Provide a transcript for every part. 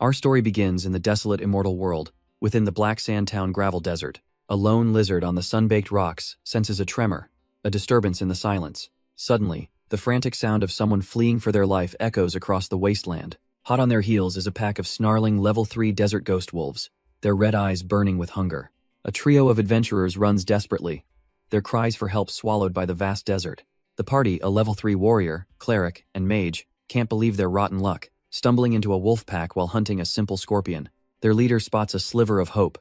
Our story begins in the desolate immortal world, within the Black Sand Town gravel desert. A lone lizard on the sun-baked rocks senses a tremor, a disturbance in the silence. Suddenly, the frantic sound of someone fleeing for their life echoes across the wasteland. Hot on their heels is a pack of snarling level 3 desert ghost wolves, their red eyes burning with hunger. A trio of adventurers runs desperately, their cries for help swallowed by the vast desert. The party, a level 3 warrior, cleric, and mage, can't believe their rotten luck, stumbling into a wolf pack while hunting a simple scorpion. Their leader spots a sliver of hope,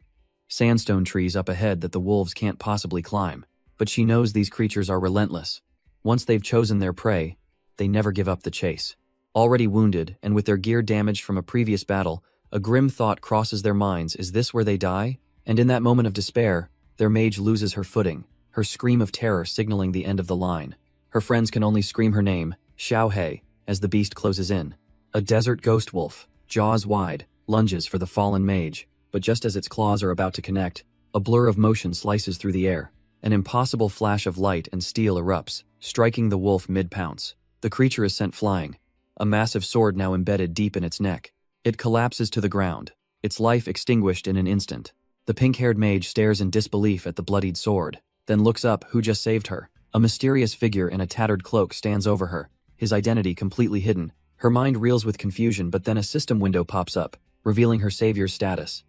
sandstone trees up ahead that the wolves can't possibly climb. But she knows these creatures are relentless. Once they've chosen their prey, they never give up the chase. Already wounded, and with their gear damaged from a previous battle, a grim thought crosses their minds: is this where they die? And in that moment of despair, their mage loses her footing, her scream of terror signaling the end of the line. Her friends can only scream her name, Xiao He, as the beast closes in. A desert ghost wolf, jaws wide, lunges for the fallen mage, but just as its claws are about to connect, a blur of motion slices through the air. An impossible flash of light and steel erupts, striking the wolf mid-pounce. The creature is sent flying, a massive sword now embedded deep in its neck. It collapses to the ground, its life extinguished in an instant. The pink-haired mage stares in disbelief at the bloodied sword, then looks up. Who just saved her? A mysterious figure in a tattered cloak stands over her, his identity completely hidden. Her mind reels with confusion, but then a system window pops up, revealing her savior's status.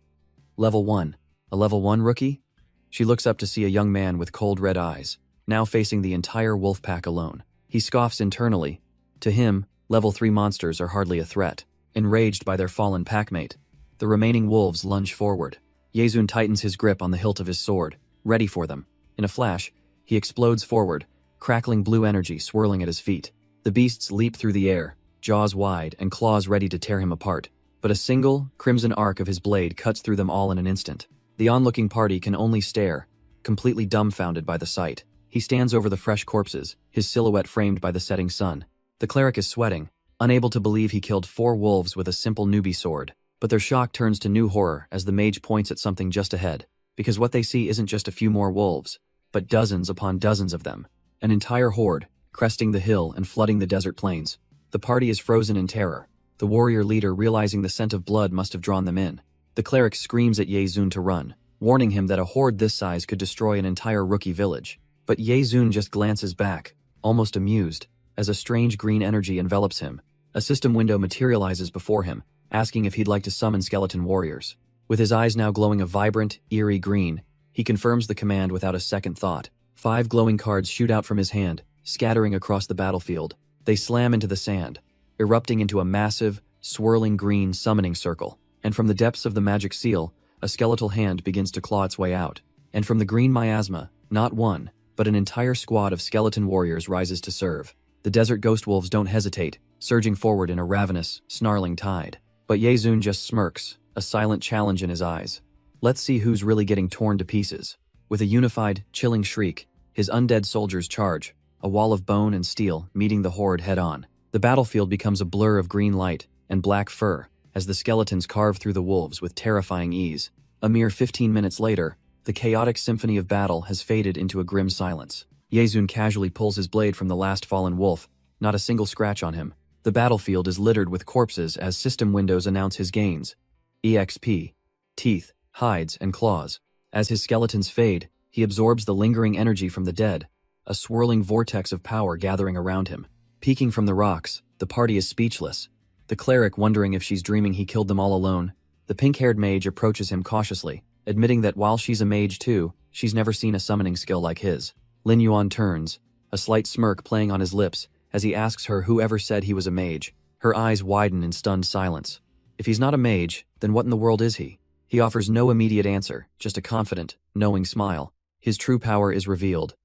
Level 1. A level 1 rookie? She looks up to see a young man with cold red eyes, now facing the entire wolf pack alone. He scoffs internally. To him, level 3 monsters are hardly a threat. Enraged by their fallen packmate, the remaining wolves lunge forward. Yezun tightens his grip on the hilt of his sword, ready for them. In a flash, he explodes forward, crackling blue energy swirling at his feet. The beasts leap through the air, jaws wide and claws ready to tear him apart. But a single, crimson arc of his blade cuts through them all in an instant. The onlooking party can only stare, completely dumbfounded by the sight. He stands over the fresh corpses, his silhouette framed by the setting sun. The cleric is sweating, unable to believe he killed 4 wolves with a simple newbie sword. But their shock turns to new horror as the mage points at something just ahead, because what they see isn't just a few more wolves, but dozens upon dozens of them. An entire horde, cresting the hill and flooding the desert plains. The party is frozen in terror, the warrior leader realizing the scent of blood must have drawn them in. The cleric screams at Yezun to run, warning him that a horde this size could destroy an entire rookie village. But Yezun just glances back, almost amused, as a strange green energy envelops him. A system window materializes before him, asking if he'd like to summon skeleton warriors. With his eyes now glowing a vibrant, eerie green, he confirms the command without a second thought. 5 glowing cards shoot out from his hand, scattering across the battlefield. They slam into the sand, erupting into a massive, swirling green summoning circle. And from the depths of the magic seal, a skeletal hand begins to claw its way out. And from the green miasma, not one, but an entire squad of skeleton warriors rises to serve. The desert ghost wolves don't hesitate, surging forward in a ravenous, snarling tide. But Yezun just smirks, a silent challenge in his eyes. Let's see who's really getting torn to pieces. With a unified, chilling shriek, his undead soldiers charge, a wall of bone and steel meeting the horde head-on. The battlefield becomes a blur of green light and black fur as the skeletons carve through the wolves with terrifying ease. A mere 15 minutes later, the chaotic symphony of battle has faded into a grim silence. Yezun casually pulls his blade from the last fallen wolf, not a single scratch on him. The battlefield is littered with corpses as system windows announce his gains. EXP, teeth, hides, and claws. As his skeletons fade, he absorbs the lingering energy from the dead, a swirling vortex of power gathering around him. Peeking from the rocks, the party is speechless. The cleric wondering if she's dreaming he killed them all alone. The pink-haired mage approaches him cautiously, admitting that while she's a mage too, she's never seen a summoning skill like his. Lin Yuan turns, a slight smirk playing on his lips, as he asks her whoever said he was a mage. Her eyes widen in stunned silence. If he's not a mage, then what in the world is he? He offers no immediate answer, just a confident, knowing smile. His true power is revealed.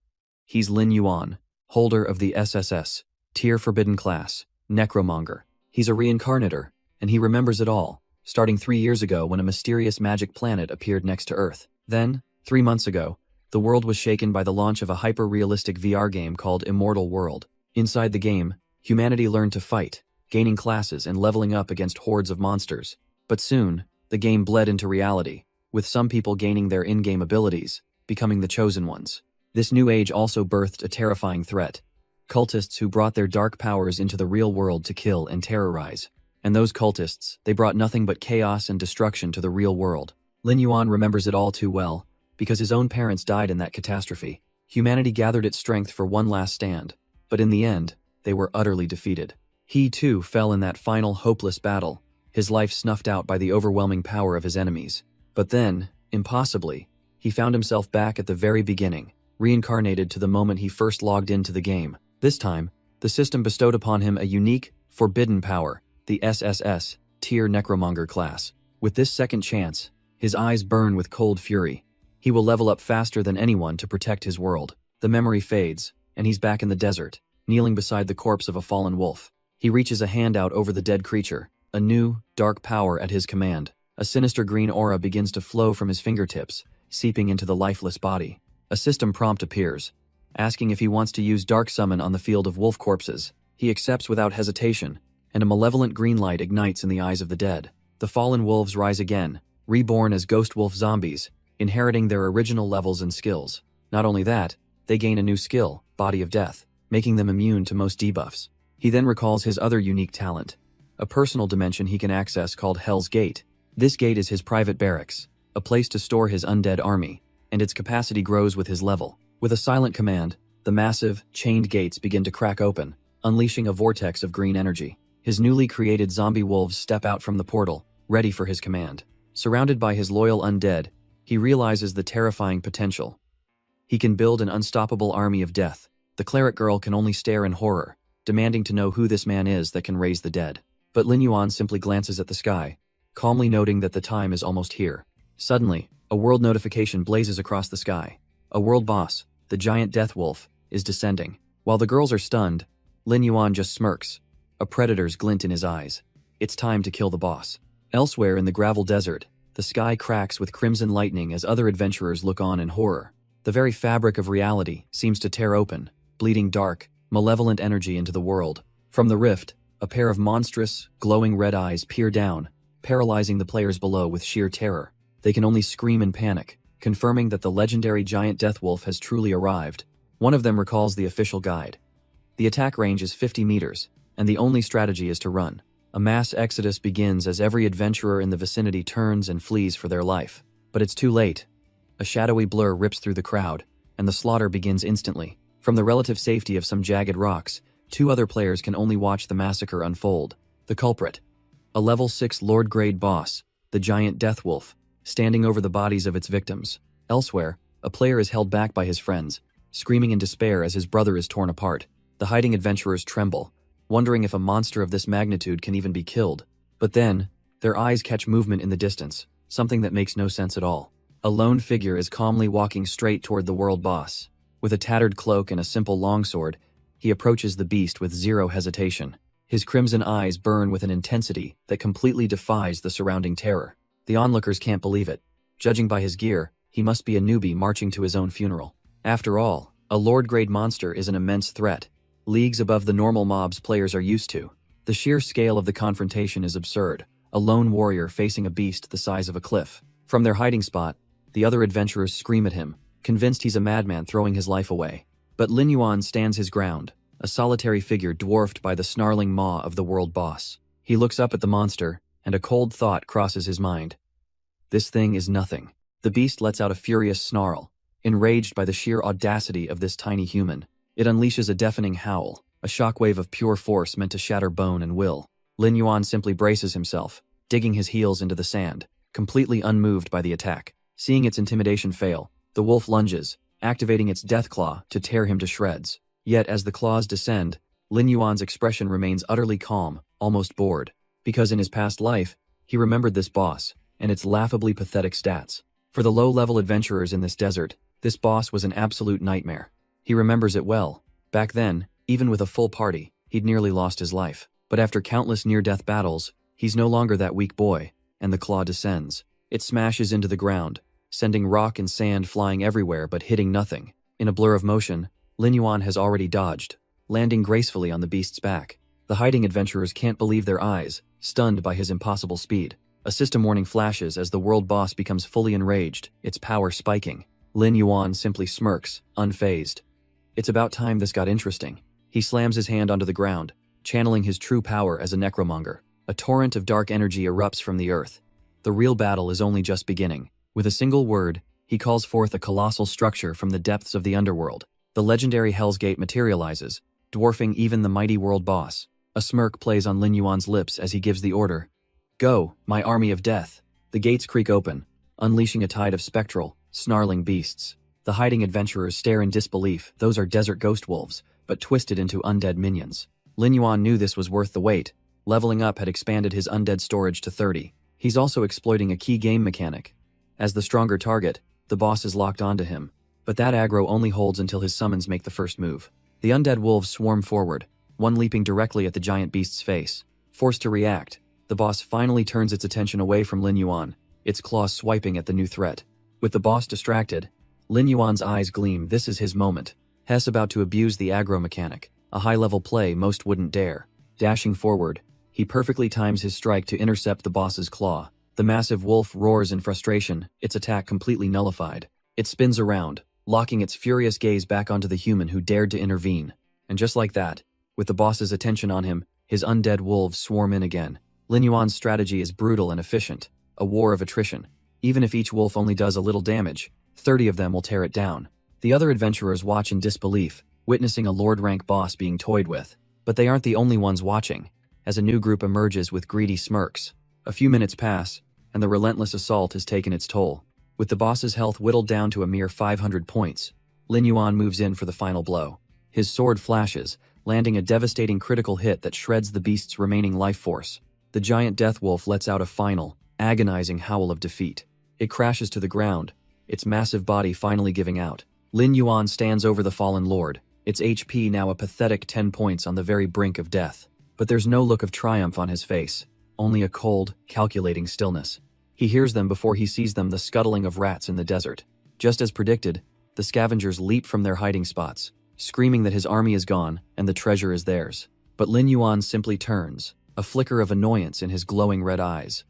He's Lin Yuan, holder of the SSS, Tier Forbidden Class, Necromonger. He's a reincarnator, and he remembers it all, starting 3 years ago when a mysterious magic planet appeared next to Earth. Then, 3 months ago, the world was shaken by the launch of a hyper-realistic VR game called Immortal World. Inside the game, humanity learned to fight, gaining classes and leveling up against hordes of monsters. But soon, the game bled into reality, with some people gaining their in-game abilities, becoming the chosen ones. This new age also birthed a terrifying threat: cultists who brought their dark powers into the real world to kill and terrorize. And those cultists, they brought nothing but chaos and destruction to the real world. Lin Yuan remembers it all too well, because his own parents died in that catastrophe. Humanity gathered its strength for one last stand, but in the end, they were utterly defeated. He too fell in that final hopeless battle, his life snuffed out by the overwhelming power of his enemies. But then, impossibly, he found himself back at the very beginning, reincarnated to the moment he first logged into the game. This time, the system bestowed upon him a unique, forbidden power, the SSS tier necromonger class. With this second chance, his eyes burn with cold fury. He will level up faster than anyone to protect his world. The memory fades, and he's back in the desert, kneeling beside the corpse of a fallen wolf. He reaches a hand out over the dead creature, a new, dark power at his command. A sinister green aura begins to flow from his fingertips, seeping into the lifeless body. A system prompt appears, asking if he wants to use Dark Summon on the field of wolf corpses. He accepts without hesitation, and a malevolent green light ignites in the eyes of the dead. The fallen wolves rise again, reborn as ghost wolf zombies, inheriting their original levels and skills. Not only that, they gain a new skill, Body of Death, making them immune to most debuffs. He then recalls his other unique talent, a personal dimension he can access called Hell's Gate. This gate is his private barracks, a place to store his undead army, and its capacity grows with his level. With a silent command, the massive, chained gates begin to crack open, unleashing a vortex of green energy. His newly created zombie wolves step out from the portal, ready for his command. Surrounded by his loyal undead, he realizes the terrifying potential. He can build an unstoppable army of death. The cleric girl can only stare in horror, demanding to know who this man is that can raise the dead. But Lin Yuan simply glances at the sky, calmly noting that the time is almost here. Suddenly, a world notification blazes across the sky. A world boss, the giant death wolf, is descending. While the girls are stunned, Lin Yuan just smirks, a predator's glint in his eyes. It's time to kill the boss. Elsewhere in the gravel desert, the sky cracks with crimson lightning as other adventurers look on in horror. The very fabric of reality seems to tear open, bleeding dark, malevolent energy into the world. From the rift, a pair of monstrous, glowing red eyes peer down, paralyzing the players below with sheer terror. They can only scream in panic, confirming that the legendary giant death wolf has truly arrived. One of them recalls the official guide. The attack range is 50 meters, and the only strategy is to run. A mass exodus begins as every adventurer in the vicinity turns and flees for their life. But it's too late. A shadowy blur rips through the crowd, and the slaughter begins instantly. From the relative safety of some jagged rocks, 2 other players can only watch the massacre unfold. The culprit, a level 6 Lord-grade boss, the giant death wolf, standing over the bodies of its victims. Elsewhere, a player is held back by his friends, screaming in despair as his brother is torn apart. The hiding adventurers tremble, wondering if a monster of this magnitude can even be killed. But then, their eyes catch movement in the distance, something that makes no sense at all. A lone figure is calmly walking straight toward the world boss. With a tattered cloak and a simple longsword, he approaches the beast with zero hesitation. His crimson eyes burn with an intensity that completely defies the surrounding terror. The onlookers can't believe it. Judging by his gear, he must be a newbie marching to his own funeral. After all, a Lord-grade monster is an immense threat, leagues above the normal mobs players are used to. The sheer scale of the confrontation is absurd, a lone warrior facing a beast the size of a cliff. From their hiding spot, the other adventurers scream at him, convinced he's a madman throwing his life away. But Lin Yuan stands his ground, a solitary figure dwarfed by the snarling maw of the world boss. He looks up at the monster, and a cold thought crosses his mind. This thing is nothing. The beast lets out a furious snarl, enraged by the sheer audacity of this tiny human. It unleashes a deafening howl, a shockwave of pure force meant to shatter bone and will. Lin Yuan simply braces himself, digging his heels into the sand, completely unmoved by the attack. Seeing its intimidation fail, the wolf lunges, activating its death claw to tear him to shreds. Yet as the claws descend, Lin Yuan's expression remains utterly calm, almost bored, because in his past life, he remembered this boss and its laughably pathetic stats. For the low-level adventurers in this desert, this boss was an absolute nightmare. He remembers it well. Back then, even with a full party, he'd nearly lost his life. But after countless near-death battles, he's no longer that weak boy, and the claw descends. It smashes into the ground, sending rock and sand flying everywhere but hitting nothing. In a blur of motion, Lin Yuan has already dodged, landing gracefully on the beast's back. The hiding adventurers can't believe their eyes, stunned by his impossible speed. A system warning flashes as the world boss becomes fully enraged, its power spiking. Lin Yuan simply smirks, unfazed. It's about time this got interesting. He slams his hand onto the ground, channeling his true power as a necromonger. A torrent of dark energy erupts from the earth. The real battle is only just beginning. With a single word, he calls forth a colossal structure from the depths of the underworld. The legendary Hell's Gate materializes, dwarfing even the mighty world boss. A smirk plays on Lin Yuan's lips as he gives the order. Go, my army of death. The gates creak open, unleashing a tide of spectral, snarling beasts. The hiding adventurers stare in disbelief. Those are desert ghost wolves, but twisted into undead minions. Lin Yuan knew this was worth the wait. Leveling up had expanded his undead storage to 30. He's also exploiting a key game mechanic. As the stronger target, the boss is locked onto him. But that aggro only holds until his summons make the first move. The undead wolves swarm forward, one leaping directly at the giant beast's face. Forced to react, the boss finally turns its attention away from Lin Yuan, its claws swiping at the new threat. With the boss distracted, Lin Yuan's eyes gleam. This is his moment. Hess about to abuse the aggro mechanic, a high-level play most wouldn't dare. Dashing forward, he perfectly times his strike to intercept the boss's claw. The massive wolf roars in frustration, its attack completely nullified. It spins around, locking its furious gaze back onto the human who dared to intervene. And just like that, with the boss's attention on him, his undead wolves swarm in again. Lin Yuan's strategy is brutal and efficient, a war of attrition. Even if each wolf only does a little damage, 30 of them will tear it down. The other adventurers watch in disbelief, witnessing a Lord-rank boss being toyed with. But they aren't the only ones watching, as a new group emerges with greedy smirks. A few minutes pass, and the relentless assault has taken its toll. With the boss's health whittled down to a mere 500 points, Lin Yuan moves in for the final blow. His sword flashes, landing a devastating critical hit that shreds the beast's remaining life force. The giant death wolf lets out a final, agonizing howl of defeat. It crashes to the ground, its massive body finally giving out. Lin Yuan stands over the fallen lord, its HP now a pathetic 10 points on the very brink of death. But there's no look of triumph on his face, only a cold, calculating stillness. He hears them before he sees them, the scuttling of rats in the desert. Just as predicted, the scavengers leap from their hiding spots, screaming that his army is gone and the treasure is theirs. But Lin Yuan simply turns, a flicker of annoyance in his glowing red eyes.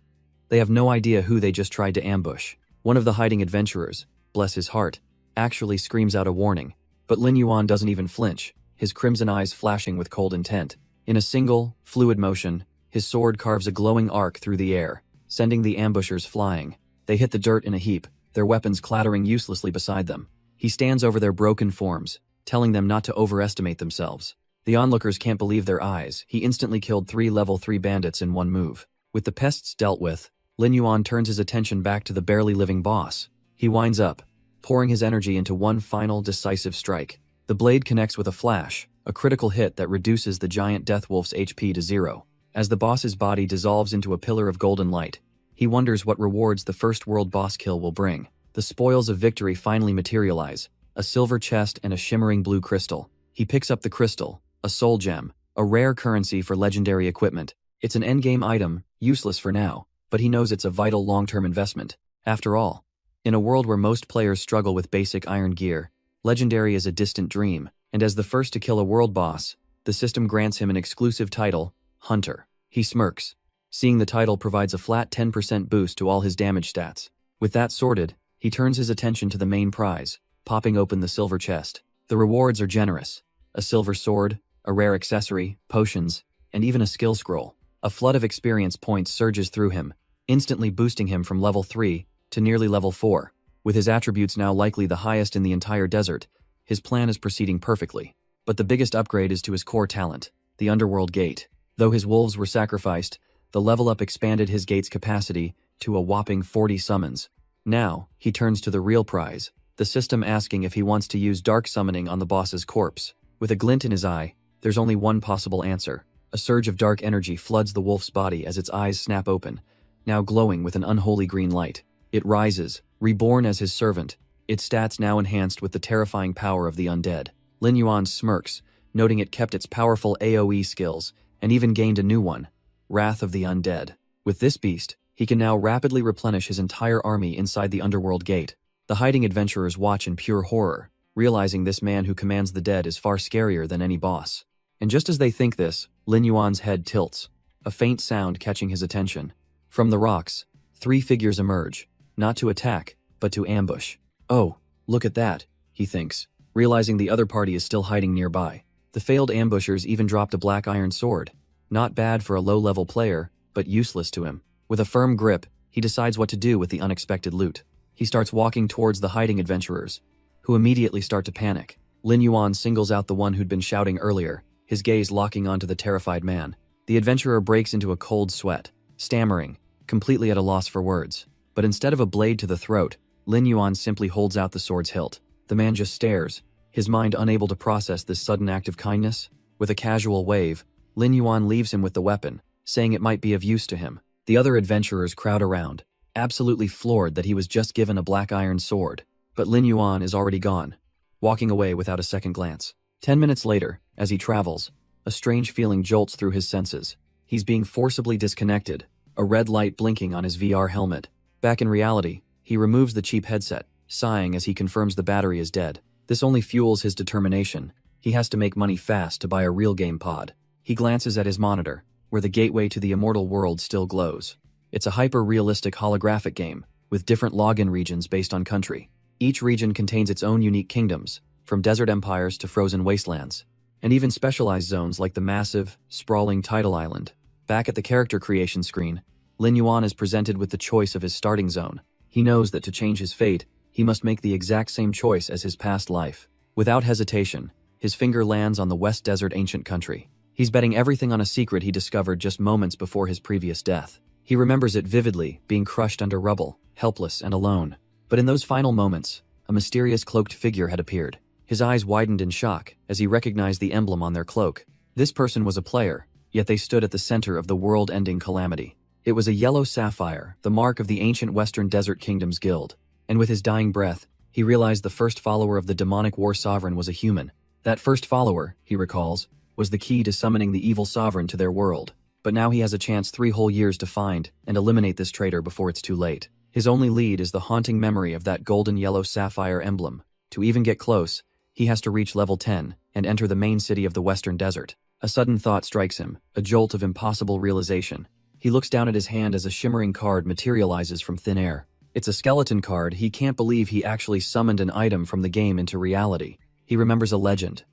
They have no idea who they just tried to ambush. One of the hiding adventurers, bless his heart, actually screams out a warning. But Lin Yuan doesn't even flinch, his crimson eyes flashing with cold intent. In a single, fluid motion, his sword carves a glowing arc through the air, sending the ambushers flying. They hit the dirt in a heap, their weapons clattering uselessly beside them. He stands over their broken forms, telling them not to overestimate themselves. The onlookers can't believe their eyes. He instantly killed 3 level 3 bandits in one move. With the pests dealt with, Lin Yuan turns his attention back to the barely living boss. He winds up, pouring his energy into one final decisive strike. The blade connects with a flash, a critical hit that reduces the giant death wolf's HP to 0. As the boss's body dissolves into a pillar of golden light, he wonders what rewards the first world boss kill will bring. The spoils of victory finally materialize, a silver chest and a shimmering blue crystal. He picks up the crystal, a soul gem, a rare currency for legendary equipment. It's an endgame item, useless for now, but he knows it's a vital long-term investment. After all, in a world where most players struggle with basic iron gear, legendary is a distant dream, and as the first to kill a world boss, the system grants him an exclusive title, Hunter. He smirks. Seeing the title provides a flat 10% boost to all his damage stats. With that sorted, he turns his attention to the main prize, popping open the silver chest. The rewards are generous. A silver sword, a rare accessory, potions, and even a skill scroll. A flood of experience points surges through him, instantly boosting him from level 3 to nearly level 4. With his attributes now likely the highest in the entire desert, his plan is proceeding perfectly. But the biggest upgrade is to his core talent, the Underworld Gate. Though his wolves were sacrificed, the level up expanded his gate's capacity to a whopping 40 summons. Now, he turns to the real prize, the system asking if he wants to use dark summoning on the boss's corpse. With a glint in his eye, there's only one possible answer. A surge of dark energy floods the wolf's body as its eyes snap open, now glowing with an unholy green light. It rises, reborn as his servant, its stats now enhanced with the terrifying power of the undead. Lin Yuan smirks, noting it kept its powerful AoE skills, and even gained a new one, Wrath of the Undead. With this beast, he can now rapidly replenish his entire army inside the Underworld Gate. The hiding adventurers watch in pure horror, realizing this man who commands the dead is far scarier than any boss. And just as they think this, Lin Yuan's head tilts, a faint sound catching his attention. From the rocks, 3 figures emerge, not to attack, but to ambush. Oh, look at that, he thinks, realizing the other party is still hiding nearby. The failed ambushers even dropped a black iron sword. Not bad for a low-level player, but useless to him. With a firm grip, he decides what to do with the unexpected loot. He starts walking towards the hiding adventurers, who immediately start to panic. Lin Yuan singles out the one who'd been shouting earlier, his gaze locking onto the terrified man. The adventurer breaks into a cold sweat, stammering, completely at a loss for words. But instead of a blade to the throat, Lin Yuan simply holds out the sword's hilt. The man just stares, his mind unable to process this sudden act of kindness. With a casual wave, Lin Yuan leaves him with the weapon, saying it might be of use to him. The other adventurers crowd around, absolutely floored that he was just given a black iron sword. But Lin Yuan is already gone, walking away without a second glance. 10 minutes later, as he travels, a strange feeling jolts through his senses. He's being forcibly disconnected, a red light blinking on his VR helmet. Back in reality, he removes the cheap headset, sighing as he confirms the battery is dead. This only fuels his determination. He has to make money fast to buy a real game pod. He glances at his monitor, where the gateway to the immortal world still glows. It's a hyper-realistic holographic game, with different login regions based on country. Each region contains its own unique kingdoms, from desert empires to frozen wastelands, and even specialized zones like the massive, sprawling tidal island. Back at the character creation screen, Lin Yuan is presented with the choice of his starting zone. He knows that to change his fate, he must make the exact same choice as his past life. Without hesitation, his finger lands on the West Desert ancient country. He's betting everything on a secret he discovered just moments before his previous death. He remembers it vividly, being crushed under rubble, helpless and alone. But in those final moments, a mysterious cloaked figure had appeared. His eyes widened in shock as he recognized the emblem on their cloak. This person was a player, yet they stood at the center of the world-ending calamity. It was a yellow sapphire, the mark of the ancient Western Desert Kingdom's guild. And with his dying breath, he realized the first follower of the demonic war sovereign was a human. That first follower, he recalls, was the key to summoning the evil sovereign to their world. But now he has a chance 3 whole years to find and eliminate this traitor before it's too late. His only lead is the haunting memory of that golden yellow sapphire emblem. To even get close, he has to reach level 10 and enter the main city of the Western Desert. A sudden thought strikes him, a jolt of impossible realization. He looks down at his hand as a shimmering card materializes from thin air. It's a skeleton card. He can't believe he actually summoned an item from the game into reality. He remembers a legend.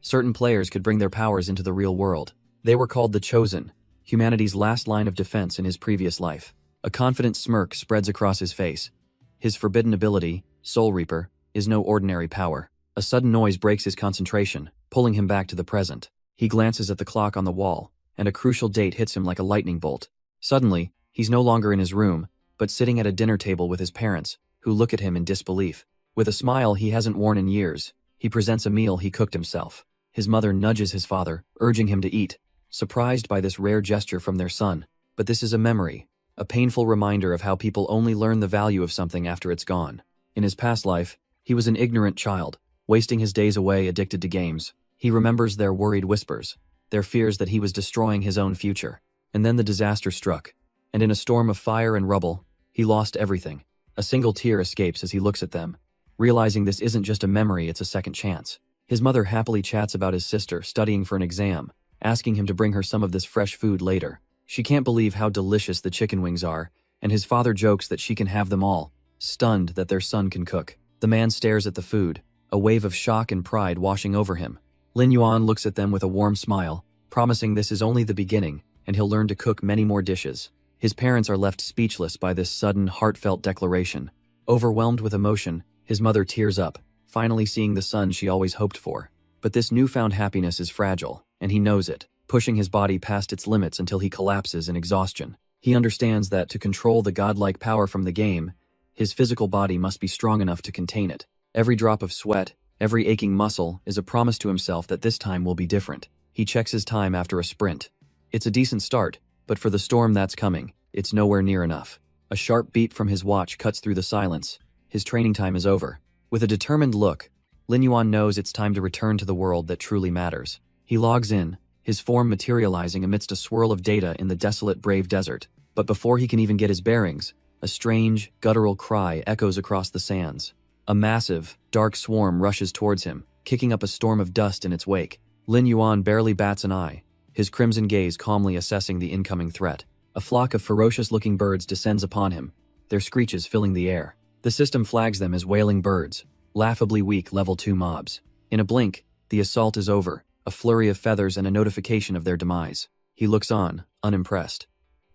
Certain players could bring their powers into the real world. They were called the Chosen, humanity's last line of defense in his previous life. A confident smirk spreads across his face. His forbidden ability, Soul Reaper, is no ordinary power. A sudden noise breaks his concentration, pulling him back to the present. He glances at the clock on the wall, and a crucial date hits him like a lightning bolt. Suddenly, he's no longer in his room, but sitting at a dinner table with his parents, who look at him in disbelief. With a smile he hasn't worn in years, he presents a meal he cooked himself. His mother nudges his father, urging him to eat, surprised by this rare gesture from their son. But this is a memory, a painful reminder of how people only learn the value of something after it's gone. In his past life, he was an ignorant child, wasting his days away addicted to games. He remembers their worried whispers, their fears that he was destroying his own future. And then the disaster struck, and in a storm of fire and rubble, he lost everything. A single tear escapes as he looks at them, realizing this isn't just a memory, it's a second chance. His mother happily chats about his sister studying for an exam, asking him to bring her some of this fresh food later. She can't believe how delicious the chicken wings are, and his father jokes that she can have them all, stunned that their son can cook. The man stares at the food, a wave of shock and pride washing over him. Lin Yuan looks at them with a warm smile, promising this is only the beginning, and he'll learn to cook many more dishes. His parents are left speechless by this sudden, heartfelt declaration. Overwhelmed with emotion, his mother tears up, finally seeing the son she always hoped for. But this newfound happiness is fragile, and he knows it, pushing his body past its limits until he collapses in exhaustion. He understands that to control the godlike power from the game, his physical body must be strong enough to contain it. Every drop of sweat, every aching muscle is a promise to himself that this time will be different. He checks his time after a sprint. It's a decent start, but for the storm that's coming, it's nowhere near enough. A sharp beep from his watch cuts through the silence. His training time is over. With a determined look, Lin Yuan knows it's time to return to the world that truly matters. He logs in, his form materializing amidst a swirl of data in the desolate brave desert. But before he can even get his bearings, a strange, guttural cry echoes across the sands. A massive, dark swarm rushes towards him, kicking up a storm of dust in its wake. Lin Yuan barely bats an eye, his crimson gaze calmly assessing the incoming threat. A flock of ferocious-looking birds descends upon him, their screeches filling the air. The system flags them as wailing birds, laughably weak level 2 mobs. In a blink, the assault is over, a flurry of feathers and a notification of their demise. He looks on, unimpressed.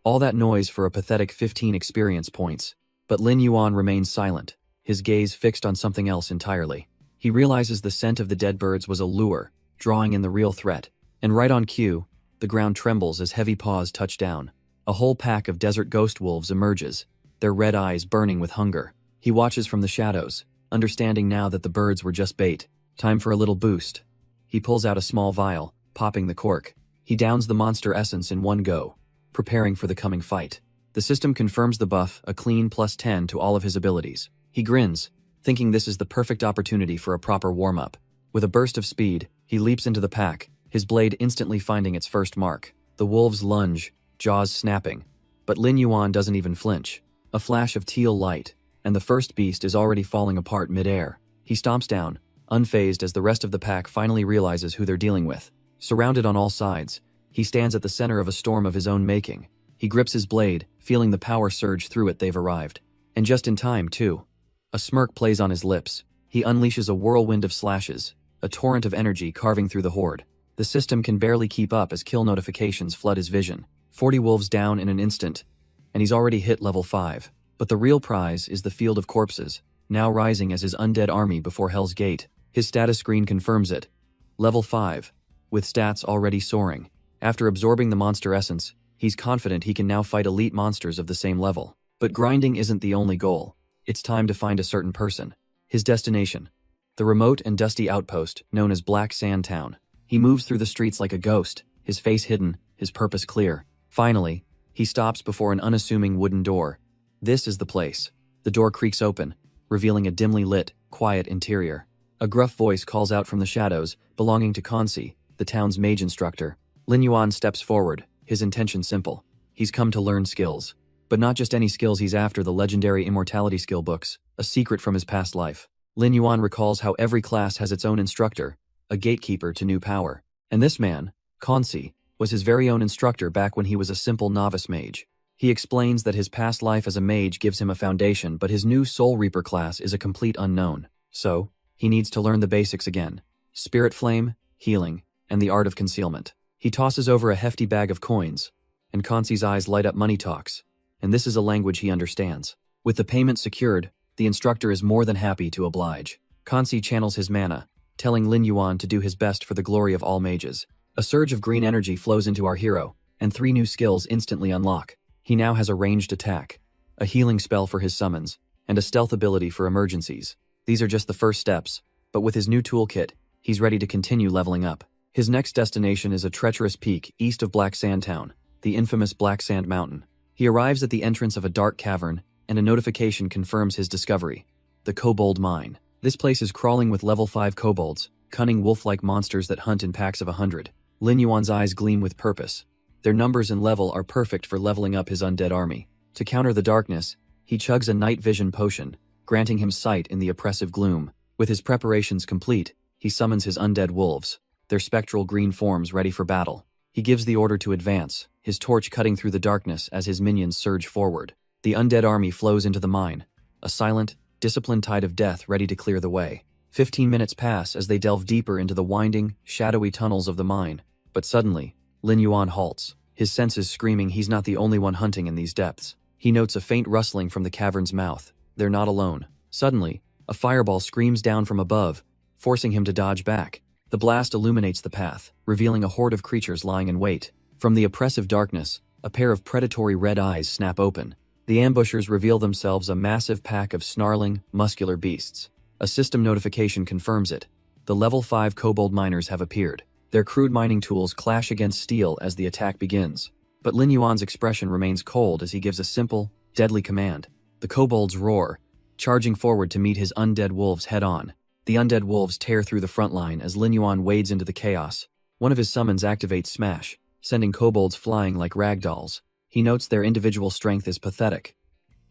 All that noise for a pathetic 15 experience points. But Lin Yuan remains silent, his gaze fixed on something else entirely. He realizes the scent of the dead birds was a lure, drawing in the real threat. And right on cue, the ground trembles as heavy paws touch down. A whole pack of desert ghost wolves emerges, their red eyes burning with hunger. He watches from the shadows, understanding now that the birds were just bait. Time for a little boost. He pulls out a small vial, popping the cork. He downs the monster essence in one go, preparing for the coming fight. The system confirms the buff, a clean +10 to all of his abilities. He grins, thinking this is the perfect opportunity for a proper warm-up. With a burst of speed, he leaps into the pack, his blade instantly finding its first mark. The wolves lunge, jaws snapping. But Lin Yuan doesn't even flinch. A flash of teal light, and the first beast is already falling apart mid-air. He stomps down, unfazed as the rest of the pack finally realizes who they're dealing with. Surrounded on all sides, he stands at the center of a storm of his own making. He grips his blade, feeling the power surge through it. They've arrived. And just in time, too. A smirk plays on his lips. He unleashes a whirlwind of slashes, a torrent of energy carving through the horde. The system can barely keep up as kill notifications flood his vision. 40 wolves down in an instant, and he's already hit level 5. But the real prize is the field of corpses, now rising as his undead army before Hell's Gate. His status screen confirms it. Level 5, with stats already soaring. After absorbing the monster essence, he's confident he can now fight elite monsters of the same level. But grinding isn't the only goal. It's time to find a certain person. His destination. The remote and dusty outpost known as Black Sand Town. He moves through the streets like a ghost, his face hidden, his purpose clear. Finally, he stops before an unassuming wooden door. This is the place. The door creaks open, revealing a dimly lit, quiet interior. A gruff voice calls out from the shadows, belonging to Kansi, the town's mage instructor. Lin Yuan steps forward, his intention simple. He's come to learn skills. But not just any skills, he's after the legendary immortality skill books, a secret from his past life. Lin Yuan recalls how every class has its own instructor, a gatekeeper to new power. And this man, Kansi, was his very own instructor back when he was a simple novice mage. He explains that his past life as a mage gives him a foundation, but his new Soul Reaper class is a complete unknown. So, he needs to learn the basics again. Spirit flame, healing, and the art of concealment. He tosses over a hefty bag of coins, and Kansi's eyes light up. Money talks, and this is a language he understands. With the payment secured, the instructor is more than happy to oblige. Kansi channels his mana, telling Lin Yuan to do his best for the glory of all mages. A surge of green energy flows into our hero, and 3 new skills instantly unlock. He now has a ranged attack, a healing spell for his summons, and a stealth ability for emergencies. These are just the first steps, but with his new toolkit, he's ready to continue leveling up. His next destination is a treacherous peak east of Black Sand Town, the infamous Black Sand Mountain. He arrives at the entrance of a dark cavern, and a notification confirms his discovery. The Kobold Mine. This place is crawling with level 5 kobolds, cunning wolf-like monsters that hunt in packs of 100. Lin Yuan's eyes gleam with purpose. Their numbers and level are perfect for leveling up his undead army. To counter the darkness, he chugs a night vision potion, granting him sight in the oppressive gloom. With his preparations complete, he summons his undead wolves, their spectral green forms ready for battle. He gives the order to advance, his torch cutting through the darkness as his minions surge forward. The undead army flows into the mine, a silent, disciplined tide of death ready to clear the way. 15 minutes pass as they delve deeper into the winding, shadowy tunnels of the mine. But suddenly, Lin Yuan halts, his senses screaming he's not the only one hunting in these depths. He notes a faint rustling from the cavern's mouth. They're not alone. Suddenly, a fireball screams down from above, forcing him to dodge back. The blast illuminates the path, revealing a horde of creatures lying in wait. From the oppressive darkness, a pair of predatory red eyes snap open. The ambushers reveal themselves a massive pack of snarling, muscular beasts. A system notification confirms it. The level 5 kobold miners have appeared. Their crude mining tools clash against steel as the attack begins. But Lin Yuan's expression remains cold as he gives a simple, deadly command. The kobolds roar, charging forward to meet his undead wolves head-on. The undead wolves tear through the front line as Lin Yuan wades into the chaos. One of his summons activates Smash, sending kobolds flying like ragdolls. He notes their individual strength is pathetic.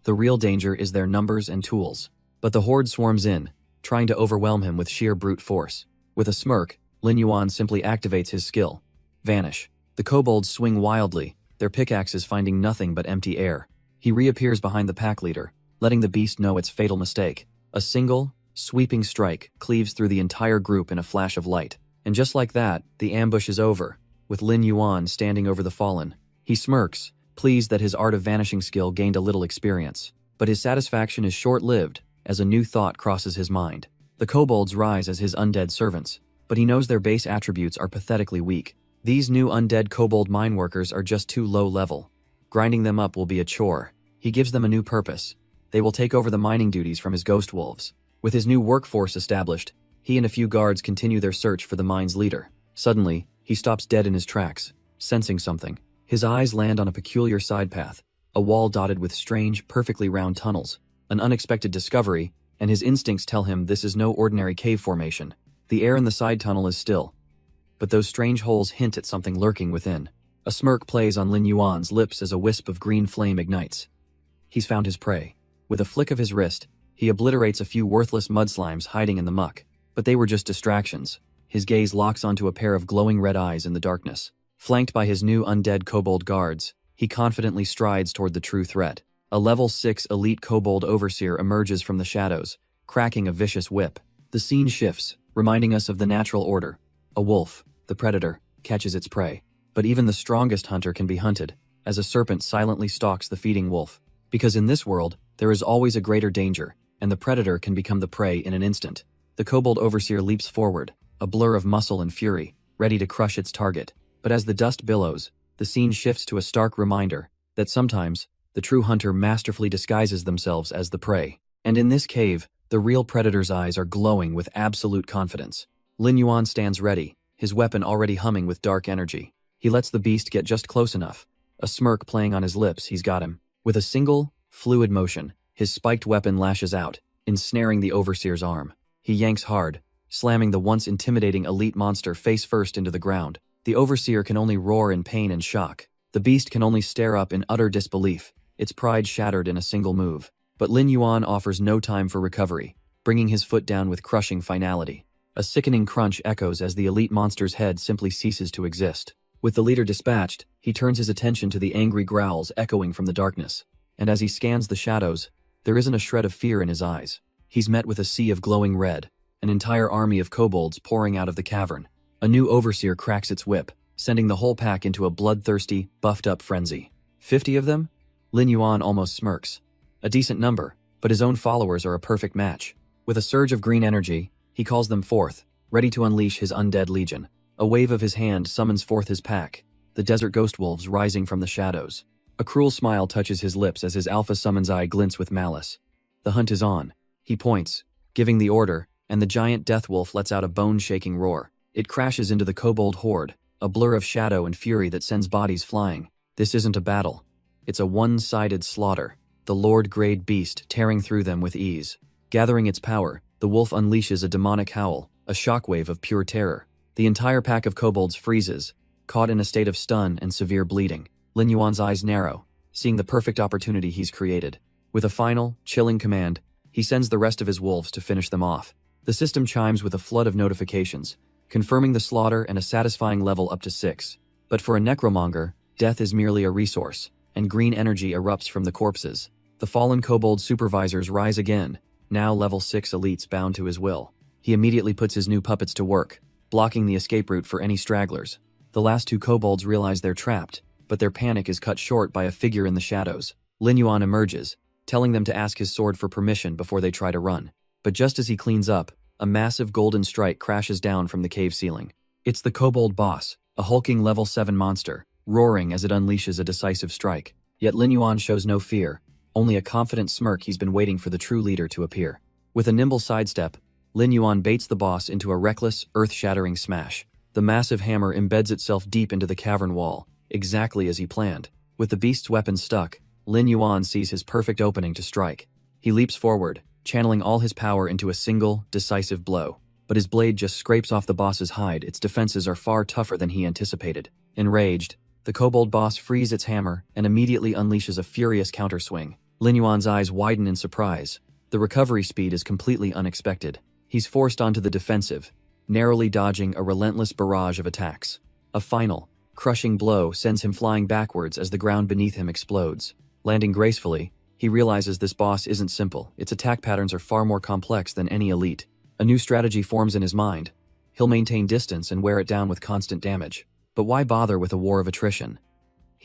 The real danger is their numbers and tools. But the horde swarms in, trying to overwhelm him with sheer brute force. With a smirk, Lin Yuan simply activates his skill. Vanish. The kobolds swing wildly, their pickaxes finding nothing but empty air. He reappears behind the pack leader, letting the beast know its fatal mistake. A single, sweeping strike cleaves through the entire group in a flash of light. And just like that, the ambush is over, with Lin Yuan standing over the fallen. He smirks, pleased that his art of vanishing skill gained a little experience. But his satisfaction is short-lived, as a new thought crosses his mind. The kobolds rise as his undead servants, but he knows their base attributes are pathetically weak. These new undead kobold mine workers are just too low level. Grinding them up will be a chore. He gives them a new purpose. They will take over the mining duties from his ghost wolves. With his new workforce established, he and a few guards continue their search for the mine's leader. Suddenly, he stops dead in his tracks, sensing something. His eyes land on a peculiar side path, a wall dotted with strange, perfectly round tunnels. An unexpected discovery, and his instincts tell him this is no ordinary cave formation. The air in the side tunnel is still, but those strange holes hint at something lurking within. A smirk plays on Lin Yuan's lips as a wisp of green flame ignites. He's found his prey. With a flick of his wrist, he obliterates a few worthless mudslimes hiding in the muck. But they were just distractions. His gaze locks onto a pair of glowing red eyes in the darkness. Flanked by his new undead kobold guards, he confidently strides toward the true threat. A level 6 elite kobold overseer emerges from the shadows, cracking a vicious whip. The scene shifts, reminding us of the natural order. A wolf, the predator, catches its prey. But even the strongest hunter can be hunted, as a serpent silently stalks the feeding wolf. Because in this world, there is always a greater danger, and the predator can become the prey in an instant. The kobold overseer leaps forward, a blur of muscle and fury, ready to crush its target. But as the dust billows, the scene shifts to a stark reminder that sometimes, the true hunter masterfully disguises themselves as the prey. And in this cave, the real predator's eyes are glowing with absolute confidence. Lin Yuan stands ready, his weapon already humming with dark energy. He lets the beast get just close enough. A smirk playing on his lips, he's got him. With a single, fluid motion, his spiked weapon lashes out, ensnaring the overseer's arm. He yanks hard, slamming the once intimidating elite monster face first into the ground. The overseer can only roar in pain and shock. The beast can only stare up in utter disbelief, its pride shattered in a single move. But Lin Yuan offers no time for recovery, bringing his foot down with crushing finality. A sickening crunch echoes as the elite monster's head simply ceases to exist. With the leader dispatched, he turns his attention to the angry growls echoing from the darkness. And as he scans the shadows, there isn't a shred of fear in his eyes. He's met with a sea of glowing red, an entire army of kobolds pouring out of the cavern. A new overseer cracks its whip, sending the whole pack into a bloodthirsty, buffed-up frenzy. 50 of them? Lin Yuan almost smirks. A decent number, but his own followers are a perfect match. With a surge of green energy, he calls them forth, ready to unleash his undead legion. A wave of his hand summons forth his pack, the desert ghost wolves rising from the shadows. A cruel smile touches his lips as his alpha summon's eye glints with malice. The hunt is on. He points, giving the order, and the giant death wolf lets out a bone-shaking roar. It crashes into the kobold horde, a blur of shadow and fury that sends bodies flying. This isn't a battle. It's a one-sided slaughter, the Lord-grade beast tearing through them with ease. Gathering its power, the wolf unleashes a demonic howl, a shockwave of pure terror. The entire pack of kobolds freezes, caught in a state of stun and severe bleeding. Lin Yuan's eyes narrow, seeing the perfect opportunity he's created. With a final, chilling command, he sends the rest of his wolves to finish them off. The system chimes with a flood of notifications, confirming the slaughter and a satisfying level up to 6. But for a necromonger, death is merely a resource, and green energy erupts from the corpses. The fallen kobold supervisors rise again, now level 6 elites bound to his will. He immediately puts his new puppets to work, blocking the escape route for any stragglers. The last 2 kobolds realize they're trapped, but their panic is cut short by a figure in the shadows. Lin Yuan emerges, telling them to ask his sword for permission before they try to run. But just as he cleans up, a massive golden strike crashes down from the cave ceiling. It's the kobold boss, a hulking level 7 monster, roaring as it unleashes a decisive strike. Yet Lin Yuan shows no fear, only a confident smirk. He's been waiting for the true leader to appear. With a nimble sidestep, Lin Yuan baits the boss into a reckless, earth-shattering smash. The massive hammer embeds itself deep into the cavern wall, exactly as he planned. With the beast's weapon stuck, Lin Yuan sees his perfect opening to strike. He leaps forward, channeling all his power into a single, decisive blow. But his blade just scrapes off the boss's hide. Its defenses are far tougher than he anticipated. Enraged, the kobold boss frees its hammer and immediately unleashes a furious counterswing. Lin Yuan's eyes widen in surprise. The recovery speed is completely unexpected. He's forced onto the defensive, narrowly dodging a relentless barrage of attacks. A final, crushing blow sends him flying backwards as the ground beneath him explodes. Landing gracefully, he realizes this boss isn't simple. Its attack patterns are far more complex than any elite. A new strategy forms in his mind. He'll maintain distance and wear it down with constant damage. But why bother with a war of attrition?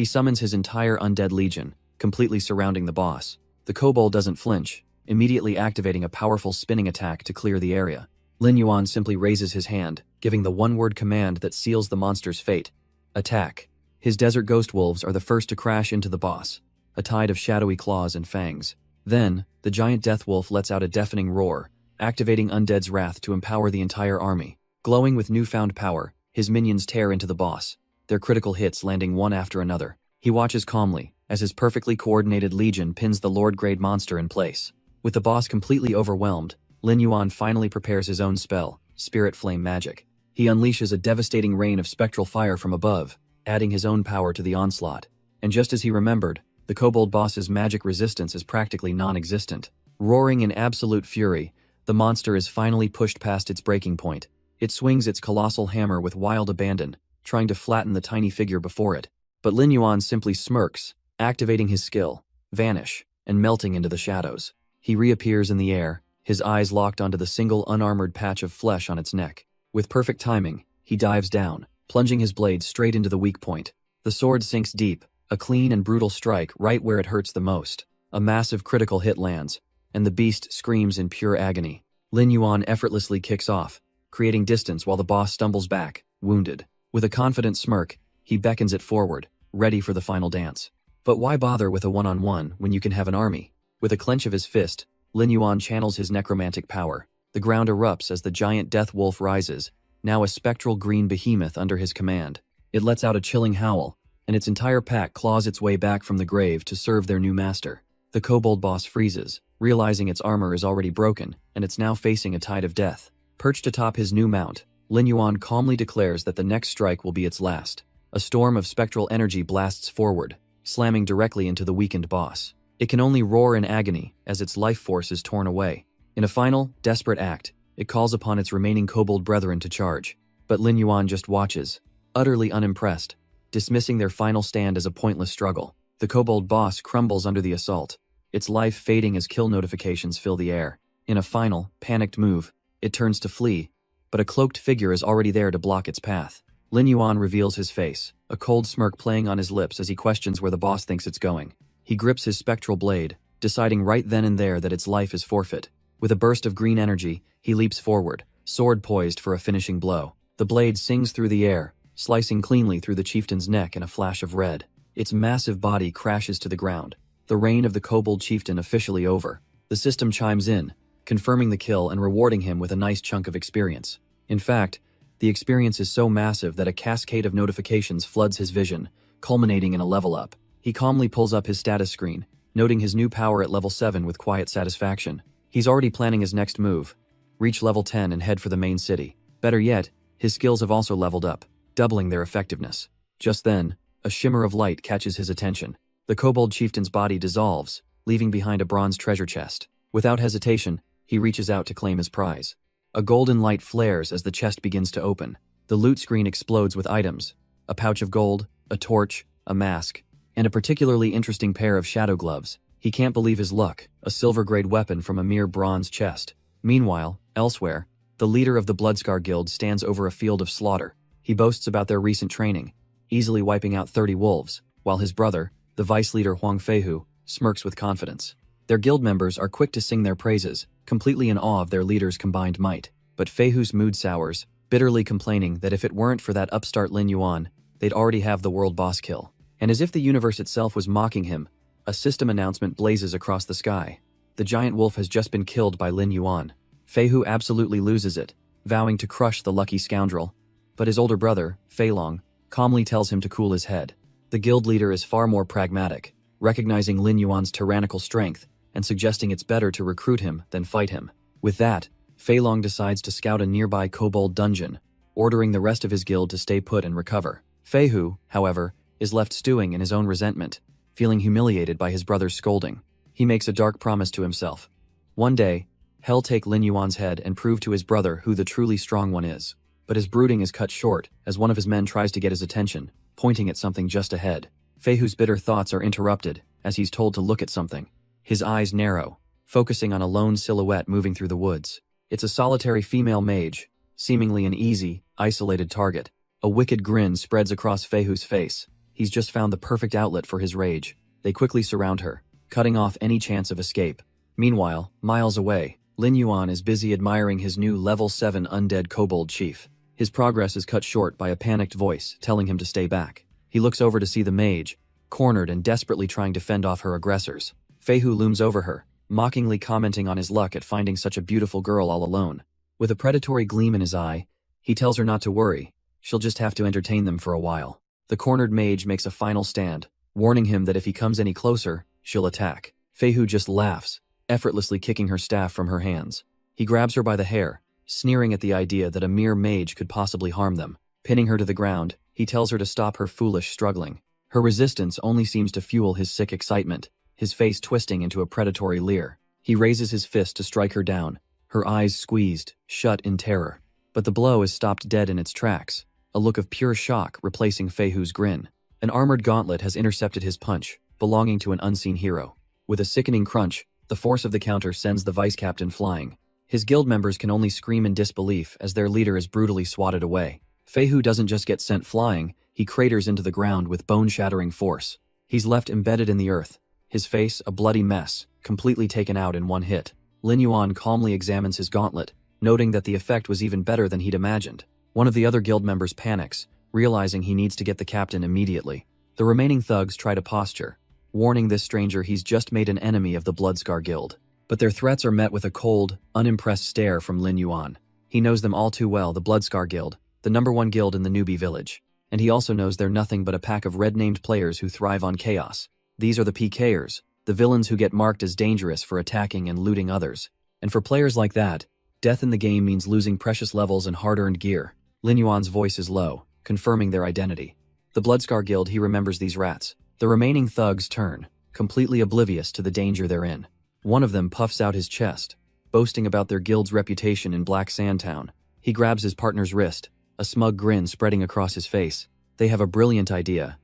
He summons his entire undead legion, completely surrounding the boss. The kobold doesn't flinch, immediately activating a powerful spinning attack to clear the area. Lin Yuan simply raises his hand, giving the one-word command that seals the monster's fate. Attack. His desert ghost wolves are the first to crash into the boss, a tide of shadowy claws and fangs. Then, the giant death wolf lets out a deafening roar, activating Undead's wrath to empower the entire army. Glowing with newfound power, his minions tear into the boss, their critical hits landing one after another. He watches calmly, as his perfectly coordinated legion pins the Lord-grade monster in place. With the boss completely overwhelmed, Lin Yuan finally prepares his own spell, Spirit Flame Magic. He unleashes a devastating rain of spectral fire from above, adding his own power to the onslaught. And just as he remembered, the kobold boss's magic resistance is practically non-existent. Roaring in absolute fury, the monster is finally pushed past its breaking point. It swings its colossal hammer with wild abandon, trying to flatten the tiny figure before it. But Lin Yuan simply smirks, activating his skill, Vanish, and melting into the shadows. He reappears in the air, his eyes locked onto the single unarmored patch of flesh on its neck. With perfect timing, he dives down, plunging his blade straight into the weak point. The sword sinks deep, a clean and brutal strike right where it hurts the most. A massive critical hit lands, and the beast screams in pure agony. Lin Yuan effortlessly kicks off, creating distance while the boss stumbles back, wounded. With a confident smirk, he beckons it forward, ready for the final dance. But why bother with a one-on-one when you can have an army? With a clench of his fist, Lin Yuan channels his necromantic power. The ground erupts as the giant death wolf rises, now a spectral green behemoth under his command. It lets out a chilling howl, and its entire pack claws its way back from the grave to serve their new master. The kobold boss freezes, realizing its armor is already broken, and it's now facing a tide of death. Perched atop his new mount, Lin Yuan calmly declares that the next strike will be its last. A storm of spectral energy blasts forward, slamming directly into the weakened boss. It can only roar in agony as its life force is torn away. In a final, desperate act, it calls upon its remaining kobold brethren to charge. But Lin Yuan just watches, utterly unimpressed, dismissing their final stand as a pointless struggle. The kobold boss crumbles under the assault, its life fading as kill notifications fill the air. In a final, panicked move, it turns to flee, but a cloaked figure is already there to block its path. Lin Yuan reveals his face, a cold smirk playing on his lips as he questions where the boss thinks it's going. He grips his spectral blade, deciding right then and there that its life is forfeit. With a burst of green energy, he leaps forward, sword poised for a finishing blow. The blade sings through the air, slicing cleanly through the chieftain's neck in a flash of red. Its massive body crashes to the ground. The reign of the kobold chieftain officially over. The system chimes in, confirming the kill and rewarding him with a nice chunk of experience. In fact, the experience is so massive that a cascade of notifications floods his vision, culminating in a level up. He calmly pulls up his status screen, noting his new power at level 7 with quiet satisfaction. He's already planning his next move, reach level 10 and head for the main city. Better yet, his skills have also leveled up, doubling their effectiveness. Just then, a shimmer of light catches his attention. The kobold chieftain's body dissolves, leaving behind a bronze treasure chest. Without hesitation, he reaches out to claim his prize. A golden light flares as the chest begins to open. The loot screen explodes with items: a pouch of gold, a torch, a mask, and a particularly interesting pair of shadow gloves. He can't believe his luck, a silver-grade weapon from a mere bronze chest. Meanwhile, elsewhere, the leader of the Bloodscar Guild stands over a field of slaughter. He boasts about their recent training, easily wiping out 30 wolves, while his brother, the vice leader Huang Feihu, smirks with confidence. Their guild members are quick to sing their praises, completely in awe of their leader's combined might. But Feihu's mood sours, bitterly complaining that if it weren't for that upstart Lin Yuan, they'd already have the world boss kill. And as if the universe itself was mocking him, a system announcement blazes across the sky. The giant wolf has just been killed by Lin Yuan. Feihu absolutely loses it, vowing to crush the lucky scoundrel. But his older brother, Feilong, calmly tells him to cool his head. The guild leader is far more pragmatic, recognizing Lin Yuan's tyrannical strength and suggesting it's better to recruit him than fight him. With that, Feilong decides to scout a nearby kobold dungeon, ordering the rest of his guild to stay put and recover. Feihu, however, is left stewing in his own resentment, feeling humiliated by his brother's scolding. He makes a dark promise to himself. One day, he'll take Lin Yuan's head and prove to his brother who the truly strong one is. But his brooding is cut short as one of his men tries to get his attention, pointing at something just ahead. Feihu's bitter thoughts are interrupted as he's told to look at something. His eyes narrow, focusing on a lone silhouette moving through the woods. It's a solitary female mage, seemingly an easy, isolated target. A wicked grin spreads across Feihu's face. He's just found the perfect outlet for his rage. They quickly surround her, cutting off any chance of escape. Meanwhile, miles away, Lin Yuan is busy admiring his new level 7 undead kobold chief. His progress is cut short by a panicked voice telling him to stay back. He looks over to see the mage, cornered and desperately trying to fend off her aggressors. Fei Hu looms over her, mockingly commenting on his luck at finding such a beautiful girl all alone. With a predatory gleam in his eye, he tells her not to worry, she'll just have to entertain them for a while. The cornered mage makes a final stand, warning him that if he comes any closer, she'll attack. Fei Hu just laughs, effortlessly kicking her staff from her hands. He grabs her by the hair, sneering at the idea that a mere mage could possibly harm them. Pinning her to the ground, he tells her to stop her foolish struggling. Her resistance only seems to fuel his sick excitement, his face twisting into a predatory leer. He raises his fist to strike her down, her eyes squeezed, shut in terror. But the blow is stopped dead in its tracks, a look of pure shock replacing Fei Hu's grin. An armored gauntlet has intercepted his punch, belonging to an unseen hero. With a sickening crunch, the force of the counter sends the vice captain flying. His guild members can only scream in disbelief as their leader is brutally swatted away. Fei Hu doesn't just get sent flying, he craters into the ground with bone-shattering force. He's left embedded in the earth, his face a bloody mess, completely taken out in one hit. Lin Yuan calmly examines his gauntlet, noting that the effect was even better than he'd imagined. One of the other guild members panics, realizing he needs to get the captain immediately. The remaining thugs try to posture, warning this stranger he's just made an enemy of the Bloodscar Guild. But their threats are met with a cold, unimpressed stare from Lin Yuan. He knows them all too well, the Bloodscar Guild, the #1 guild in the newbie village. And he also knows they're nothing but a pack of red-named players who thrive on chaos. These are the PKers, the villains who get marked as dangerous for attacking and looting others. And for players like that, death in the game means losing precious levels and hard-earned gear. Lin Yuan's voice is low, confirming their identity. The Bloodscar Guild, he remembers these rats. The remaining thugs turn, completely oblivious to the danger they're in. One of them puffs out his chest, boasting about their guild's reputation in Black Sandtown. He grabs his partner's wrist, a smug grin spreading across his face. They have a brilliant idea.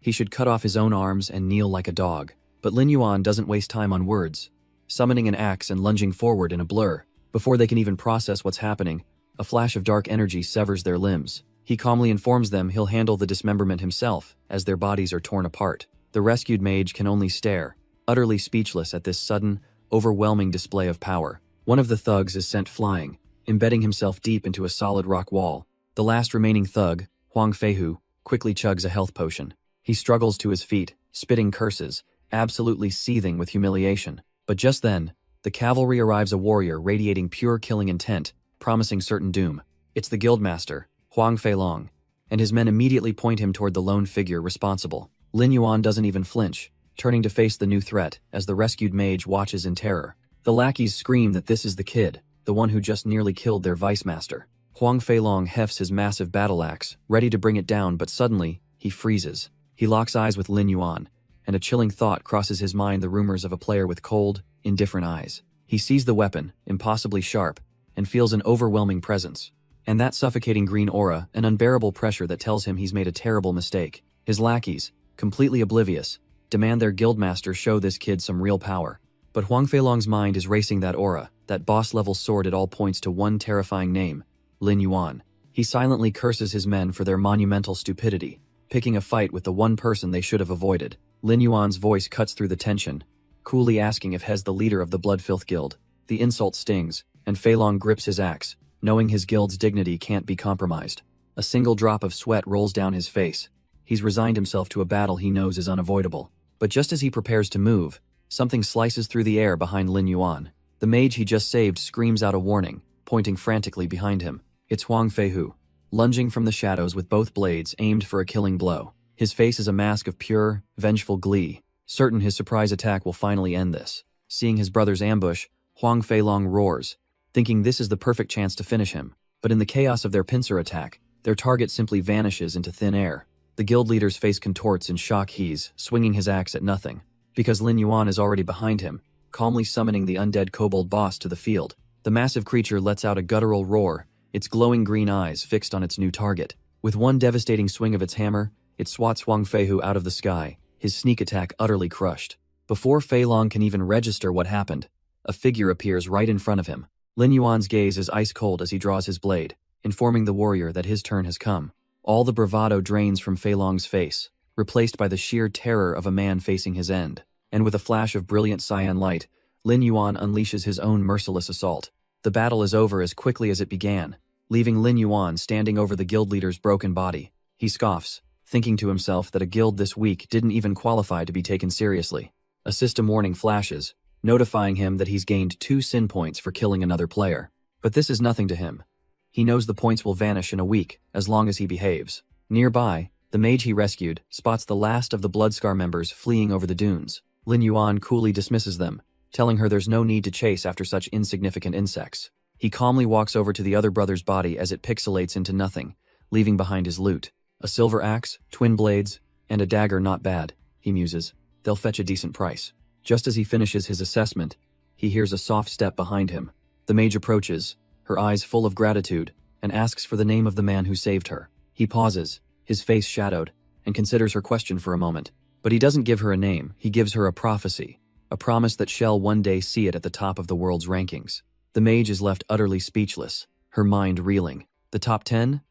He should cut off his own arms and kneel like a dog. But Lin Yuan doesn't waste time on words, summoning an axe and lunging forward in a blur. Before they can even process what's happening, a flash of dark energy severs their limbs. He calmly informs them he'll handle the dismemberment himself as their bodies are torn apart. The rescued mage can only stare, utterly speechless at this sudden, overwhelming display of power. One of the thugs is sent flying, embedding himself deep into a solid rock wall. The last remaining thug, Huang Feihu, quickly chugs a health potion. He struggles to his feet, spitting curses, absolutely seething with humiliation. But just then, the cavalry arrives, a warrior radiating pure killing intent, promising certain doom. It's the guildmaster, Huang Feilong, and his men immediately point him toward the lone figure responsible. Lin Yuan doesn't even flinch, turning to face the new threat as the rescued mage watches in terror. The lackeys scream that this is the kid, the one who just nearly killed their vice master. Huang Feilong hefts his massive battle axe, ready to bring it down, but suddenly, he freezes. He locks eyes with Lin Yuan, and a chilling thought crosses his mind, the rumors of a player with cold, indifferent eyes. He sees the weapon, impossibly sharp, and feels an overwhelming presence. And that suffocating green aura, an unbearable pressure that tells him he's made a terrible mistake. His lackeys, completely oblivious, demand their guildmaster show this kid some real power. But Huang Feilong's mind is racing that aura, that boss-level sword. It all points to one terrifying name, Lin Yuan. He silently curses his men for their monumental stupidity, picking a fight with the one person they should have avoided. Lin Yuan's voice cuts through the tension, coolly asking if Hez the leader of the Bloodfilth Guild. The insult stings, and Feilong grips his axe, knowing his guild's dignity can't be compromised. A single drop of sweat rolls down his face. He's resigned himself to a battle he knows is unavoidable. But just as he prepares to move, something slices through the air behind Lin Yuan. The mage he just saved screams out a warning, pointing frantically behind him. It's Huang Feihu, lunging from the shadows with both blades aimed for a killing blow. His face is a mask of pure, vengeful glee, certain his surprise attack will finally end this. Seeing his brother's ambush, Huang Feilong roars, thinking this is the perfect chance to finish him. But in the chaos of their pincer attack, their target simply vanishes into thin air. The guild leader's face contorts in shock. He's swinging his axe at nothing, because Lin Yuan is already behind him, calmly summoning the undead kobold boss to the field. The massive creature lets out a guttural roar, its glowing green eyes fixed on its new target. With one devastating swing of its hammer, it swats Huang Feihu out of the sky, his sneak attack utterly crushed. Before Feilong can even register what happened, a figure appears right in front of him. Lin Yuan's gaze is ice cold as he draws his blade, informing the warrior that his turn has come. All the bravado drains from Feilong's face, replaced by the sheer terror of a man facing his end. And with a flash of brilliant cyan light, Lin Yuan unleashes his own merciless assault. The battle is over as quickly as it began, leaving Lin Yuan standing over the guild leader's broken body. He scoffs, thinking to himself that a guild this weak didn't even qualify to be taken seriously. A system warning flashes, notifying him that he's gained 2 sin points for killing another player. But this is nothing to him. He knows the points will vanish in a week, as long as he behaves. Nearby, the mage he rescued spots the last of the Bloodscar members fleeing over the dunes. Lin Yuan coolly dismisses them, telling her there's no need to chase after such insignificant insects. He calmly walks over to the other brother's body as it pixelates into nothing, leaving behind his loot. A silver axe, twin blades, and a dagger. Not bad, he muses. They'll fetch a decent price. Just as he finishes his assessment, he hears a soft step behind him. The mage approaches, her eyes full of gratitude, and asks for the name of the man who saved her. He pauses, his face shadowed, and considers her question for a moment. But he doesn't give her a name, he gives her a prophecy. A promise that she'll one day see it at the top of the world's rankings. The mage is left utterly speechless, her mind reeling. The top 10?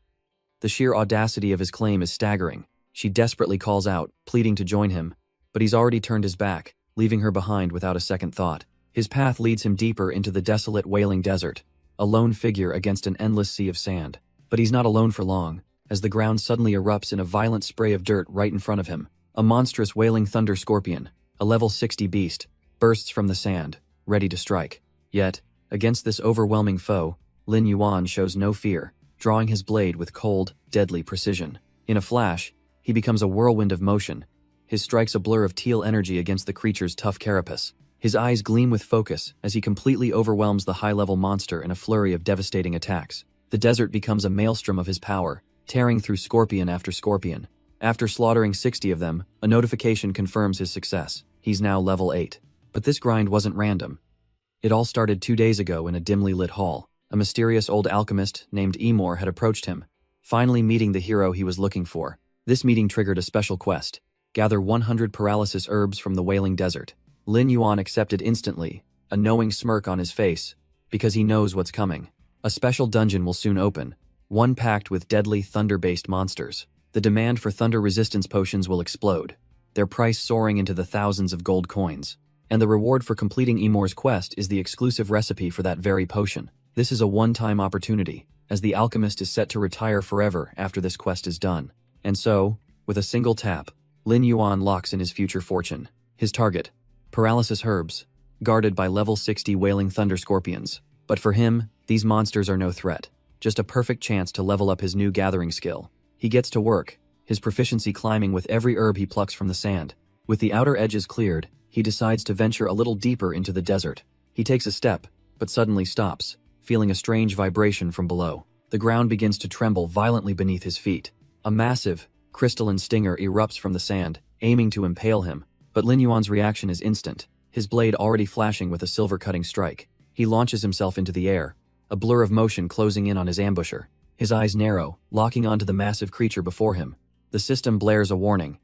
The sheer audacity of his claim is staggering. She desperately calls out, pleading to join him, but he's already turned his back, leaving her behind without a second thought. His path leads him deeper into the desolate, wailing desert, a lone figure against an endless sea of sand. But he's not alone for long, as the ground suddenly erupts in a violent spray of dirt right in front of him. A monstrous wailing thunder scorpion, a level 60 beast, bursts from the sand, ready to strike. Yet, against this overwhelming foe, Lin Yuan shows no fear, drawing his blade with cold, deadly precision. In a flash, he becomes a whirlwind of motion. His strikes a blur of teal energy against the creature's tough carapace. His eyes gleam with focus as he completely overwhelms the high-level monster in a flurry of devastating attacks. The desert becomes a maelstrom of his power, tearing through scorpion after scorpion. After slaughtering 60 of them, a notification confirms his success. He's now level 8. But this grind wasn't random. It all started 2 days ago in a dimly lit hall. A mysterious old alchemist named Emor had approached him, finally meeting the hero he was looking for. This meeting triggered a special quest: gather 100 paralysis herbs from the wailing desert. Lin Yuan accepted instantly, a knowing smirk on his face, because he knows what's coming. A special dungeon will soon open, one packed with deadly thunder-based monsters. The demand for thunder resistance potions will explode, their price soaring into the thousands of gold coins. And the reward for completing Emor's quest is the exclusive recipe for that very potion. This is a one-time opportunity, as the alchemist is set to retire forever after this quest is done. And so, with a single tap, Lin Yuan locks in his future fortune. His target: paralysis herbs, guarded by level 60 wailing thunder scorpions. But for him, these monsters are no threat, just a perfect chance to level up his new gathering skill. He gets to work, his proficiency climbing with every herb he plucks from the sand. With the outer edges cleared, he decides to venture a little deeper into the desert. He takes a step, but suddenly stops, feeling a strange vibration from below. The ground begins to tremble violently beneath his feet. A massive, crystalline stinger erupts from the sand, aiming to impale him. But Lin Yuan's reaction is instant, his blade already flashing with a silver-cutting strike. He launches himself into the air, a blur of motion closing in on his ambusher. His eyes narrow, locking onto the massive creature before him. The system blares a warning.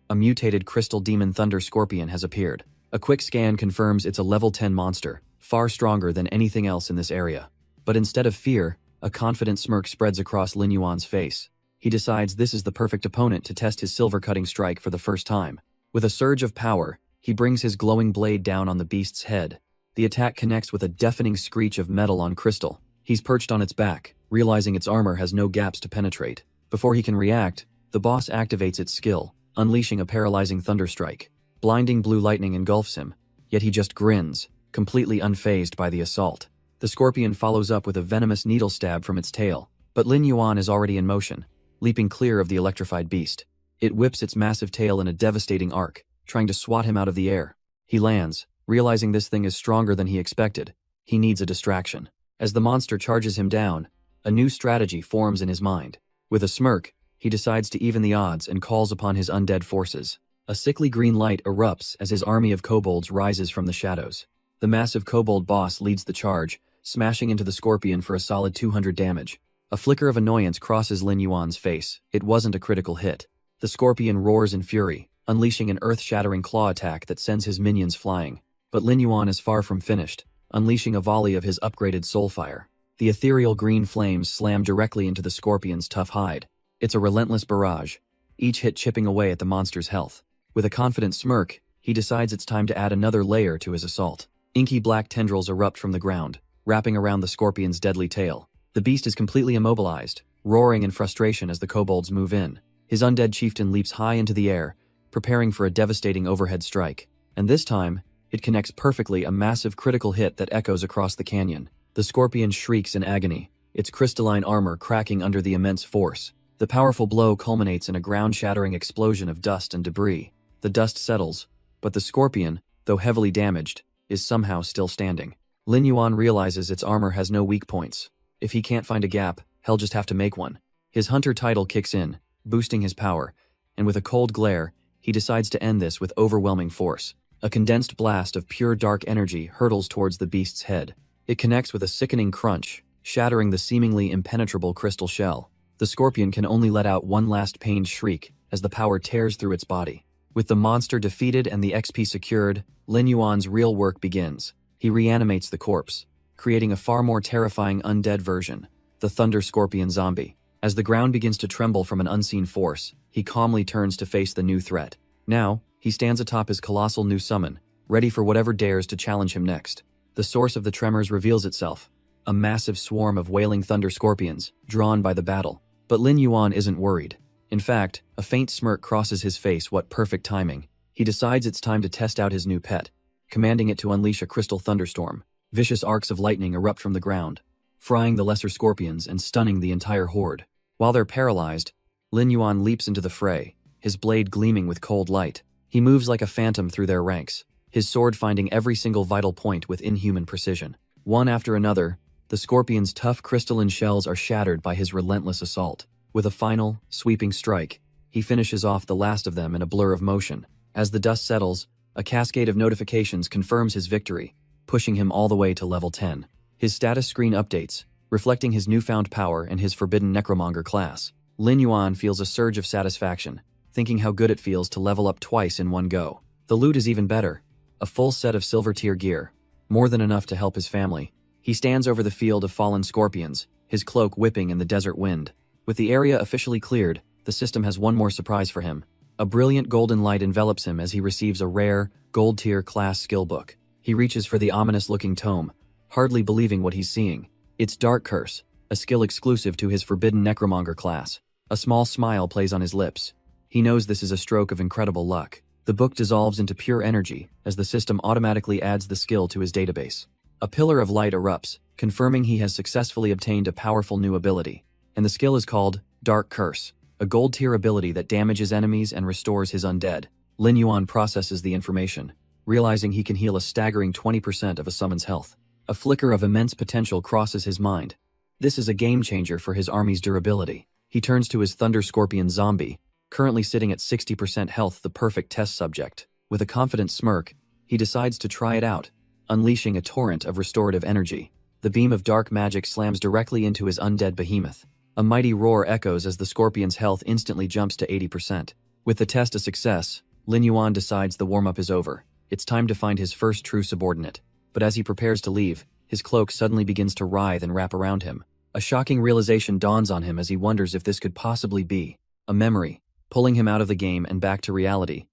A mutated crystal demon thunder scorpion has appeared. A quick scan confirms it's a level 10 monster, far stronger than anything else in this area. But instead of fear, a confident smirk spreads across Lin Yuan's face. He decides this is the perfect opponent to test his silver-cutting strike for the first time. With a surge of power, he brings his glowing blade down on the beast's head. The attack connects with a deafening screech of metal on crystal. He's perched on its back, realizing its armor has no gaps to penetrate. Before he can react, the boss activates its skill, unleashing a paralyzing thunderstrike. Blinding blue lightning engulfs him, yet he just grins, completely unfazed by the assault. The scorpion follows up with a venomous needle stab from its tail, but Lin Yuan is already in motion, leaping clear of the electrified beast. It whips its massive tail in a devastating arc, trying to swat him out of the air. He lands, realizing this thing is stronger than he expected. He needs a distraction. As the monster charges him down, a new strategy forms in his mind. With a smirk, he decides to even the odds and calls upon his undead forces. A sickly green light erupts as his army of kobolds rises from the shadows. The massive kobold boss leads the charge, smashing into the scorpion for a solid 200 damage. A flicker of annoyance crosses Lin Yuan's face. It wasn't a critical hit. The scorpion roars in fury, unleashing an earth-shattering claw attack that sends his minions flying. But Lin Yuan is far from finished, unleashing a volley of his upgraded soulfire. The ethereal green flames slam directly into the scorpion's tough hide. It's a relentless barrage. each hit chipping away at the monster's health. With a confident smirk, he decides it's time to add another layer to his assault. Inky black tendrils erupt from the ground, wrapping around the scorpion's deadly tail. The beast is completely immobilized, roaring in frustration as the kobolds move in. His undead chieftain leaps high into the air, preparing for a devastating overhead strike. And this time, it connects perfectly, a massive critical hit that echoes across the canyon. The scorpion shrieks in agony, its crystalline armor cracking under the immense force. The powerful blow culminates in a ground-shattering explosion of dust and debris. The dust settles, but the scorpion, though heavily damaged, is somehow still standing. Lin Yuan realizes its armor has no weak points. If he can't find a gap, he'll just have to make one. His hunter title kicks in, boosting his power, and with a cold glare, he decides to end this with overwhelming force. A condensed blast of pure dark energy hurtles towards the beast's head. It connects with a sickening crunch, shattering the seemingly impenetrable crystal shell. The scorpion can only let out one last pained shriek as the power tears through its body. With the monster defeated and the XP secured, Lin Yuan's real work begins. He reanimates the corpse, creating a far more terrifying undead version, the Thunder Scorpion Zombie. As the ground begins to tremble from an unseen force, he calmly turns to face the new threat. Now, he stands atop his colossal new summon, ready for whatever dares to challenge him next. The source of the tremors reveals itself, a massive swarm of wailing thunder scorpions, drawn by the battle. But Lin Yuan isn't worried. In fact, a faint smirk crosses his face. What perfect timing. He decides it's time to test out his new pet, commanding it to unleash a crystal thunderstorm. Vicious arcs of lightning erupt from the ground, frying the lesser scorpions and stunning the entire horde. While they're paralyzed, Lin Yuan leaps into the fray, his blade gleaming with cold light. He moves like a phantom through their ranks, his sword finding every single vital point with inhuman precision. One after another, the scorpion's tough crystalline shells are shattered by his relentless assault. With a final, sweeping strike, he finishes off the last of them in a blur of motion. As the dust settles, a cascade of notifications confirms his victory, pushing him all the way to level 10. His status screen updates, reflecting his newfound power and his forbidden necromonger class. Lin Yuan feels a surge of satisfaction, thinking how good it feels to level up twice in one go. The loot is even better, a full set of silver tier gear, more than enough to help his family. He stands over the field of fallen scorpions, his cloak whipping in the desert wind. With the area officially cleared, the system has one more surprise for him. A brilliant golden light envelops him as he receives a rare, gold-tier class skill book. He reaches for the ominous-looking tome, hardly believing what he's seeing. It's Dark Curse, a skill exclusive to his forbidden necromonger class. A small smile plays on his lips. He knows this is a stroke of incredible luck. The book dissolves into pure energy as the system automatically adds the skill to his database. A pillar of light erupts, confirming he has successfully obtained a powerful new ability. And the skill is called Dark Curse, a gold-tier ability that damages enemies and restores his undead. Lin Yuan processes the information, realizing he can heal a staggering 20% of a summon's health. A flicker of immense potential crosses his mind. This is a game-changer for his army's durability. He turns to his Thunder Scorpion Zombie, currently sitting at 60% health, the perfect test subject. With a confident smirk, he decides to try it out, unleashing a torrent of restorative energy. The beam of dark magic slams directly into his undead behemoth. A mighty roar echoes as the scorpion's health instantly jumps to 80%. With the test a success, Lin Yuan decides the warm-up is over. It's time to find his first true subordinate. But as he prepares to leave, his cloak suddenly begins to writhe and wrap around him. A shocking realization dawns on him as he wonders if this could possibly be a memory, pulling him out of the game and back to reality.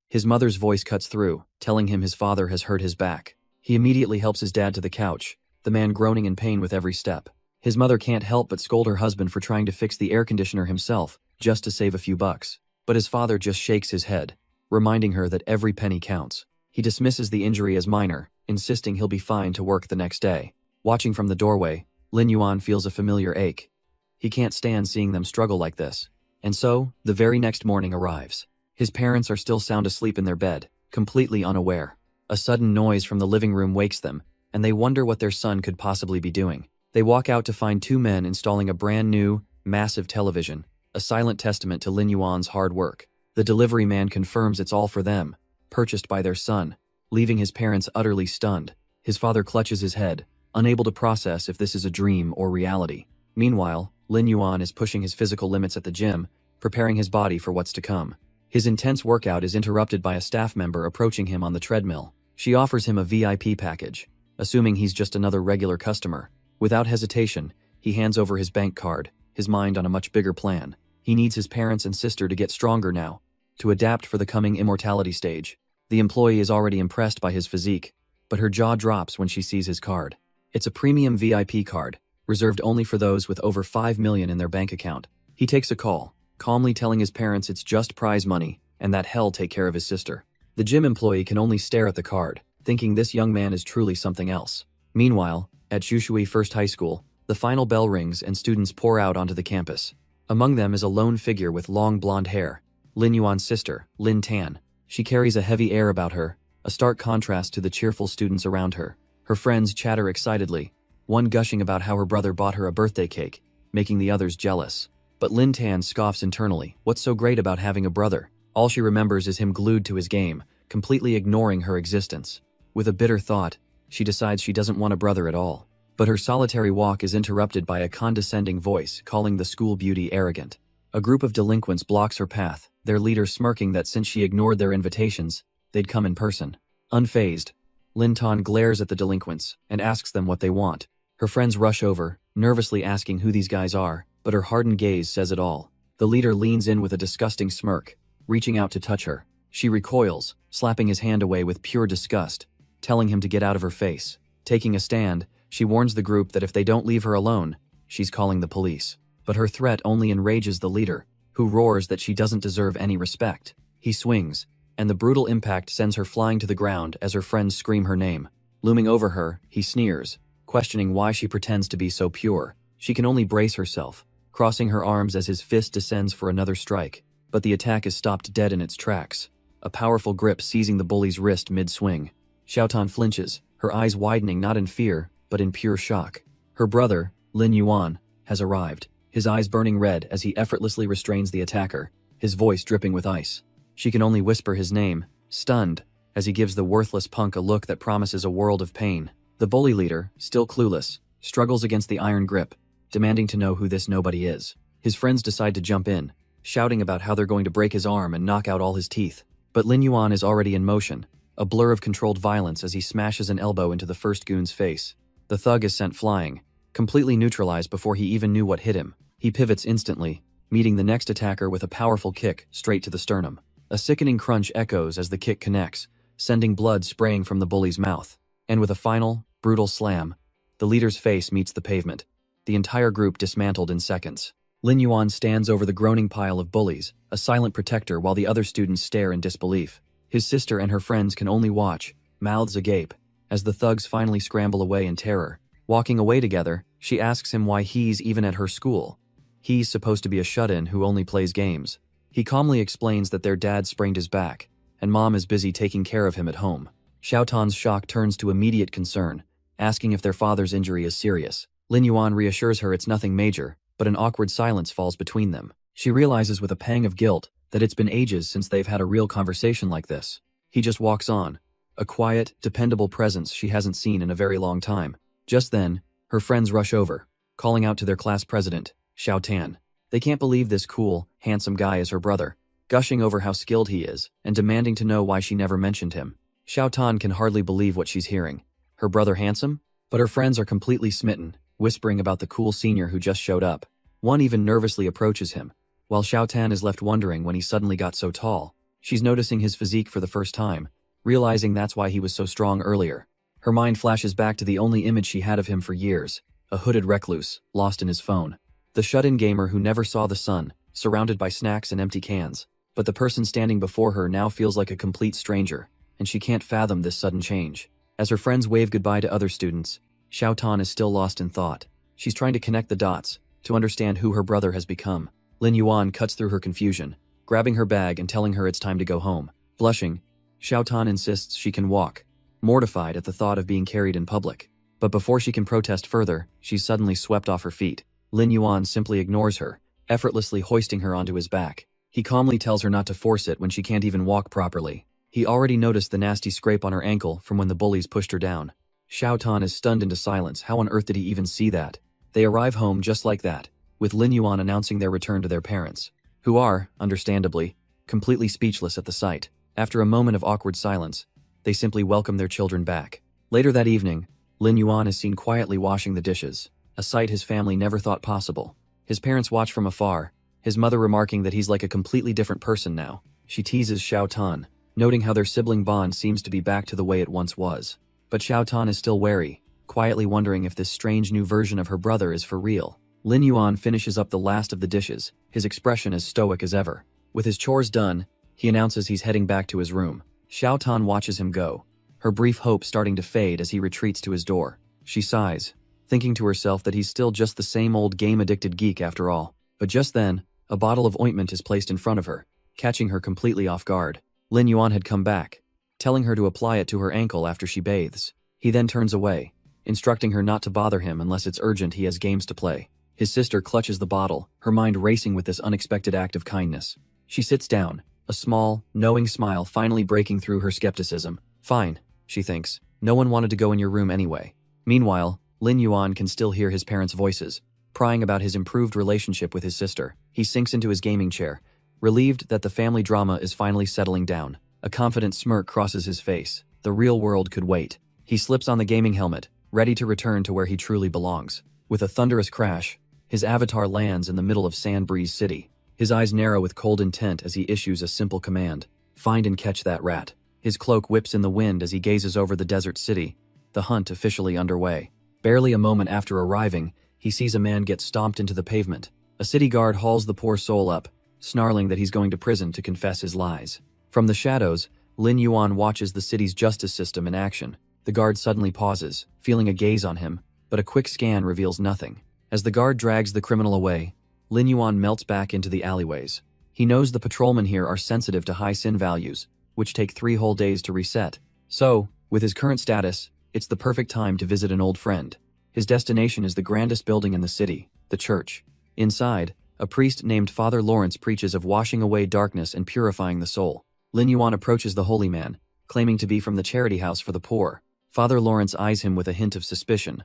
His mother's voice cuts through, telling him his father has hurt his back. He immediately helps his dad to the couch, the man groaning in pain with every step. His mother can't help but scold her husband for trying to fix the air conditioner himself, just to save a few bucks. But his father just shakes his head, reminding her that every penny counts. He dismisses the injury as minor, insisting he'll be fine to work the next day. Watching from the doorway, Lin Yuan feels a familiar ache. He can't stand seeing them struggle like this. And so, the very next morning arrives. His parents are still sound asleep in their bed, completely unaware. A sudden noise from the living room wakes them, and they wonder what their son could possibly be doing. They walk out to find two men installing a brand new, massive television, a silent testament to Lin Yuan's hard work. The delivery man confirms it's all for them, purchased by their son, leaving his parents utterly stunned. His father clutches his head, unable to process if this is a dream or reality. Meanwhile, Lin Yuan is pushing his physical limits at the gym, preparing his body for what's to come. His intense workout is interrupted by a staff member approaching him on the treadmill. She offers him a VIP package, assuming he's just another regular customer. Without hesitation, he hands over his bank card, his mind on a much bigger plan. He needs his parents and sister to get stronger now, to adapt for the coming immortality stage. The employee is already impressed by his physique, but her jaw drops when she sees his card. It's a premium VIP card, reserved only for those with over 5 million in their bank account. He takes a call, calmly telling his parents it's just prize money and that he'll take care of his sister. The gym employee can only stare at the card, thinking this young man is truly something else. Meanwhile, at Shushui First High School, the final bell rings and students pour out onto the campus. Among them is a lone figure with long blonde hair, Lin Yuan's sister, Lin Tan. She carries a heavy air about her, a stark contrast to the cheerful students around her. Her friends chatter excitedly, one gushing about how her brother bought her a birthday cake, making the others jealous. But Lin Tan scoffs internally. What's so great about having a brother? All she remembers is him glued to his game, completely ignoring her existence. With a bitter thought, she decides she doesn't want a brother at all. But her solitary walk is interrupted by a condescending voice calling the school beauty arrogant. A group of delinquents blocks her path, their leader smirking that since she ignored their invitations, they'd come in person. Unfazed, Lin Tan glares at the delinquents and asks them what they want. Her friends rush over, nervously asking who these guys are, but her hardened gaze says it all. The leader leans in with a disgusting smirk, reaching out to touch her. She recoils, slapping his hand away with pure disgust, telling him to get out of her face. Taking a stand, she warns the group that if they don't leave her alone, she's calling the police. But her threat only enrages the leader, who roars that she doesn't deserve any respect. He swings, and the brutal impact sends her flying to the ground as her friends scream her name. Looming over her, he sneers, questioning why she pretends to be so pure. She can only brace herself, crossing her arms as his fist descends for another strike. But the attack is stopped dead in its tracks, a powerful grip seizing the bully's wrist mid-swing. Xiaotan flinches, her eyes widening not in fear, but in pure shock. Her brother, Lin Yuan, has arrived, his eyes burning red as he effortlessly restrains the attacker, his voice dripping with ice. She can only whisper his name, stunned, as he gives the worthless punk a look that promises a world of pain. The bully leader, still clueless, struggles against the iron grip, demanding to know who this nobody is. His friends decide to jump in, shouting about how they're going to break his arm and knock out all his teeth. But Lin Yuan is already in motion, a blur of controlled violence as he smashes an elbow into the first goon's face. The thug is sent flying, completely neutralized before he even knew what hit him. He pivots instantly, meeting the next attacker with a powerful kick straight to the sternum. A sickening crunch echoes as the kick connects, sending blood spraying from the bully's mouth. And with a final, brutal slam, the leader's face meets the pavement, the entire group dismantled in seconds. Lin Yuan stands over the groaning pile of bullies, a silent protector while the other students stare in disbelief. His sister and her friends can only watch, mouths agape, as the thugs finally scramble away in terror. Walking away together, she asks him why he's even at her school. He's supposed to be a shut-in who only plays games. He calmly explains that their dad sprained his back, and mom is busy taking care of him at home. Xiaotan's shock turns to immediate concern, asking if their father's injury is serious. Lin Yuan reassures her it's nothing major, but an awkward silence falls between them. She realizes with a pang of guilt that it's been ages since they've had a real conversation like this. He just walks on, a quiet, dependable presence she hasn't seen in a very long time. Just then, her friends rush over, calling out to their class president, Xiao Tan. They can't believe this cool, handsome guy is her brother, gushing over how skilled he is and demanding to know why she never mentioned him. Xiao Tan can hardly believe what she's hearing. Her brother handsome? But her friends are completely smitten, whispering about the cool senior who just showed up. One even nervously approaches him, while Xiao Tan is left wondering when he suddenly got so tall. She's noticing his physique for the first time, realizing that's why he was so strong earlier. Her mind flashes back to the only image she had of him for years, a hooded recluse, lost in his phone. The shut-in gamer who never saw the sun, surrounded by snacks and empty cans. But the person standing before her now feels like a complete stranger, and she can't fathom this sudden change. As her friends wave goodbye to other students, Xiao Tan is still lost in thought. She's trying to connect the dots, to understand who her brother has become. Lin Yuan cuts through her confusion, grabbing her bag and telling her it's time to go home. Blushing, Xiao Tan insists she can walk, mortified at the thought of being carried in public. But before she can protest further, she's suddenly swept off her feet. Lin Yuan simply ignores her, effortlessly hoisting her onto his back. He calmly tells her not to force it when she can't even walk properly. He already noticed the nasty scrape on her ankle from when the bullies pushed her down. Xiao Tan is stunned into silence. How on earth did he even see that? They arrive home just like that, with Lin Yuan announcing their return to their parents, who are, understandably, completely speechless at the sight. After a moment of awkward silence, they simply welcome their children back. Later that evening, Lin Yuan is seen quietly washing the dishes, a sight his family never thought possible. His parents watch from afar, his mother remarking that he's like a completely different person now. She teases Xiao Tan, noting how their sibling bond seems to be back to the way it once was. But Xiao Tan is still wary, quietly wondering if this strange new version of her brother is for real. Lin Yuan finishes up the last of the dishes, his expression as stoic as ever. With his chores done, he announces he's heading back to his room. Xiao Tan watches him go, her brief hope starting to fade as he retreats to his door. She sighs, thinking to herself that he's still just the same old game-addicted geek after all. But just then, a bottle of ointment is placed in front of her, catching her completely off guard. Lin Yuan had come back, telling her to apply it to her ankle after she bathes. He then turns away, instructing her not to bother him unless it's urgent he has games to play. His sister clutches the bottle, her mind racing with this unexpected act of kindness. She sits down, a small, knowing smile finally breaking through her skepticism. Fine, she thinks. No one wanted to go in your room anyway. Meanwhile, Lin Yuan can still hear his parents' voices, prying about his improved relationship with his sister. He sinks into his gaming chair, relieved that the family drama is finally settling down. A confident smirk crosses his face. The real world could wait. He slips on the gaming helmet, ready to return to where he truly belongs. With a thunderous crash, his avatar lands in the middle of Sandbreeze City. His eyes narrow with cold intent as he issues a simple command. Find and catch that rat. His cloak whips in the wind as he gazes over the desert city, the hunt officially underway. Barely a moment after arriving, he sees a man get stomped into the pavement. A city guard hauls the poor soul up, snarling that he's going to prison to confess his lies. From the shadows, Lin Yuan watches the city's justice system in action. The guard suddenly pauses, feeling a gaze on him, but a quick scan reveals nothing. As the guard drags the criminal away, Lin Yuan melts back into the alleyways. He knows the patrolmen here are sensitive to high sin values, which take 3 whole days to reset. So, with his current status, it's the perfect time to visit an old friend. His destination is the grandest building in the city, the church. Inside, a priest named Father Lawrence preaches of washing away darkness and purifying the soul. Lin Yuan approaches the holy man, claiming to be from the charity house for the poor. Father Lawrence eyes him with a hint of suspicion.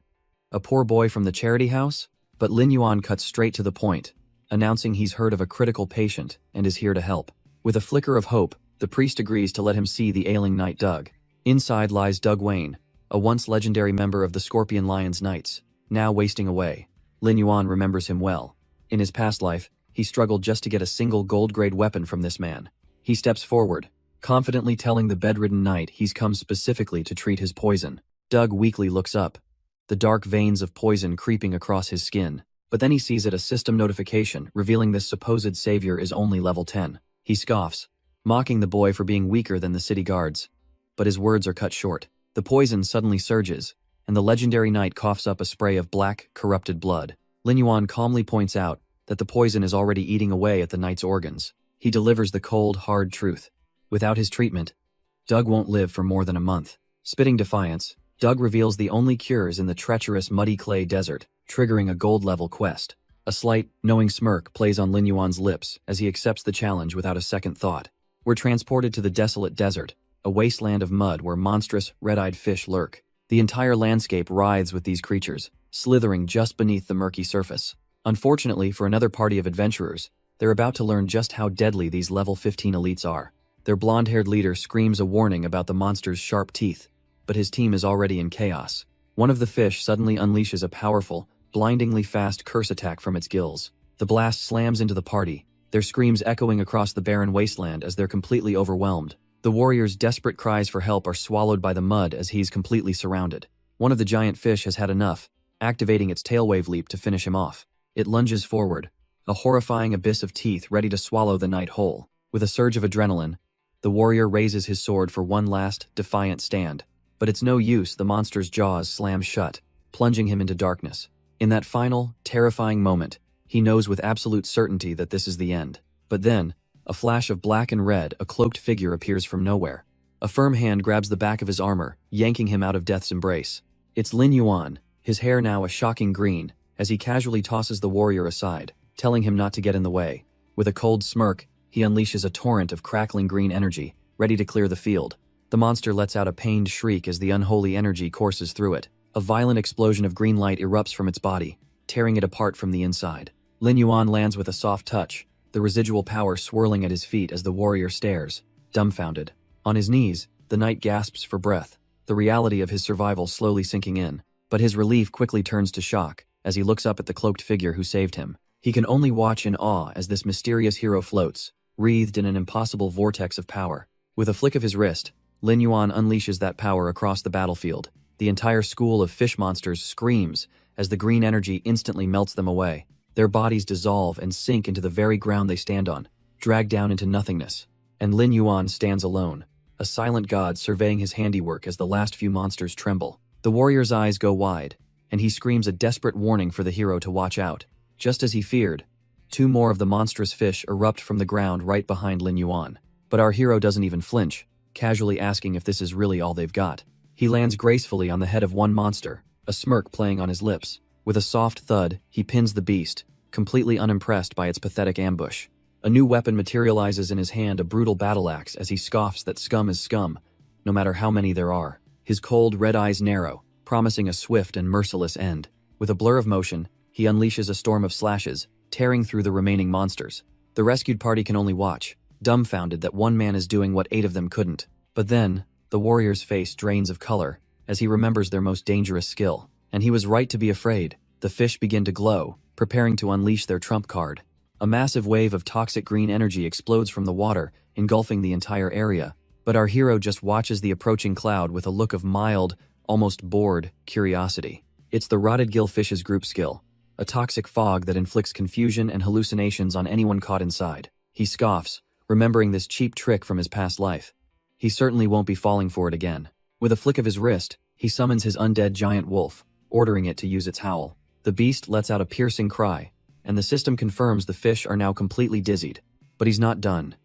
A poor boy from the charity house? But Lin Yuan cuts straight to the point, announcing he's heard of a critical patient and is here to help. With a flicker of hope, the priest agrees to let him see the ailing knight Doug. Inside lies Doug Wayne, a once legendary member of the Scorpion Lions Knights, now wasting away. Lin Yuan remembers him well. In his past life, he struggled just to get a single gold-grade weapon from this man. He steps forward, confidently telling the bedridden knight he's come specifically to treat his poison. Doug weakly looks up, the dark veins of poison creeping across his skin. But then he sees a system notification revealing this supposed savior is only level 10. He scoffs, mocking the boy for being weaker than the city guards. But his words are cut short. The poison suddenly surges, and the legendary knight coughs up a spray of black, corrupted blood. Lin Yuan calmly points out that the poison is already eating away at the knight's organs. He delivers the cold, hard truth. Without his treatment, Doug won't live for more than a month. Spitting defiance, Doug reveals the only cure is in the treacherous muddy clay desert, triggering a gold-level quest. A slight, knowing smirk plays on Lin Yuan's lips as he accepts the challenge without a second thought. We're transported to the desolate desert, a wasteland of mud where monstrous, red-eyed fish lurk. The entire landscape writhes with these creatures, slithering just beneath the murky surface. Unfortunately for another party of adventurers, they're about to learn just how deadly these level 15 elites are. Their blonde-haired leader screams a warning about the monster's sharp teeth, but his team is already in chaos. One of the fish suddenly unleashes a powerful, blindingly fast curse attack from its gills. The blast slams into the party, their screams echoing across the barren wasteland as they're completely overwhelmed. The warrior's desperate cries for help are swallowed by the mud as he's completely surrounded. One of the giant fish has had enough, activating its tailwave leap to finish him off. It lunges forward, a horrifying abyss of teeth ready to swallow the knight whole. With a surge of adrenaline, the warrior raises his sword for one last, defiant stand. But it's no use, the monster's jaws slam shut, plunging him into darkness. In that final, terrifying moment, he knows with absolute certainty that this is the end. But then, a flash of black and red, a cloaked figure appears from nowhere. A firm hand grabs the back of his armor, yanking him out of death's embrace. It's Lin Yuan, his hair now a shocking green, as he casually tosses the warrior aside, telling him not to get in the way. With a cold smirk, he unleashes a torrent of crackling green energy, ready to clear the field. The monster lets out a pained shriek as the unholy energy courses through it. A violent explosion of green light erupts from its body, tearing it apart from the inside. Lin Yuan lands with a soft touch, the residual power swirling at his feet as the warrior stares, dumbfounded. On his knees, the knight gasps for breath, the reality of his survival slowly sinking in. But his relief quickly turns to shock as he looks up at the cloaked figure who saved him. He can only watch in awe as this mysterious hero floats, wreathed in an impossible vortex of power. With a flick of his wrist, Lin Yuan unleashes that power across the battlefield. The entire school of fish monsters screams as the green energy instantly melts them away. Their bodies dissolve and sink into the very ground they stand on, dragged down into nothingness. And Lin Yuan stands alone, a silent god surveying his handiwork as the last few monsters tremble. The warrior's eyes go wide, and he screams a desperate warning for the hero to watch out. Just as he feared, 2 more of the monstrous fish erupt from the ground right behind Lin Yuan. But our hero doesn't even flinch, casually asking if this is really all they've got. He lands gracefully on the head of one monster, a smirk playing on his lips. With a soft thud, he pins the beast, completely unimpressed by its pathetic ambush. A new weapon materializes in his hand, a brutal battle axe, as he scoffs that scum is scum, no matter how many there are. His cold red eyes narrow, promising a swift and merciless end. With a blur of motion, he unleashes a storm of slashes, tearing through the remaining monsters. The rescued party can only watch, dumbfounded that one man is doing what 8 of them couldn't. But then, the warrior's face drains of color, as he remembers their most dangerous skill. And he was right to be afraid. The fish begin to glow, preparing to unleash their trump card. A massive wave of toxic green energy explodes from the water, engulfing the entire area. But our hero just watches the approaching cloud with a look of mild, almost bored, curiosity. It's the rotted gillfish's group skill, a toxic fog that inflicts confusion and hallucinations on anyone caught inside. He scoffs, remembering this cheap trick from his past life. He certainly won't be falling for it again. With a flick of his wrist, he summons his undead giant wolf, ordering it to use its howl. The beast lets out a piercing cry, and the system confirms the fish are now completely dizzied. But he's not done.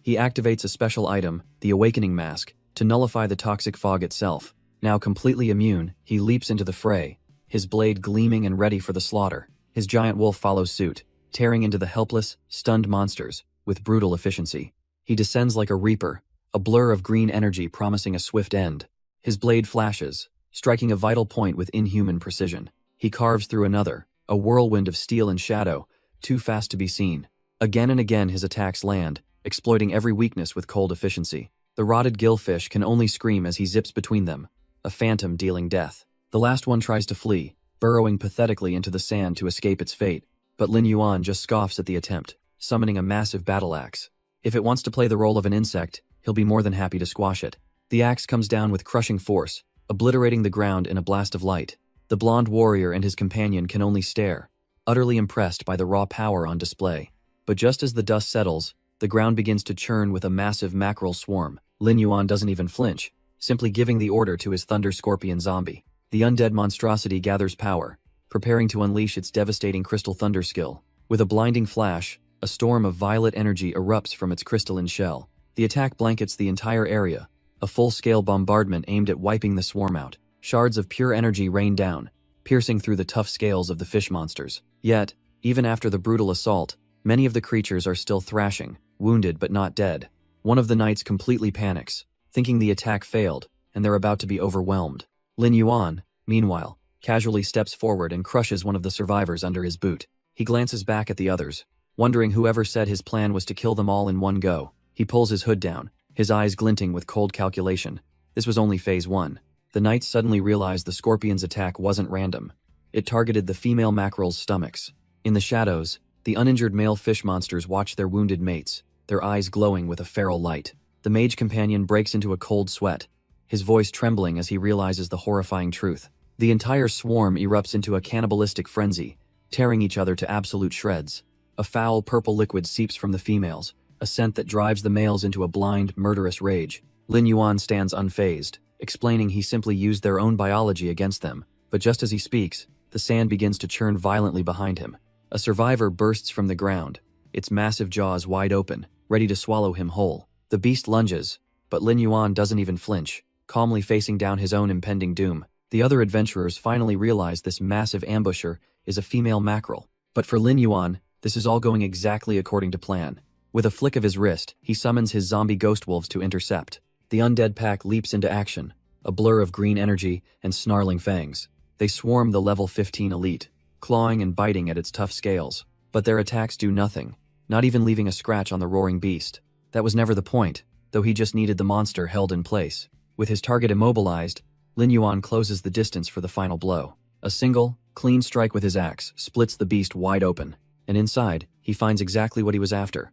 He activates a special item, the Awakening Mask, to nullify the toxic fog itself. Now completely immune, he leaps into the fray, his blade gleaming and ready for the slaughter. His giant wolf follows suit, tearing into the helpless, stunned monsters with brutal efficiency. He descends like a reaper, a blur of green energy promising a swift end. His blade flashes, striking a vital point with inhuman precision. He carves through another, a whirlwind of steel and shadow, too fast to be seen. Again and again his attacks land, exploiting every weakness with cold efficiency. The rotted gillfish can only scream as he zips between them, a phantom dealing death. The last one tries to flee, burrowing pathetically into the sand to escape its fate, but Lin Yuan just scoffs at the attempt, summoning a massive battle axe. If it wants to play the role of an insect, he'll be more than happy to squash it. The axe comes down with crushing force, obliterating the ground in a blast of light. The blonde warrior and his companion can only stare, utterly impressed by the raw power on display. But just as the dust settles, the ground begins to churn with a massive mackerel swarm. Lin Yuan doesn't even flinch, simply giving the order to his thunder scorpion zombie. The undead monstrosity gathers power, preparing to unleash its devastating crystal thunder skill. With a blinding flash, a storm of violet energy erupts from its crystalline shell. The attack blankets the entire area, a full-scale bombardment aimed at wiping the swarm out. Shards of pure energy rain down, piercing through the tough scales of the fish monsters. Yet, even after the brutal assault, many of the creatures are still thrashing, wounded but not dead. One of the knights completely panics, thinking the attack failed, and they're about to be overwhelmed. Lin Yuan, meanwhile, casually steps forward and crushes one of the survivors under his boot. He glances back at the others, wondering whoever said his plan was to kill them all in one go. He pulls his hood down, his eyes glinting with cold calculation. This was only phase 1. The knights suddenly realized the scorpion's attack wasn't random. It targeted the female mackerel's stomachs. In the shadows, the uninjured male fish monsters watch their wounded mates, their eyes glowing with a feral light. The mage companion breaks into a cold sweat, his voice trembling as he realizes the horrifying truth. The entire swarm erupts into a cannibalistic frenzy, tearing each other to absolute shreds. A foul purple liquid seeps from the females, a scent that drives the males into a blind, murderous rage. Lin Yuan stands unfazed, explaining he simply used their own biology against them. But just as he speaks, the sand begins to churn violently behind him. A survivor bursts from the ground, its massive jaws wide open, ready to swallow him whole. The beast lunges, but Lin Yuan doesn't even flinch, calmly facing down his own impending doom. The other adventurers finally realize this massive ambusher is a female mackerel. But for Lin Yuan, this is all going exactly according to plan. With a flick of his wrist, he summons his zombie ghost wolves to intercept. The undead pack leaps into action, a blur of green energy and snarling fangs. They swarm the level 15 elite, clawing and biting at its tough scales. But their attacks do nothing, not even leaving a scratch on the roaring beast. That was never the point, though he just needed the monster held in place. With his target immobilized, Lin Yuan closes the distance for the final blow. A single, clean strike with his axe splits the beast wide open, and inside, he finds exactly what he was after.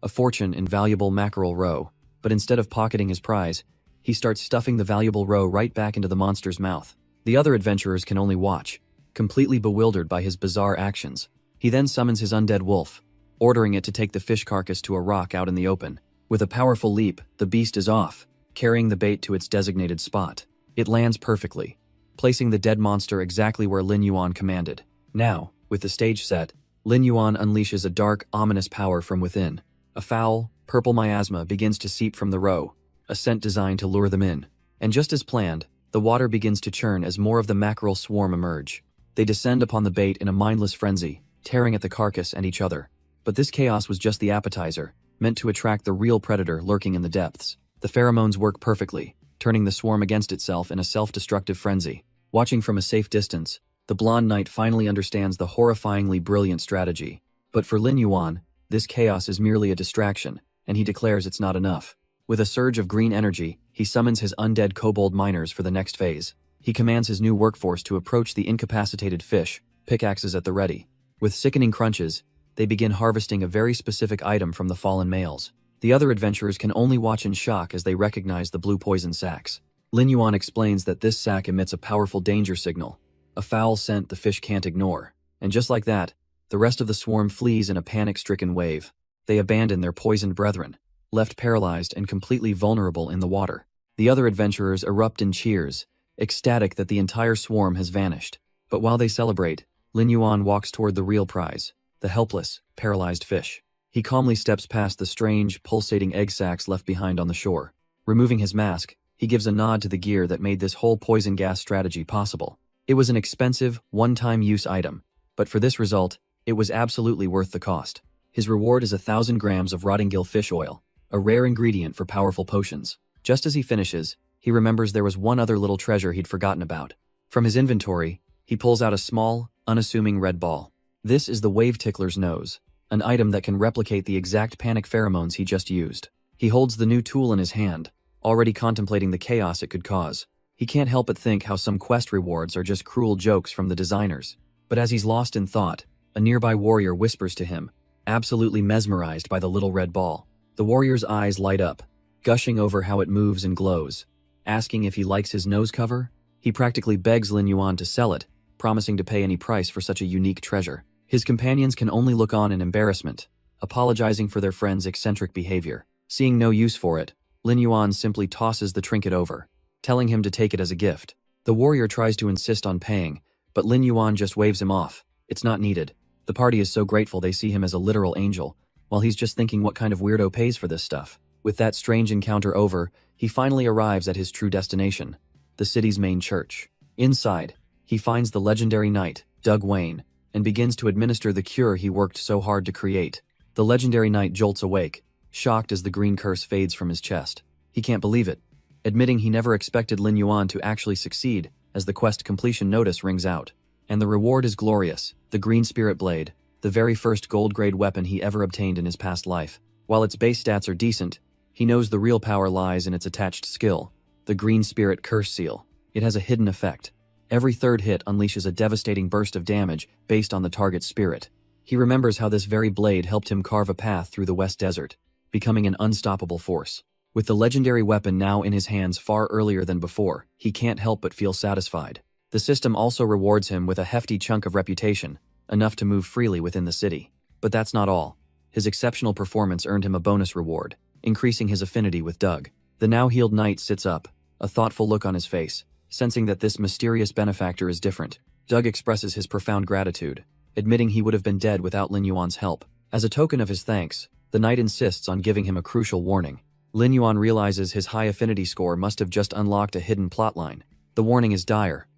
A fortune in valuable mackerel roe, but instead of pocketing his prize, he starts stuffing the valuable roe right back into the monster's mouth. The other adventurers can only watch, completely bewildered by his bizarre actions. He then summons his undead wolf, ordering it to take the fish carcass to a rock out in the open. With a powerful leap, the beast is off, carrying the bait to its designated spot. It lands perfectly, placing the dead monster exactly where Lin Yuan commanded. Now, with the stage set, Lin Yuan unleashes a dark, ominous power from within. A foul, purple miasma begins to seep from the roe, a scent designed to lure them in. And just as planned, the water begins to churn as more of the mackerel swarm emerge. They descend upon the bait in a mindless frenzy, tearing at the carcass and each other. But this chaos was just the appetizer, meant to attract the real predator lurking in the depths. The pheromones work perfectly, turning the swarm against itself in a self-destructive frenzy. Watching from a safe distance, the blonde knight finally understands the horrifyingly brilliant strategy. But for Lin Yuan, this chaos is merely a distraction, and he declares it's not enough. With a surge of green energy, he summons his undead kobold miners for the next phase. He commands his new workforce to approach the incapacitated fish, pickaxes at the ready. With sickening crunches, they begin harvesting a very specific item from the fallen males. The other adventurers can only watch in shock as they recognize the blue poison sacs. Lin Yuan explains that this sac emits a powerful danger signal, a foul scent the fish can't ignore. And just like that, the rest of the swarm flees in a panic-stricken wave. They abandon their poisoned brethren, left paralyzed and completely vulnerable in the water. The other adventurers erupt in cheers, ecstatic that the entire swarm has vanished. But while they celebrate, Lin Yuan walks toward the real prize, the helpless, paralyzed fish. He calmly steps past the strange, pulsating egg sacs left behind on the shore. Removing his mask, he gives a nod to the gear that made this whole poison gas strategy possible. It was an expensive, one-time use item, but for this result, it was absolutely worth the cost. His reward is 1,000 grams of rotting gill fish oil, a rare ingredient for powerful potions. Just as he finishes, he remembers there was one other little treasure he'd forgotten about. From his inventory, he pulls out a small, unassuming red ball. This is the wave tickler's nose, an item that can replicate the exact panic pheromones he just used. He holds the new tool in his hand, already contemplating the chaos it could cause. He can't help but think how some quest rewards are just cruel jokes from the designers. But as he's lost in thought, a nearby warrior whispers to him, absolutely mesmerized by the little red ball. The warrior's eyes light up, gushing over how it moves and glows. Asking if he likes his nose cover, he practically begs Lin Yuan to sell it, promising to pay any price for such a unique treasure. His companions can only look on in embarrassment, apologizing for their friend's eccentric behavior. Seeing no use for it, Lin Yuan simply tosses the trinket over, telling him to take it as a gift. The warrior tries to insist on paying, but Lin Yuan just waves him off. It's not needed. The party is so grateful they see him as a literal angel, while he's just thinking what kind of weirdo pays for this stuff. With that strange encounter over, he finally arrives at his true destination, the city's main church. Inside, he finds the legendary knight, Doug Wayne, and begins to administer the cure he worked so hard to create. The legendary knight jolts awake, shocked as the green curse fades from his chest. He can't believe it, admitting he never expected Lin Yuan to actually succeed as the quest completion notice rings out. And the reward is glorious, the green spirit blade, the very first gold-grade weapon he ever obtained in his past life. While its base stats are decent, he knows the real power lies in its attached skill, the green spirit curse seal. It has a hidden effect. Every third hit unleashes a devastating burst of damage based on the target's spirit. He remembers how this very blade helped him carve a path through the West Desert, becoming an unstoppable force. With the legendary weapon now in his hands far earlier than before, he can't help but feel satisfied. The system also rewards him with a hefty chunk of reputation, enough to move freely within the city. But that's not all. His exceptional performance earned him a bonus reward, increasing his affinity with Doug. The now-healed knight sits up, a thoughtful look on his face, sensing that this mysterious benefactor is different. Doug expresses his profound gratitude, admitting he would have been dead without Lin Yuan's help. As a token of his thanks, the knight insists on giving him a crucial warning. Lin Yuan realizes his high affinity score must have just unlocked a hidden plotline. The warning is dire.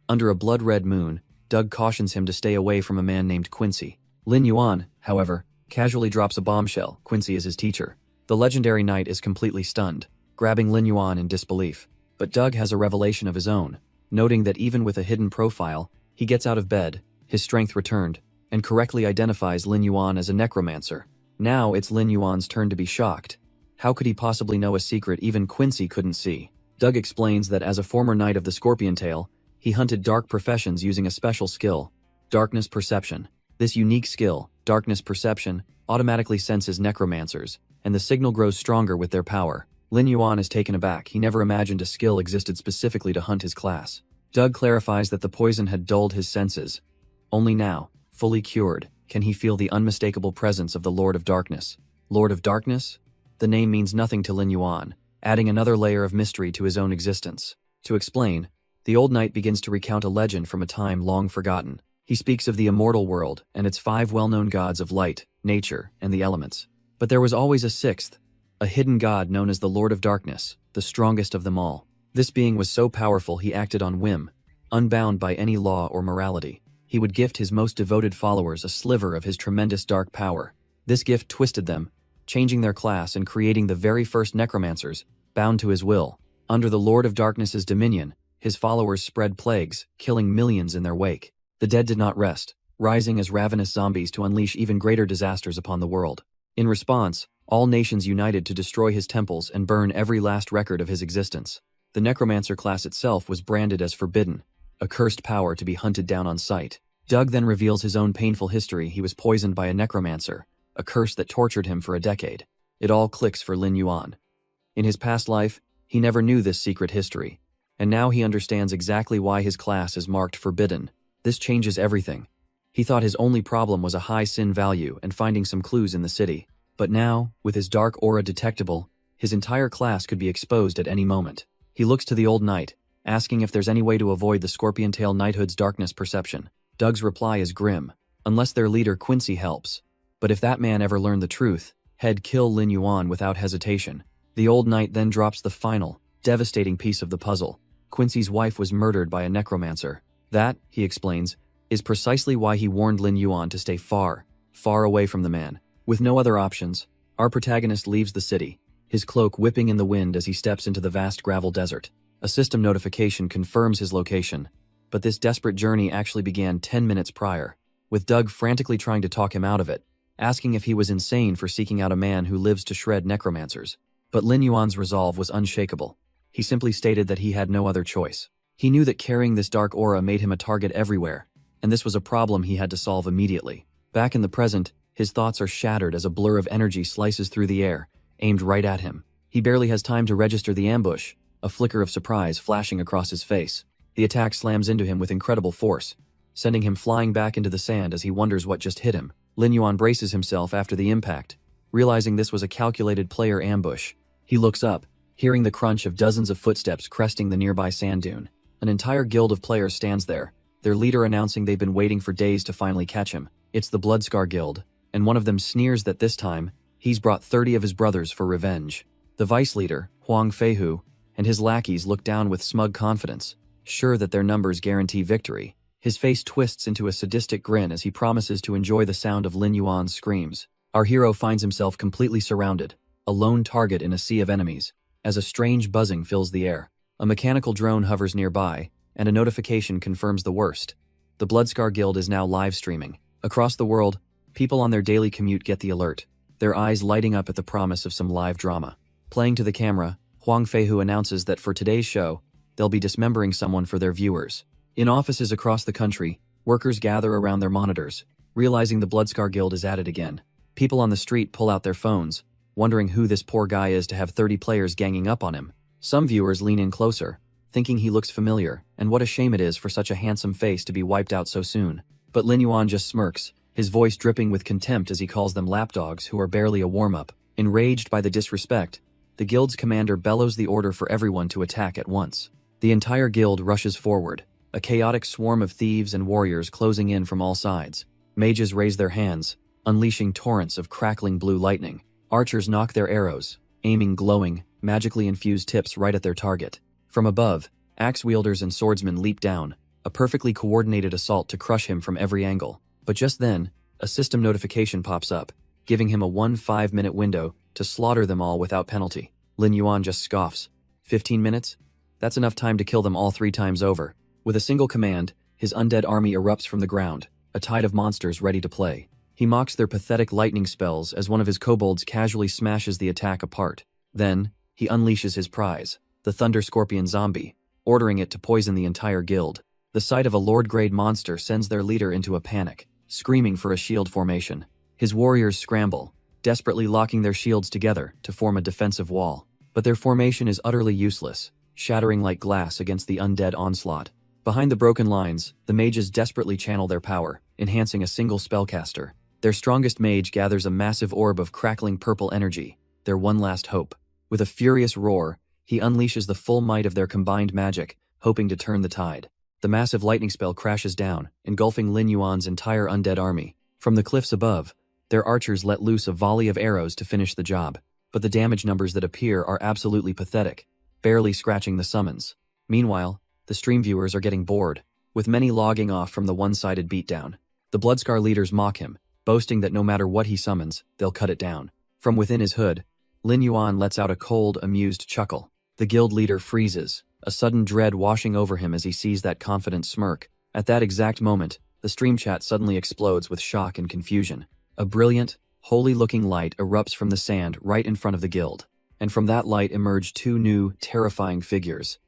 Under a blood-red moon, Doug cautions him to stay away from a man named Quincy. Lin Yuan, however, casually drops a bombshell. Quincy is his teacher. The legendary knight is completely stunned, grabbing Lin Yuan in disbelief. But Doug has a revelation of his own, noting that even with a hidden profile, he gets out of bed, his strength returned, and correctly identifies Lin Yuan as a necromancer. Now it's Lin Yuan's turn to be shocked. How could he possibly know a secret even Quincy couldn't see? Doug explains that as a former knight of the Scorpion Tail, he hunted dark professions using a special skill, darkness perception. This unique skill, darkness perception, automatically senses necromancers, and the signal grows stronger with their power. Lin Yuan is taken aback. He never imagined a skill existed specifically to hunt his class. Doug clarifies that the poison had dulled his senses. Only now, fully cured, can he feel the unmistakable presence of the Lord of Darkness. Lord of Darkness? The name means nothing to Lin Yuan, adding another layer of mystery to his own existence. To explain, the old knight begins to recount a legend from a time long forgotten. He speaks of the immortal world and its 5 well-known gods of light, nature, and the elements. But there was always a 6th, a hidden god known as the Lord of Darkness, the strongest of them all. This being was so powerful he acted on whim, unbound by any law or morality. He would gift his most devoted followers a sliver of his tremendous dark power. This gift twisted them, changing their class and creating the very first necromancers, bound to his will. Under the Lord of Darkness's dominion, his followers spread plagues, killing millions in their wake. The dead did not rest, rising as ravenous zombies to unleash even greater disasters upon the world. In response, all nations united to destroy his temples and burn every last record of his existence. The necromancer class itself was branded as forbidden, a cursed power to be hunted down on sight. Doug then reveals his own painful history. He was poisoned by a necromancer, a curse that tortured him for a decade. It all clicks for Lin Yuan. In his past life, he never knew this secret history, and now he understands exactly why his class is marked forbidden. This changes everything. He thought his only problem was a high sin value and finding some clues in the city. But now, with his dark aura detectable, his entire class could be exposed at any moment. He looks to the old knight, asking if there's any way to avoid the scorpion-tail knighthood's darkness perception. Doug's reply is grim, unless their leader Quincy helps. But if that man ever learned the truth, he'd kill Lin Yuan without hesitation. The old knight then drops the final, devastating piece of the puzzle. Quincy's wife was murdered by a necromancer. That, he explains, is precisely why he warned Lin Yuan to stay far, far away from the man. With no other options, our protagonist leaves the city, his cloak whipping in the wind as he steps into the vast gravel desert. A system notification confirms his location, but this desperate journey actually began 10 minutes prior, with Doug frantically trying to talk him out of it, asking if he was insane for seeking out a man who lives to shred necromancers. But Lin Yuan's resolve was unshakable. He simply stated that he had no other choice. He knew that carrying this dark aura made him a target everywhere, and this was a problem he had to solve immediately. Back in the present, his thoughts are shattered as a blur of energy slices through the air, aimed right at him. He barely has time to register the ambush, a flicker of surprise flashing across his face. The attack slams into him with incredible force, sending him flying back into the sand as he wonders what just hit him. Lin Yuan braces himself after the impact, realizing this was a calculated player ambush. He looks up, hearing the crunch of dozens of footsteps cresting the nearby sand dune. An entire guild of players stands there, their leader announcing they've been waiting for days to finally catch him. It's the Bloodscar Guild, and one of them sneers that this time, he's brought 30 of his brothers for revenge. The vice leader, Huang Feihu, and his lackeys look down with smug confidence, sure that their numbers guarantee victory. His face twists into a sadistic grin as he promises to enjoy the sound of Lin Yuan's screams. Our hero finds himself completely surrounded, a lone target in a sea of enemies, as a strange buzzing fills the air. A mechanical drone hovers nearby, and a notification confirms the worst. The Bloodscar Guild is now live streaming. Across the world, people on their daily commute get the alert, their eyes lighting up at the promise of some live drama. Playing to the camera, Huang Feihu announces that for today's show, they'll be dismembering someone for their viewers. In offices across the country, workers gather around their monitors, realizing the Bloodscar Guild is at it again. People on the street pull out their phones, wondering who this poor guy is to have 30 players ganging up on him. Some viewers lean in closer, thinking he looks familiar, and what a shame it is for such a handsome face to be wiped out so soon. But Lin Yuan just smirks, his voice dripping with contempt as he calls them lapdogs who are barely a warm-up. Enraged by the disrespect, the guild's commander bellows the order for everyone to attack at once. The entire guild rushes forward, a chaotic swarm of thieves and warriors closing in from all sides. Mages raise their hands, unleashing torrents of crackling blue lightning. Archers knock their arrows, aiming glowing, magically infused tips right at their target. From above, axe-wielders and swordsmen leap down, a perfectly coordinated assault to crush him from every angle. But just then, a system notification pops up, giving him a 5-minute window to slaughter them all without penalty. Lin Yuan just scoffs. 15 minutes? That's enough time to kill them all 3 times over. With a single command, his undead army erupts from the ground, a tide of monsters ready to play. He mocks their pathetic lightning spells as one of his kobolds casually smashes the attack apart. Then, he unleashes his prize, the Thunder Scorpion zombie, ordering it to poison the entire guild. The sight of a Lord-grade monster sends their leader into a panic, screaming for a shield formation. His warriors scramble, desperately locking their shields together to form a defensive wall. But their formation is utterly useless, shattering like glass against the undead onslaught. Behind the broken lines, the mages desperately channel their power, enhancing a single spellcaster. Their strongest mage gathers a massive orb of crackling purple energy, their one last hope. With a furious roar, he unleashes the full might of their combined magic, hoping to turn the tide. The massive lightning spell crashes down, engulfing Lin Yuan's entire undead army. From the cliffs above, their archers let loose a volley of arrows to finish the job. But the damage numbers that appear are absolutely pathetic, barely scratching the summons. Meanwhile, the stream viewers are getting bored, with many logging off from the one-sided beatdown. The Bloodscar leaders mock him, boasting that no matter what he summons, they'll cut it down. From within his hood, Lin Yuan lets out a cold, amused chuckle. The guild leader freezes, a sudden dread washing over him as he sees that confident smirk. At that exact moment, the stream chat suddenly explodes with shock and confusion. A brilliant, holy-looking light erupts from the sand right in front of the guild, and from that light emerge two new, terrifying figures,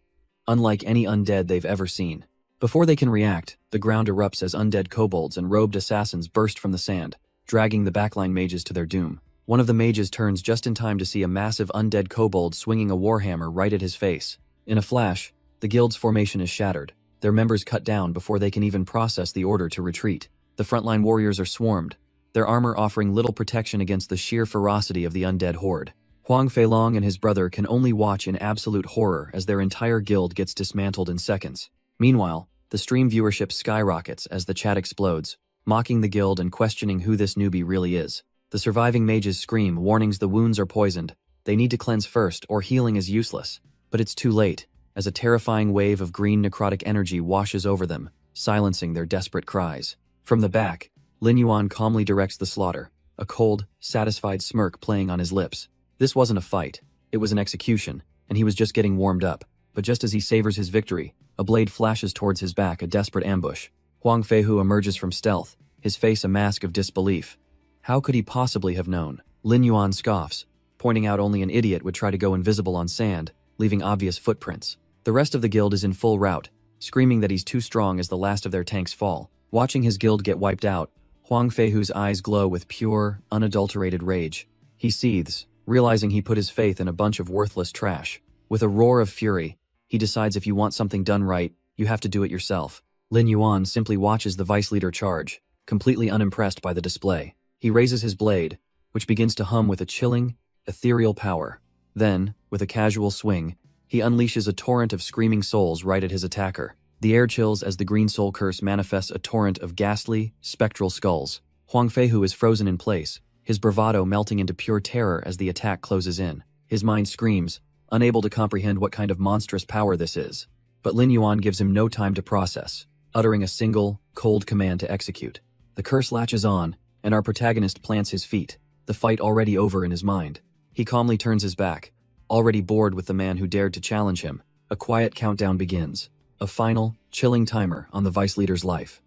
unlike any undead they've ever seen. Before they can react, the ground erupts as undead kobolds and robed assassins burst from the sand, dragging the backline mages to their doom. One of the mages turns just in time to see a massive undead kobold swinging a warhammer right at his face. In a flash, the guild's formation is shattered, their members cut down before they can even process the order to retreat. The frontline warriors are swarmed, their armor offering little protection against the sheer ferocity of the undead horde. Huang Feilong and his brother can only watch in absolute horror as their entire guild gets dismantled in seconds. Meanwhile, the stream viewership skyrockets as the chat explodes, mocking the guild and questioning who this newbie really is. The surviving mages scream warnings the wounds are poisoned, they need to cleanse first or healing is useless. But it's too late, as a terrifying wave of green necrotic energy washes over them, silencing their desperate cries. From the back, Lin Yuan calmly directs the slaughter, a cold, satisfied smirk playing on his lips. This wasn't a fight, it was an execution, and he was just getting warmed up. But just as he savors his victory, a blade flashes towards his back, a desperate ambush. Huang Feihu emerges from stealth, his face a mask of disbelief. How could he possibly have known? Lin Yuan scoffs, pointing out only an idiot would try to go invisible on sand, leaving obvious footprints. The rest of the guild is in full rout, screaming that he's too strong as the last of their tanks fall. Watching his guild get wiped out, Huang Feihu's eyes glow with pure, unadulterated rage. He seethes, realizing he put his faith in a bunch of worthless trash. With a roar of fury, he decides if you want something done right, you have to do it yourself. Lin Yuan simply watches the vice leader charge, completely unimpressed by the display. He raises his blade, which begins to hum with a chilling, ethereal power. Then, with a casual swing, he unleashes a torrent of screaming souls right at his attacker. The air chills as the green soul curse manifests a torrent of ghastly, spectral skulls. Huang Feihu is frozen in place, his bravado melting into pure terror as the attack closes in. His mind screams, unable to comprehend what kind of monstrous power this is. But Lin Yuan gives him no time to process, uttering a single, cold command to execute. The curse latches on, and our protagonist plants his feet, the fight already over in his mind. He calmly turns his back, already bored with the man who dared to challenge him. A quiet countdown begins, a final, chilling timer on the vice leader's life.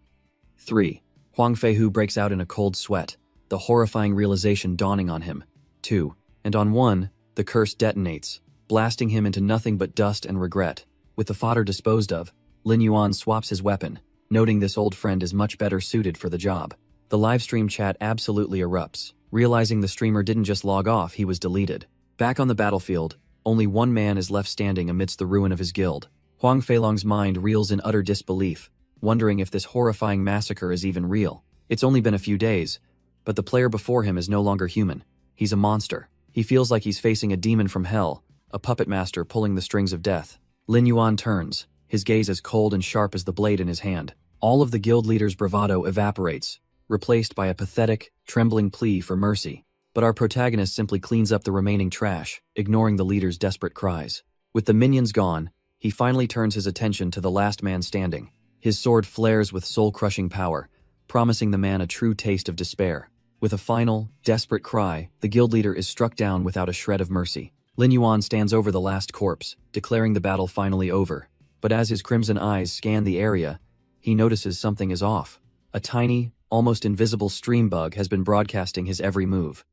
3. Huang Feihu breaks out in a cold sweat, the horrifying realization dawning on him. 2. And on 1, the curse detonates, blasting him into nothing but dust and regret. With the fodder disposed of, Lin Yuan swaps his weapon, noting this old friend is much better suited for the job. The livestream chat absolutely erupts, realizing the streamer didn't just log off, he was deleted. Back on the battlefield, only one man is left standing amidst the ruin of his guild. Huang Feilong's mind reels in utter disbelief, wondering if this horrifying massacre is even real. It's only been a few days, but the player before him is no longer human. He's a monster. He feels like he's facing a demon from hell, a puppet master pulling the strings of death. Lin Yuan turns, his gaze as cold and sharp as the blade in his hand. All of the guild leader's bravado evaporates, replaced by a pathetic, trembling plea for mercy. But our protagonist simply cleans up the remaining trash, ignoring the leader's desperate cries. With the minions gone, he finally turns his attention to the last man standing. His sword flares with soul-crushing power, promising the man a true taste of despair. With a final, desperate cry, the guild leader is struck down without a shred of mercy. Lin Yuan stands over the last corpse, declaring the battle finally over. But as his crimson eyes scan the area, he notices something is off. A tiny, almost invisible stream bug has been broadcasting his every move.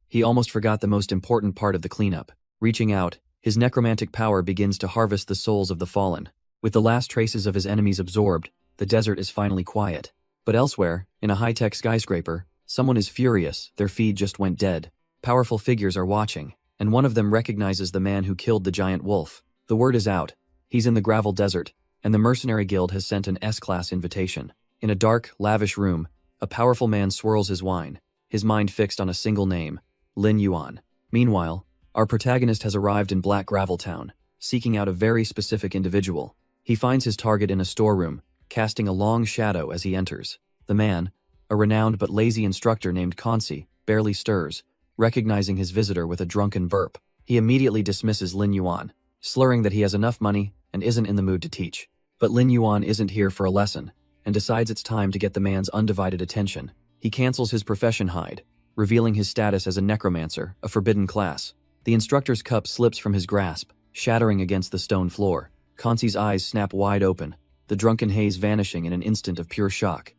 He almost forgot the most important part of the cleanup. Reaching out, his necromantic power begins to harvest the souls of the fallen. With the last traces of his enemies absorbed, the desert is finally quiet. But elsewhere, in a high-tech skyscraper, Someone is furious, their feed just went dead. Powerful figures are watching, and one of them recognizes the man who killed the giant wolf. The word is out. He's in the gravel desert, and the mercenary guild has sent an S-class invitation. In a dark, lavish room, a powerful man swirls his wine, his mind fixed on a single name, Lin Yuan. Meanwhile, our protagonist has arrived in Black Gravel Town, seeking out a very specific individual. He finds his target in a storeroom, casting a long shadow as he enters. The man, a renowned but lazy instructor named Kansi, barely stirs, recognizing his visitor with a drunken burp. He immediately dismisses Lin Yuan, slurring that he has enough money and isn't in the mood to teach. But Lin Yuan isn't here for a lesson, and decides it's time to get the man's undivided attention. He cancels his profession hide, revealing his status as a necromancer, a forbidden class. The instructor's cup slips from his grasp, shattering against the stone floor. Kansi's eyes snap wide open, the drunken haze vanishing in an instant of pure shock.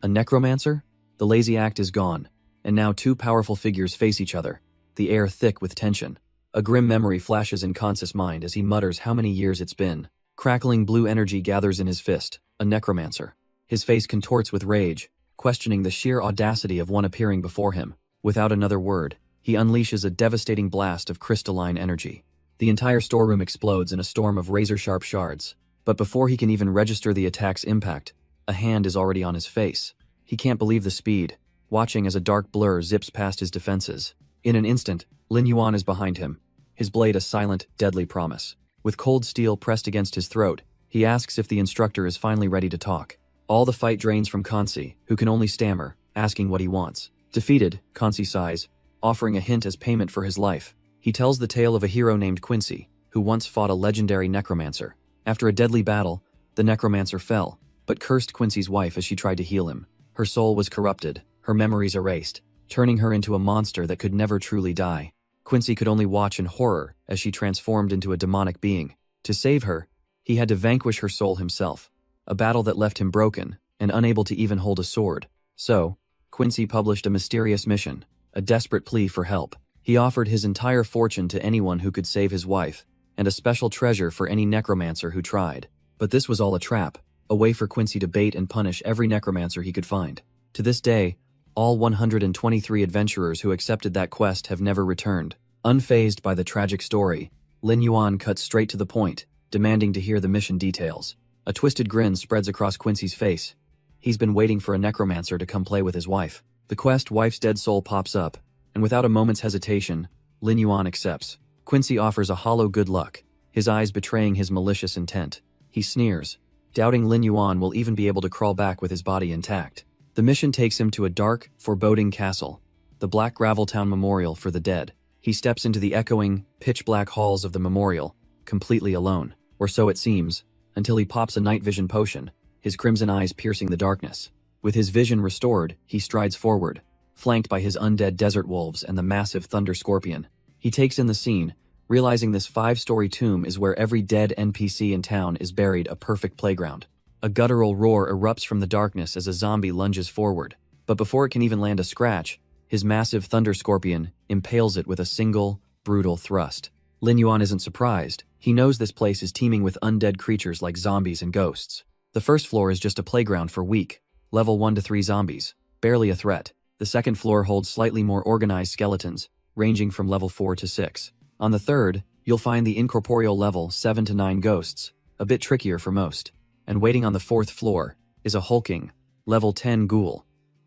A necromancer? The lazy act is gone, and now two powerful figures face each other, the air thick with tension. A grim memory flashes in Kansi's mind as he mutters how many years it's been. Crackling blue energy gathers in his fist, a necromancer. His face contorts with rage, questioning the sheer audacity of one appearing before him. Without another word, he unleashes a devastating blast of crystalline energy. The entire storeroom explodes in a storm of razor-sharp shards. But before he can even register the attack's impact, a hand is already on his face. He can't believe the speed, watching as a dark blur zips past his defenses. In an instant, Lin Yuan is behind him, his blade a silent, deadly promise. With cold steel pressed against his throat, he asks if the instructor is finally ready to talk. All the fight drains from Kansi, who can only stammer, asking what he wants. Defeated, Kansi sighs, offering a hint as payment for his life. He tells the tale of a hero named Quincy, who once fought a legendary necromancer. After a deadly battle, the necromancer fell, but cursed Quincy's wife as she tried to heal him. Her soul was corrupted, her memories erased, turning her into a monster that could never truly die. Quincy could only watch in horror as she transformed into a demonic being. To save her, he had to vanquish her soul himself, a battle that left him broken and unable to even hold a sword. So, Quincy published a mysterious mission, a desperate plea for help. He offered his entire fortune to anyone who could save his wife, and a special treasure for any necromancer who tried. But this was all a trap, a way for Quincy to bait and punish every necromancer he could find. To this day, all 123 adventurers who accepted that quest have never returned. Unfazed by the tragic story, Lin Yuan cuts straight to the point, demanding to hear the mission details. A twisted grin spreads across Quincy's face. He's been waiting for a necromancer to come play with his wife. The quest wife's dead soul pops up, and without a moment's hesitation, Lin Yuan accepts. Quincy offers a hollow good luck, his eyes betraying his malicious intent. He sneers, doubting Lin Yuan will even be able to crawl back with his body intact. The mission takes him to a dark, foreboding castle, the Black Gravel Town Memorial for the Dead. He steps into the echoing, pitch-black halls of the memorial, completely alone, or so it seems, until he pops a night vision potion, his crimson eyes piercing the darkness. With his vision restored, he strides forward, flanked by his undead desert wolves and the massive thunder scorpion. He takes in the scene, realizing this 5-story tomb is where every dead NPC in town is buried, a perfect playground. A guttural roar erupts from the darkness as a zombie lunges forward, but before it can even land a scratch, his massive thunder scorpion impales it with a single, brutal thrust. Lin Yuan isn't surprised. He knows this place is teeming with undead creatures like zombies and ghosts. The first floor is just a playground for weak, level 1 to 3 zombies, barely a threat. The second floor holds slightly more organized skeletons, ranging from level 4 to 6. On the third, you'll find the incorporeal level 7 to 9 ghosts, a bit trickier for most. And waiting on the 4th floor is a hulking, level 10 ghoul,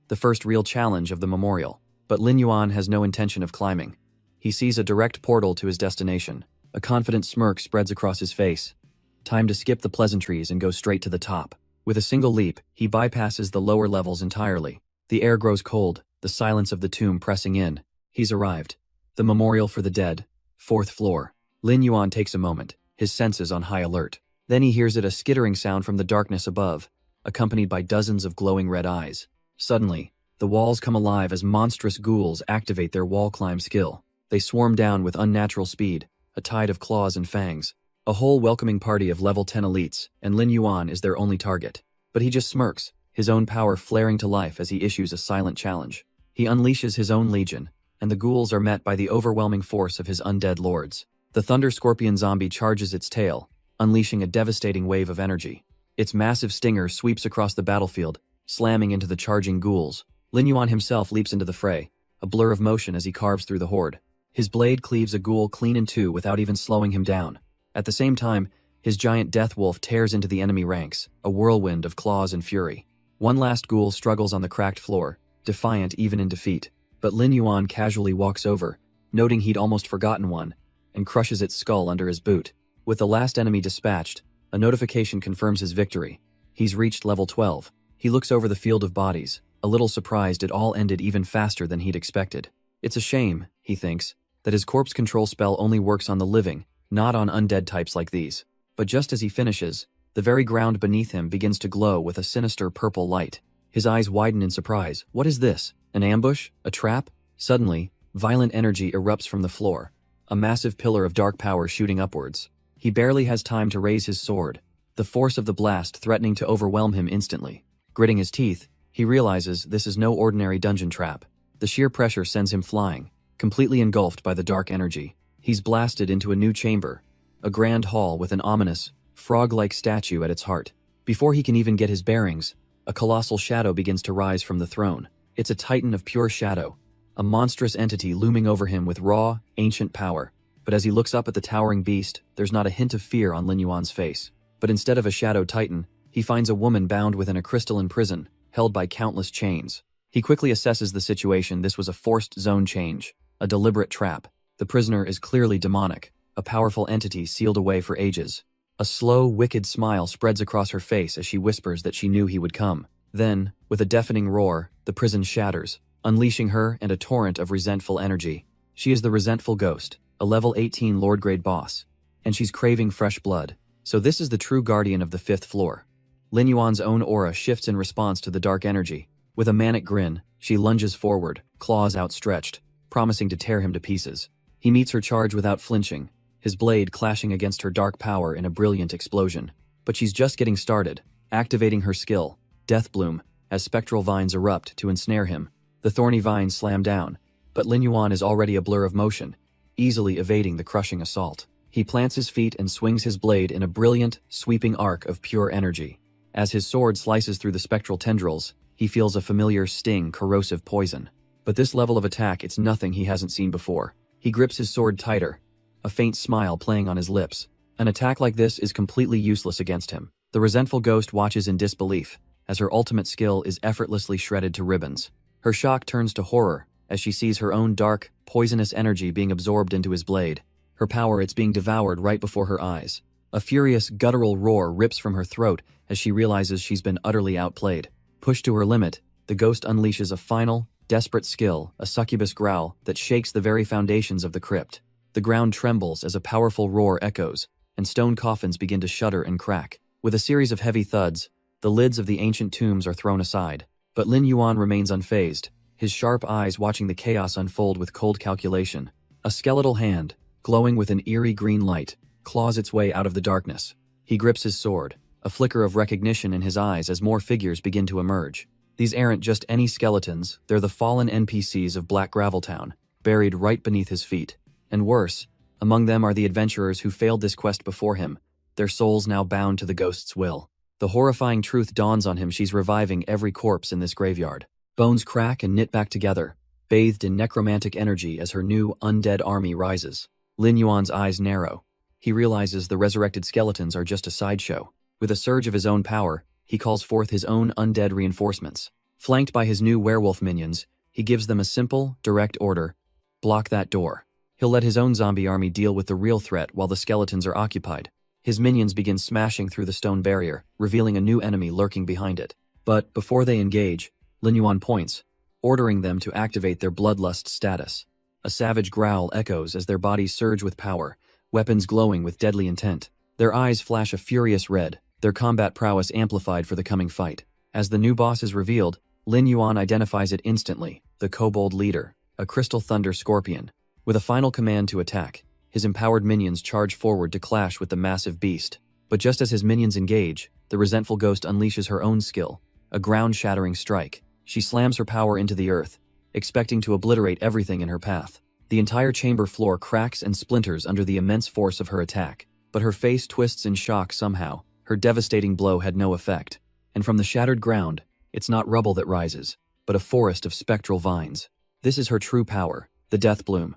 the first real challenge of the memorial. But Lin Yuan has no intention of climbing. He sees a direct portal to his destination. A confident smirk spreads across his face. Time to skip the pleasantries and go straight to the top. With a single leap, he bypasses the lower levels entirely. The air grows cold, the silence of the tomb pressing in. He's arrived. The memorial for the dead, 4th floor. Lin Yuan takes a moment, his senses on high alert. Then he hears a skittering sound from the darkness above, accompanied by dozens of glowing red eyes. Suddenly, the walls come alive as monstrous ghouls activate their wall climb skill. They swarm down with unnatural speed, a tide of claws and fangs. A whole welcoming party of level 10 elites, and Lin Yuan is their only target. But he just smirks, his own power flaring to life as he issues a silent challenge. He unleashes his own legion, and the ghouls are met by the overwhelming force of his undead lords. The thunder scorpion zombie charges its tail, unleashing a devastating wave of energy. Its massive stinger sweeps across the battlefield, slamming into the charging ghouls. Lin Yuan himself leaps into the fray, a blur of motion as he carves through the horde. His blade cleaves a ghoul clean in two without even slowing him down. At the same time, his giant death wolf tears into the enemy ranks, a whirlwind of claws and fury. One last ghoul struggles on the cracked floor, defiant even in defeat, but Lin Yuan casually walks over, noting he'd almost forgotten one, and crushes its skull under his boot. With the last enemy dispatched, a notification confirms his victory. He's reached level 12. He looks over the field of bodies, a little surprised it all ended even faster than he'd expected. It's a shame, he thinks, that his corpse control spell only works on the living, not on undead types like these. But just as he finishes, the very ground beneath him begins to glow with a sinister purple light. His eyes widen in surprise. What is this? An ambush? A trap? Suddenly, violent energy erupts from the floor, a massive pillar of dark power shooting upwards. He barely has time to raise his sword, the force of the blast threatening to overwhelm him instantly. Gritting his teeth, he realizes this is no ordinary dungeon trap. The sheer pressure sends him flying, completely engulfed by the dark energy. He's blasted into a new chamber, a grand hall with an ominous, frog-like statue at its heart. Before he can even get his bearings, a colossal shadow begins to rise from the throne. It's a titan of pure shadow, a monstrous entity looming over him with raw, ancient power. But as he looks up at the towering beast, there's not a hint of fear on Lin Yuan's face. But instead of a shadow titan, he finds a woman bound within a crystalline prison, held by countless chains. He quickly assesses the situation. This was a forced zone change, a deliberate trap. The prisoner is clearly demonic, a powerful entity sealed away for ages. A slow, wicked smile spreads across her face as she whispers that she knew he would come. Then, with a deafening roar, the prison shatters, unleashing her and a torrent of resentful energy. She is the resentful ghost, a level 18 Lord-grade boss, and she's craving fresh blood. So this is the true guardian of the 5th floor. Lin Yuan's own aura shifts in response to the dark energy. With a manic grin, she lunges forward, claws outstretched, promising to tear him to pieces. He meets her charge without flinching, his blade clashing against her dark power in a brilliant explosion. But she's just getting started, activating her skill, Death Bloom, as spectral vines erupt to ensnare him. The thorny vines slam down, but Lin Yuan is already a blur of motion, easily evading the crushing assault. He plants his feet and swings his blade in a brilliant, sweeping arc of pure energy. As his sword slices through the spectral tendrils, he feels a familiar sting, corrosive poison. But this level of attack, it's nothing he hasn't seen before. He grips his sword tighter, a faint smile playing on his lips. An attack like this is completely useless against him. The resentful ghost watches in disbelief, as her ultimate skill is effortlessly shredded to ribbons. Her shock turns to horror, as she sees her own dark, poisonous energy being absorbed into his blade. Her power, it's being devoured right before her eyes. A furious, guttural roar rips from her throat as she realizes she's been utterly outplayed. Pushed to her limit, the ghost unleashes a final, desperate skill, a succubus growl that shakes the very foundations of the crypt. The ground trembles as a powerful roar echoes, and stone coffins begin to shudder and crack. With a series of heavy thuds, the lids of the ancient tombs are thrown aside. But Lin Yuan remains unfazed, his sharp eyes watching the chaos unfold with cold calculation. A skeletal hand, glowing with an eerie green light, claws its way out of the darkness. He grips his sword, a flicker of recognition in his eyes as more figures begin to emerge. These aren't just any skeletons, they're the fallen NPCs of Black Graveltown, buried right beneath his feet. And worse, among them are the adventurers who failed this quest before him, their souls now bound to the ghost's will. The horrifying truth dawns on him: she's reviving every corpse in this graveyard. Bones crack and knit back together, bathed in necromantic energy as her new undead army rises. Lin Yuan's eyes narrow. He realizes the resurrected skeletons are just a sideshow. With a surge of his own power, he calls forth his own undead reinforcements. Flanked by his new werewolf minions, he gives them a simple, direct order: block that door. He'll let his own zombie army deal with the real threat while the skeletons are occupied. His minions begin smashing through the stone barrier, revealing a new enemy lurking behind it. But before they engage, Lin Yuan points, ordering them to activate their bloodlust status. A savage growl echoes as their bodies surge with power, weapons glowing with deadly intent. Their eyes flash a furious red, their combat prowess amplified for the coming fight. As the new boss is revealed, Lin Yuan identifies it instantly: the kobold leader, a crystal thunder scorpion. With a final command to attack, his empowered minions charge forward to clash with the massive beast. But just as his minions engage, the resentful ghost unleashes her own skill, a ground-shattering strike. She slams her power into the earth, expecting to obliterate everything in her path. The entire chamber floor cracks and splinters under the immense force of her attack. But her face twists in shock somehow. Her devastating blow had no effect. And from the shattered ground, it's not rubble that rises. but a forest of spectral vines. This is her true power, the Death Bloom.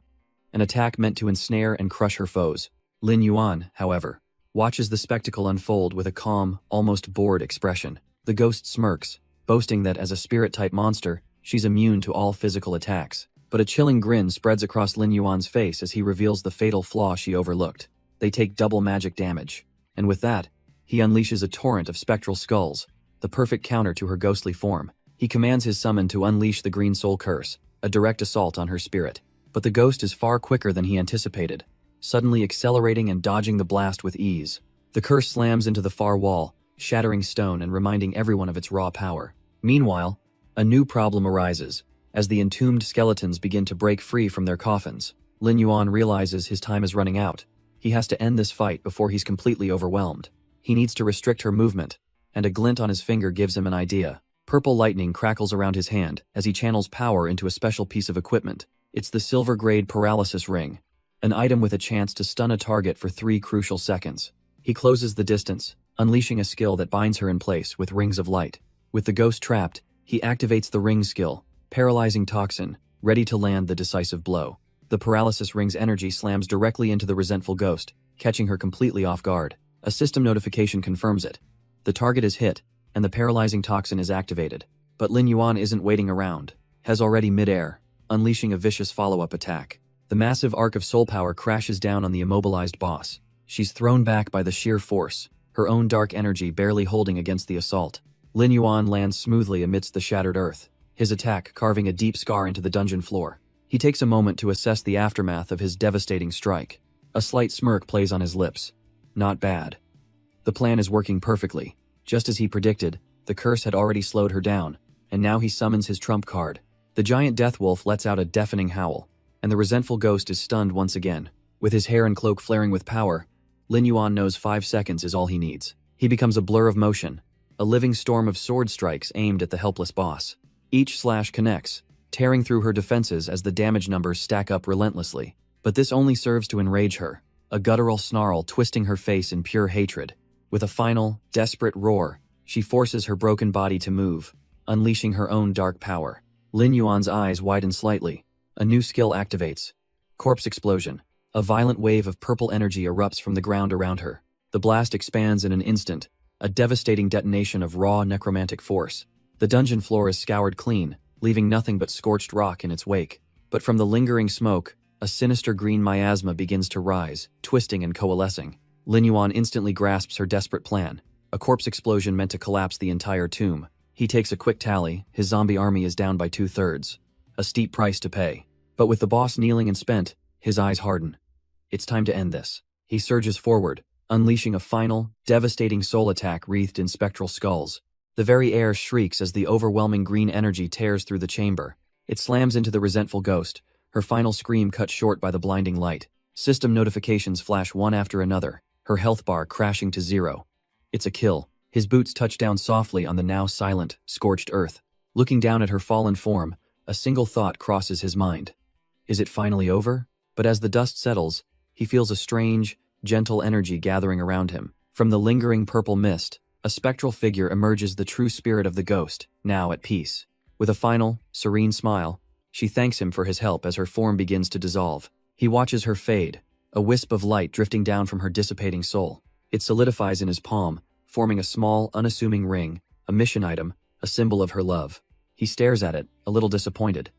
An attack meant to ensnare and crush her foes. Lin Yuan, however, watches the spectacle unfold with a calm, almost bored expression. The ghost smirks, boasting that as a spirit-type monster, she's immune to all physical attacks. But a chilling grin spreads across Lin Yuan's face as he reveals the fatal flaw she overlooked. They take double magic damage. And with that, he unleashes a torrent of spectral skulls, the perfect counter to her ghostly form. He commands his summon to unleash the Green Soul Curse, a direct assault on her spirit. But the ghost is far quicker than he anticipated, suddenly accelerating and dodging the blast with ease. The curse slams into the far wall, shattering stone and reminding everyone of its raw power. Meanwhile, a new problem arises. As the entombed skeletons begin to break free from their coffins, Lin Yuan realizes his time is running out. He has to end this fight before he's completely overwhelmed. He needs to restrict her movement, and a glint on his finger gives him an idea. Purple lightning crackles around his hand as he channels power into a special piece of equipment. It's the silver-grade paralysis ring, an item with a chance to stun a target for 3 crucial seconds. He closes the distance, unleashing a skill that binds her in place with rings of light. With the ghost trapped, he activates the ring skill, Paralyzing Toxin, ready to land the decisive blow. The paralysis ring's energy slams directly into the resentful ghost, catching her completely off guard. A system notification confirms it. The target is hit, and the paralyzing toxin is activated. But Lin Yuan isn't waiting around, has already mid-air, unleashing a vicious follow-up attack. The massive arc of soul power crashes down on the immobilized boss. She's thrown back by the sheer force, her own dark energy barely holding against the assault. Lin Yuan lands smoothly amidst the shattered earth, his attack carving a deep scar into the dungeon floor. He takes a moment to assess the aftermath of his devastating strike. A slight smirk plays on his lips. Not bad. The plan is working perfectly. Just as he predicted, the curse had already slowed her down, and now he summons his trump card. The giant death wolf lets out a deafening howl, and the resentful ghost is stunned once again. With his hair and cloak flaring with power, Lin Yuan knows 5 seconds is all he needs. He becomes a blur of motion, a living storm of sword strikes aimed at the helpless boss. Each slash connects, tearing through her defenses as the damage numbers stack up relentlessly. But this only serves to enrage her, a guttural snarl twisting her face in pure hatred. With a final, desperate roar, she forces her broken body to move, unleashing her own dark power. Lin Yuan's eyes widen slightly. A new skill activates. Corpse Explosion. A violent wave of purple energy erupts from the ground around her. The blast expands in an instant, a devastating detonation of raw necromantic force. The dungeon floor is scoured clean, leaving nothing but scorched rock in its wake. But from the lingering smoke, a sinister green miasma begins to rise, twisting and coalescing. Lin Yuan instantly grasps her desperate plan, a corpse explosion meant to collapse the entire tomb. He takes a quick tally, his zombie army is down by 2/3. A steep price to pay. But with the boss kneeling and spent, his eyes harden. It's time to end this. He surges forward, unleashing a final, devastating soul attack wreathed in spectral skulls. The very air shrieks as the overwhelming green energy tears through the chamber. It slams into the resentful ghost, her final scream cut short by the blinding light. System notifications flash one after another, her health bar crashing to 0. It's a kill. His boots touch down softly on the now silent, scorched earth. Looking down at her fallen form, a single thought crosses his mind. Is it finally over? But as the dust settles, he feels a strange, gentle energy gathering around him. From the lingering purple mist, a spectral figure emerges, the true spirit of the ghost, now at peace. With a final, serene smile, she thanks him for his help as her form begins to dissolve. He watches her fade, a wisp of light drifting down from her dissipating soul. It solidifies in his palm, forming a small, unassuming ring, a mission item, a symbol of her love. He stares at it, a little disappointed.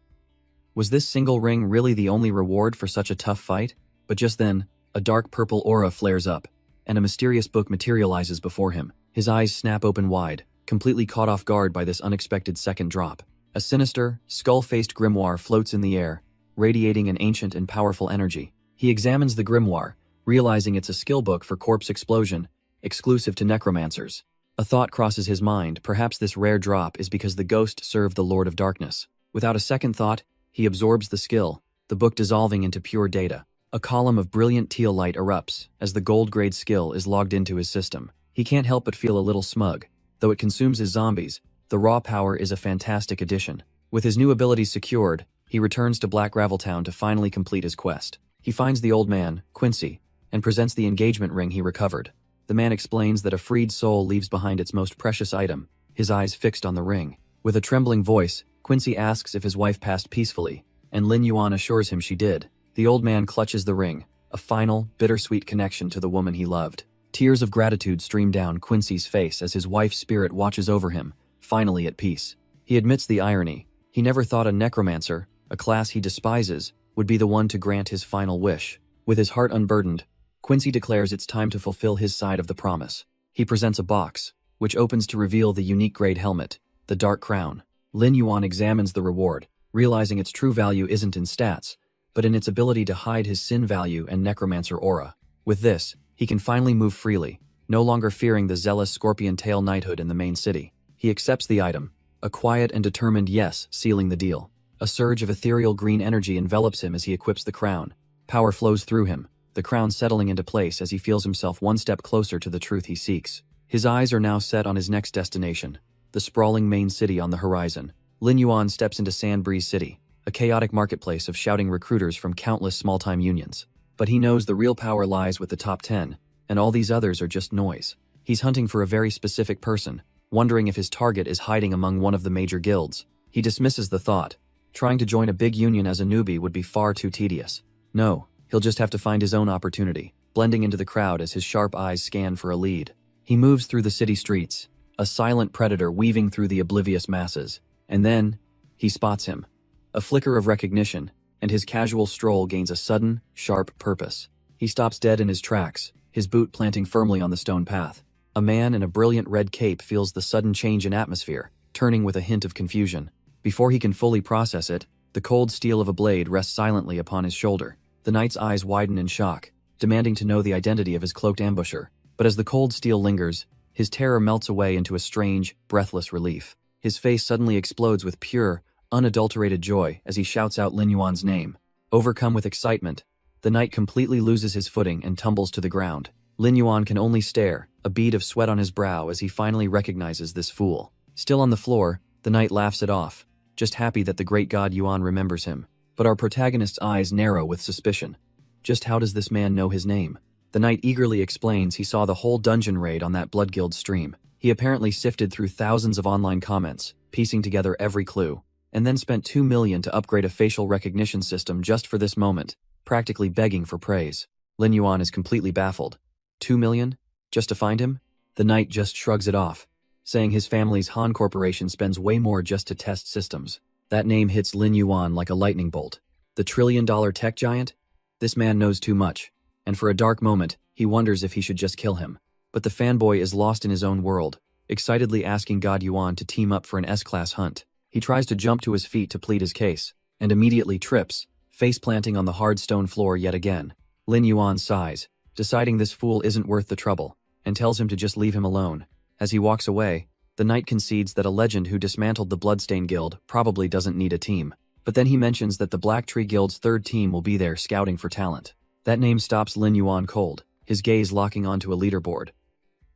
Was this single ring really the only reward for such a tough fight? But just then, a dark purple aura flares up, and a mysterious book materializes before him. His eyes snap open wide, completely caught off guard by this unexpected second drop. A sinister, skull-faced grimoire floats in the air, radiating an ancient and powerful energy. He examines the grimoire, realizing it's a skill book for corpse explosion, exclusive to necromancers. A thought crosses his mind, perhaps this rare drop is because the ghost served the Lord of Darkness. Without a second thought, he absorbs the skill, the book dissolving into pure data. A column of brilliant teal light erupts as the gold-grade skill is logged into his system. He can't help but feel a little smug. Though it consumes his zombies, the raw power is a fantastic addition. With his new abilities secured, he returns to Black Graveltown to finally complete his quest. He finds the old man, Quincy, and presents the engagement ring he recovered. The man explains that a freed soul leaves behind its most precious item, his eyes fixed on the ring. With a trembling voice, Quincy asks if his wife passed peacefully, and Lin Yuan assures him she did. The old man clutches the ring, a final, bittersweet connection to the woman he loved. Tears of gratitude stream down Quincy's face as his wife's spirit watches over him, finally at peace. He admits the irony. He never thought a necromancer, a class he despises, would be the one to grant his final wish. With his heart unburdened, Quincy declares it's time to fulfill his side of the promise. He presents a box, which opens to reveal the unique grade helmet, the Dark Crown. Lin Yuan examines the reward, realizing its true value isn't in stats, but in its ability to hide his sin value and necromancer aura. With this, he can finally move freely, no longer fearing the zealous scorpion tail knighthood in the main city. He accepts the item, a quiet and determined yes sealing the deal. A surge of ethereal green energy envelops him as he equips the crown. Power flows through him, the crown settling into place as he feels himself one step closer to the truth he seeks. His eyes are now set on his next destination, the sprawling main city on the horizon. Lin Yuan steps into Sandbreeze City, a chaotic marketplace of shouting recruiters from countless small-time unions. But he knows the real power lies with the top 10, and all these others are just noise. He's hunting for a very specific person, wondering if his target is hiding among one of the major guilds. He dismisses the thought. Trying to join a big union as a newbie would be far too tedious. No, he'll just have to find his own opportunity, blending into the crowd as his sharp eyes scan for a lead. He moves through the city streets, a silent predator weaving through the oblivious masses. And then, he spots him. A flicker of recognition, and his casual stroll gains a sudden, sharp purpose. He stops dead in his tracks, his boot planting firmly on the stone path. A man in a brilliant red cape feels the sudden change in atmosphere, turning with a hint of confusion. Before he can fully process it, the cold steel of a blade rests silently upon his shoulder. The knight's eyes widen in shock, demanding to know the identity of his cloaked ambusher. But as the cold steel lingers, his terror melts away into a strange, breathless relief. His face suddenly explodes with pure, unadulterated joy as he shouts out Lin Yuan's name. Overcome with excitement, the knight completely loses his footing and tumbles to the ground. Lin Yuan can only stare, a bead of sweat on his brow as he finally recognizes this fool. Still on the floor, the knight laughs it off, just happy that the great god Yuan remembers him. But our protagonist's eyes narrow with suspicion. Just how does this man know his name? The knight eagerly explains he saw the whole dungeon raid on that Blood Guild stream. He apparently sifted through thousands of online comments, piecing together every clue, and then spent 2 million to upgrade a facial recognition system just for this moment, practically begging for praise. Lin Yuan is completely baffled. 2 million? Just to find him? The knight just shrugs it off, saying his family's Han Corporation spends way more just to test systems. That name hits Lin Yuan like a lightning bolt. The trillion-dollar tech giant? This man knows too much, and for a dark moment, he wonders if he should just kill him. But the fanboy is lost in his own world, excitedly asking God Yuan to team up for an S-class hunt. He tries to jump to his feet to plead his case, and immediately trips, face-planting on the hard stone floor yet again. Lin Yuan sighs, deciding this fool isn't worth the trouble, and tells him to just leave him alone. As he walks away, the knight concedes that a legend who dismantled the Bloodstain Guild probably doesn't need a team. But then he mentions that the Black Tree Guild's third team will be there scouting for talent. That name stops Lin Yuan cold, his gaze locking onto a leaderboard.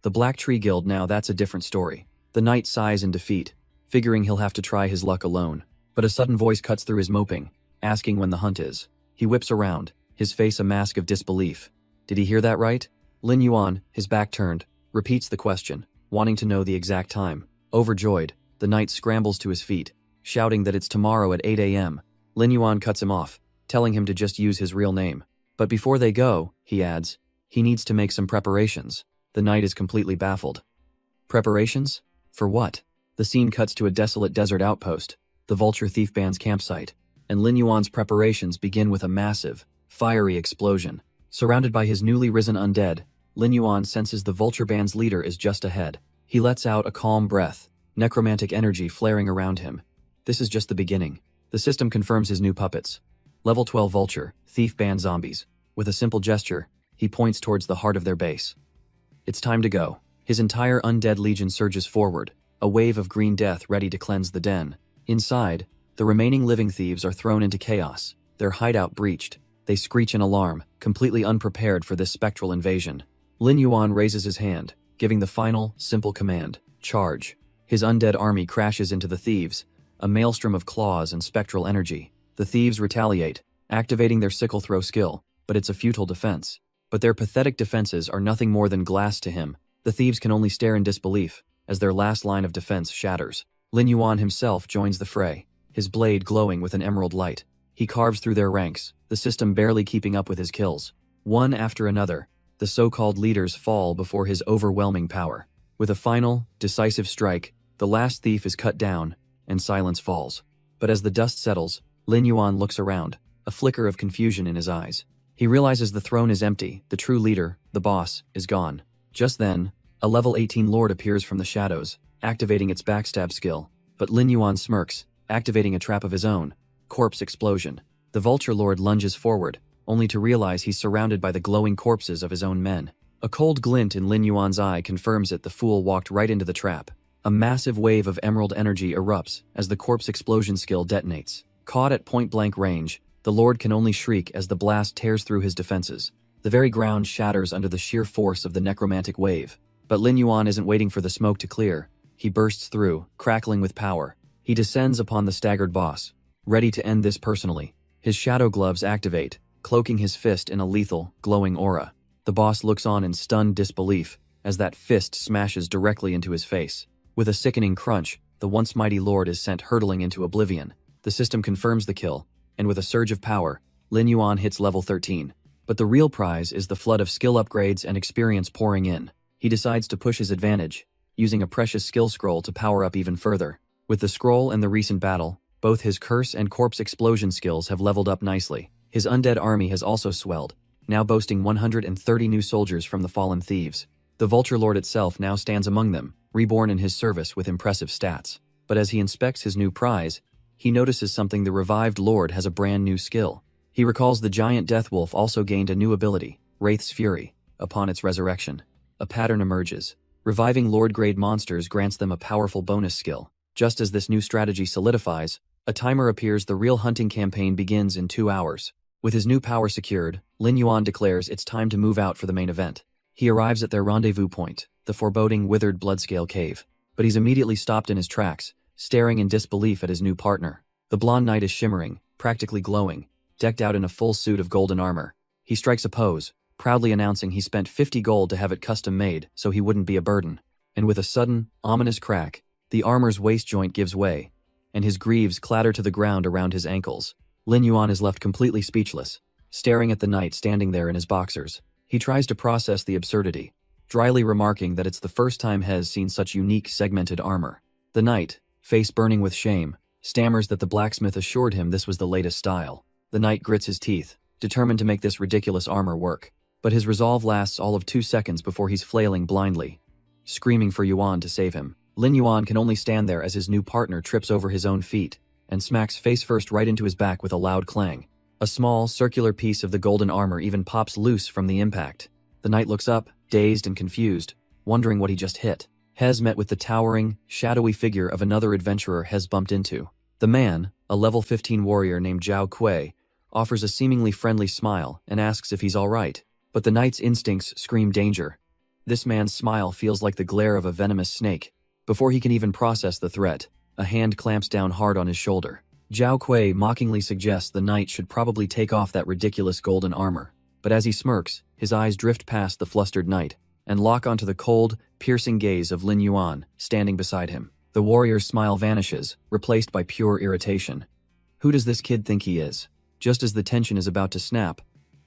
The Black Tree Guild now, that's a different story. The knight sighs in defeat, figuring he'll have to try his luck alone. But a sudden voice cuts through his moping, asking when the hunt is. He whips around, his face a mask of disbelief. Did he hear that right? Lin Yuan, his back turned, repeats the question, wanting to know the exact time. Overjoyed, the knight scrambles to his feet, shouting that it's tomorrow at 8 a.m. Lin Yuan cuts him off, telling him to just use his real name. But before they go, he adds, he needs to make some preparations. The knight is completely baffled. Preparations? For what? The scene cuts to a desolate desert outpost, the Vulture Thief Band's campsite, and Lin Yuan's preparations begin with a massive, fiery explosion. Surrounded by his newly risen undead, Lin Yuan senses the Vulture Band's leader is just ahead. He lets out a calm breath, necromantic energy flaring around him. This is just the beginning. The system confirms his new puppets. Level 12 Vulture, Thief Band zombies. With a simple gesture, he points towards the heart of their base. It's time to go. His entire undead legion surges forward, a wave of green death ready to cleanse the den. Inside, the remaining living thieves are thrown into chaos, their hideout breached. They screech in alarm, completely unprepared for this spectral invasion. Lin Yuan raises his hand, giving the final, simple command, charge. His undead army crashes into the thieves, a maelstrom of claws and spectral energy. The thieves retaliate, activating their sickle throw skill, but it's a futile defense. But their pathetic defenses are nothing more than glass to him. The thieves can only stare in disbelief, as their last line of defense shatters. Lin Yuan himself joins the fray. his blade glowing with an emerald light. He carves through their ranks, the system barely keeping up with his kills. One after another, the so-called leaders fall before his overwhelming power. With a final, decisive strike, the last thief is cut down, and silence falls. But as the dust settles, Lin Yuan looks around, a flicker of confusion in his eyes. He realizes the throne is empty, the true leader, the boss, is gone. Just then, a level 18 lord appears from the shadows, activating its backstab skill. But Lin Yuan smirks, activating a trap of his own. Corpse explosion. The Vulture Lord lunges forward, only to realize he's surrounded by the glowing corpses of his own men. A cold glint in Lin Yuan's eye confirms it. The fool walked right into the trap. A massive wave of emerald energy erupts as the corpse explosion skill detonates. Caught at point-blank range, the Lord can only shriek as the blast tears through his defenses. The very ground shatters under the sheer force of the necromantic wave. But Lin Yuan isn't waiting for the smoke to clear. He bursts through, crackling with power. He descends upon the staggered boss, ready to end this personally. His shadow gloves activate, cloaking his fist in a lethal, glowing aura. The boss looks on in stunned disbelief as that fist smashes directly into his face. With a sickening crunch, the once mighty lord is sent hurtling into oblivion. The system confirms the kill, and with a surge of power, Lin Yuan hits level 13. But the real prize is the flood of skill upgrades and experience pouring in. He decides to push his advantage, using a precious skill scroll to power up even further. With the scroll and the recent battle, both his curse and corpse explosion skills have leveled up nicely. His undead army has also swelled, now boasting 130 new soldiers from the fallen thieves. The Vulture Lord itself now stands among them, reborn in his service with impressive stats. But as he inspects his new prize, he notices something. The revived Lord has a brand new skill. He recalls the giant Deathwolf also gained a new ability, Wraith's Fury, upon its resurrection. A pattern emerges. Reviving Lord-grade monsters grants them a powerful bonus skill. Just as this new strategy solidifies, a timer appears. The real hunting campaign begins in 2 hours. With his new power secured, Lin Yuan declares it's time to move out for the main event. He arrives at their rendezvous point, the foreboding withered Bloodscale Cave. But he's immediately stopped in his tracks, staring in disbelief at his new partner. The blonde knight is shimmering, practically glowing, decked out in a full suit of golden armor. He strikes a pose, proudly announcing he spent 50 gold to have it custom made so he wouldn't be a burden. And with a sudden, ominous crack, the armor's waist joint gives way, and his greaves clatter to the ground around his ankles. Lin Yuan is left completely speechless, staring at the knight standing there in his boxers. He tries to process the absurdity, dryly remarking that it's the first time he has seen such unique segmented armor. The knight, face burning with shame, stammers that the blacksmith assured him this was the latest style. The knight grits his teeth, determined to make this ridiculous armor work. But his resolve lasts all of 2 seconds before he's flailing blindly, screaming for Yuan to save him. Lin Yuan can only stand there as his new partner trips over his own feet and smacks face first right into his back with a loud clang. A small, circular piece of the golden armor even pops loose from the impact. The knight looks up, dazed and confused, wondering what he just hit. Hez met with the towering, shadowy figure of another adventurer Hez bumped into. The man, a level 15 warrior named Zhao Kui, offers a seemingly friendly smile and asks if he's all right. But the knight's instincts scream danger. This man's smile feels like the glare of a venomous snake. Before he can even process the threat, a hand clamps down hard on his shoulder. Zhao Kui mockingly suggests the knight should probably take off that ridiculous golden armor. But as he smirks, his eyes drift past the flustered knight and lock onto the cold, piercing gaze of Lin Yuan, standing beside him. The warrior's smile vanishes, replaced by pure irritation. Who does this kid think he is? Just as the tension is about to snap,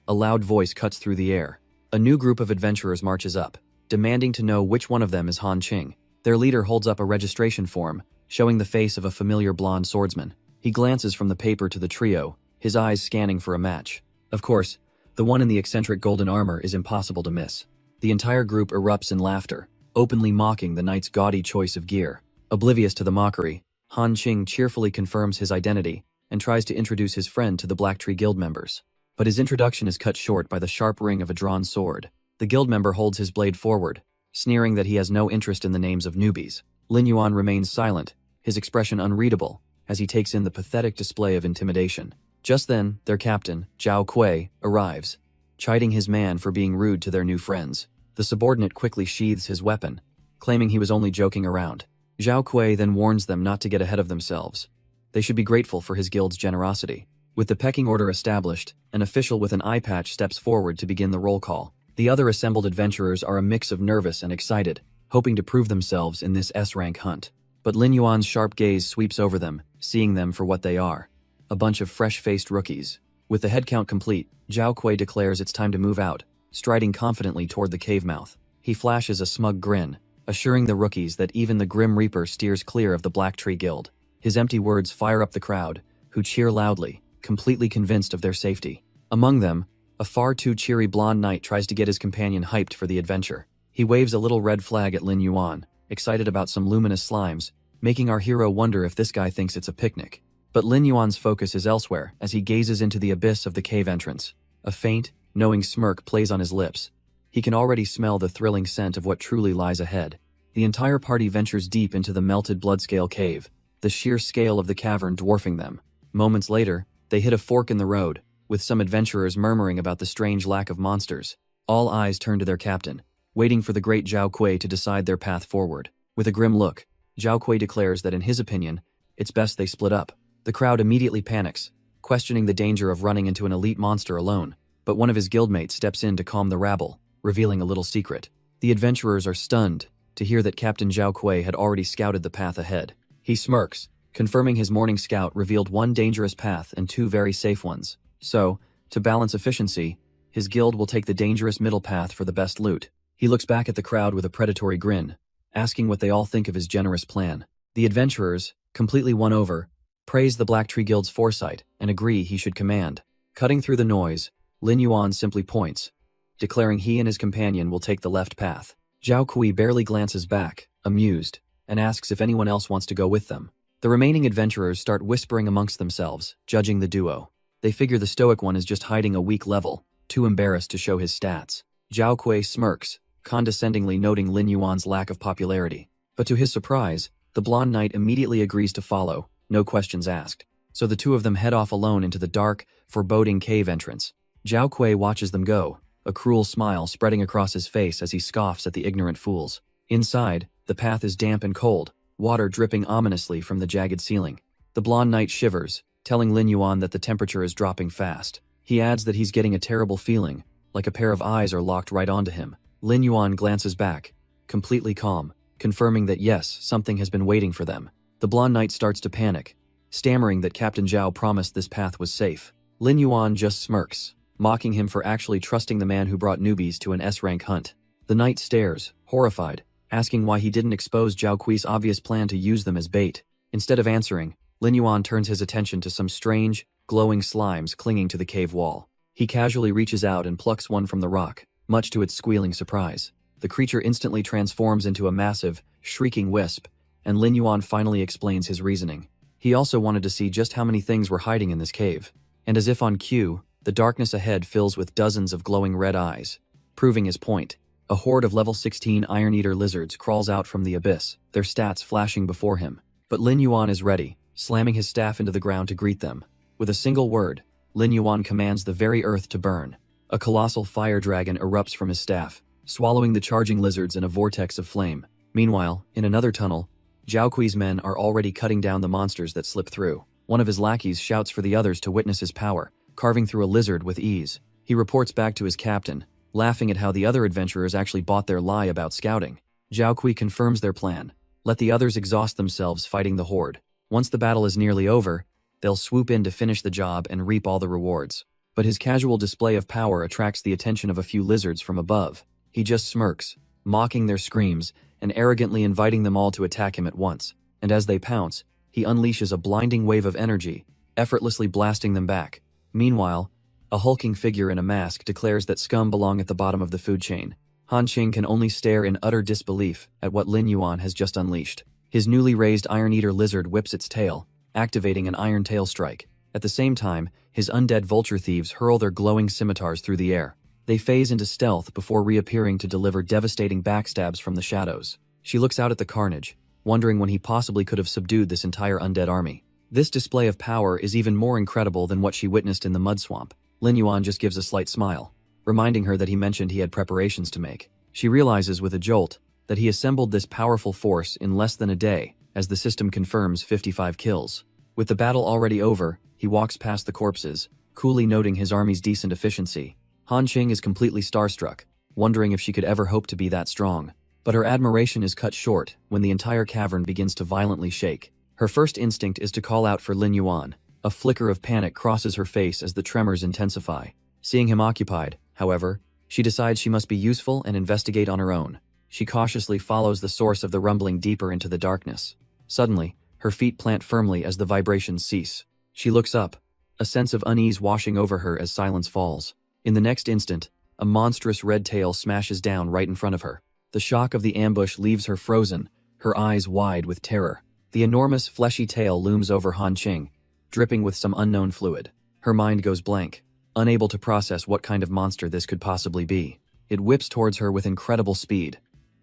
a loud voice cuts through the air. A new group of adventurers marches up, demanding to know which one of them is Han Qing. Their leader holds up a registration form, showing the face of a familiar blonde swordsman. He glances from the paper to the trio, his eyes scanning for a match. Of course, the one in the eccentric golden armor is impossible to miss. The entire group erupts in laughter, openly mocking the knight's gaudy choice of gear. Oblivious to the mockery, Han Qing cheerfully confirms his identity and tries to introduce his friend to the Black Tree Guild members. But his introduction is cut short by the sharp ring of a drawn sword. The guild member holds his blade forward, sneering that he has no interest in the names of newbies. Lin Yuan remains silent, his expression unreadable, as he takes in the pathetic display of intimidation. Just then, their captain, Zhao Kui, arrives, chiding his man for being rude to their new friends. The subordinate quickly sheathes his weapon, claiming he was only joking around. Zhao Kui then warns them not to get ahead of themselves. They should be grateful for his guild's generosity. With the pecking order established, an official with an eye patch steps forward to begin the roll call. The other assembled adventurers are a mix of nervous and excited, hoping to prove themselves in this S-rank hunt. But Lin Yuan's sharp gaze sweeps over them, seeing them for what they are. A bunch of fresh-faced rookies. With the headcount complete, Zhao Kui declares it's time to move out, striding confidently toward the cave mouth. He flashes a smug grin, assuring the rookies that even the Grim Reaper steers clear of the Black Tree Guild. His empty words fire up the crowd, who cheer loudly, completely convinced of their safety. Among them, a far too cheery blonde knight tries to get his companion hyped for the adventure. He waves a little red flag at Lin Yuan, excited about some luminous slimes, making our hero wonder if this guy thinks it's a picnic. But Lin Yuan's focus is elsewhere as he gazes into the abyss of the cave entrance. A faint, knowing smirk plays on his lips. He can already smell the thrilling scent of what truly lies ahead. The entire party ventures deep into the melted bloodscale cave, the sheer scale of the cavern dwarfing them. Moments later, they hit a fork in the road, with some adventurers murmuring about the strange lack of monsters. All eyes turn to their captain, waiting for the great Zhao Kui to decide their path forward. With a grim look, Zhao Kui declares that in his opinion, it's best they split up. The crowd immediately panics, questioning the danger of running into an elite monster alone, but one of his guildmates steps in to calm the rabble, revealing a little secret. The adventurers are stunned to hear that Captain Zhao Kui had already scouted the path ahead. He smirks, confirming his morning scout revealed one dangerous path and two very safe ones. So, to balance efficiency, his guild will take the dangerous middle path for the best loot. He looks back at the crowd with a predatory grin, asking what they all think of his generous plan. The adventurers, completely won over, praise the Black Tree Guild's foresight and agree he should command. Cutting through the noise, Lin Yuan simply points, declaring he and his companion will take the left path. Zhao Kui barely glances back, amused, and asks if anyone else wants to go with them. The remaining adventurers start whispering amongst themselves, judging the duo. They figure the stoic one is just hiding a weak level, too embarrassed to show his stats. Zhao Kui smirks, condescendingly noting Lin Yuan's lack of popularity. But to his surprise, the blonde knight immediately agrees to follow, no questions asked. So the two of them head off alone into the dark, foreboding cave entrance. Zhao Kui watches them go, a cruel smile spreading across his face as he scoffs at the ignorant fools. Inside, the path is damp and cold, water dripping ominously from the jagged ceiling. The blonde knight shivers, telling Lin Yuan that the temperature is dropping fast. He adds that he's getting a terrible feeling, like a pair of eyes are locked right onto him. Lin Yuan glances back, completely calm, confirming that yes, something has been waiting for them. The blonde knight starts to panic, stammering that Captain Zhao promised this path was safe. Lin Yuan just smirks, mocking him for actually trusting the man who brought newbies to an S-rank hunt. The knight stares, horrified, asking why he didn't expose Zhao Kui's obvious plan to use them as bait. Instead of answering, Lin Yuan turns his attention to some strange, glowing slimes clinging to the cave wall. He casually reaches out and plucks one from the rock, much to its squealing surprise. The creature instantly transforms into a massive, shrieking wisp, and Lin Yuan finally explains his reasoning. He also wanted to see just how many things were hiding in this cave. And as if on cue, the darkness ahead fills with dozens of glowing red eyes. Proving his point, a horde of level 16 Iron Eater lizards crawls out from the abyss, their stats flashing before him. But Lin Yuan is ready, slamming his staff into the ground to greet them. With a single word, Lin Yuan commands the very earth to burn. A colossal fire dragon erupts from his staff, swallowing the charging lizards in a vortex of flame. Meanwhile, in another tunnel, Zhao Kui's men are already cutting down the monsters that slip through. One of his lackeys shouts for the others to witness his power, carving through a lizard with ease. He reports back to his captain, laughing at how the other adventurers actually bought their lie about scouting. Zhao Kui confirms their plan. Let the others exhaust themselves fighting the horde. Once the battle is nearly over, they'll swoop in to finish the job and reap all the rewards. But his casual display of power attracts the attention of a few lizards from above. He just smirks, mocking their screams, and arrogantly inviting them all to attack him at once. And as they pounce, he unleashes a blinding wave of energy, effortlessly blasting them back. Meanwhile, a hulking figure in a mask declares that scum belong at the bottom of the food chain. Han Qing can only stare in utter disbelief at what Lin Yuan has just unleashed. His newly raised Iron Eater lizard whips its tail, activating an iron tail strike. At the same time, his undead vulture thieves hurl their glowing scimitars through the air. They phase into stealth before reappearing to deliver devastating backstabs from the shadows. She looks out at the carnage, wondering when he possibly could have subdued this entire undead army. This display of power is even more incredible than what she witnessed in the mud swamp. Lin Yuan just gives a slight smile, reminding her that he mentioned he had preparations to make. She realizes with a jolt that he assembled this powerful force in less than a day, as the system confirms 55 kills. With the battle already over, he walks past the corpses, coolly noting his army's decent efficiency. Han Qing is completely starstruck, wondering if she could ever hope to be that strong. But her admiration is cut short when the entire cavern begins to violently shake. Her first instinct is to call out for Lin Yuan. A flicker of panic crosses her face as the tremors intensify. Seeing him occupied, however, she decides she must be useful and investigate on her own. She cautiously follows the source of the rumbling deeper into the darkness. Suddenly, her feet plant firmly as the vibrations cease. She looks up, a sense of unease washing over her as silence falls. In the next instant, a monstrous red tail smashes down right in front of her. The shock of the ambush leaves her frozen, her eyes wide with terror. The enormous fleshy tail looms over Han Qing, dripping with some unknown fluid. Her mind goes blank, unable to process what kind of monster this could possibly be. It whips towards her with incredible speed,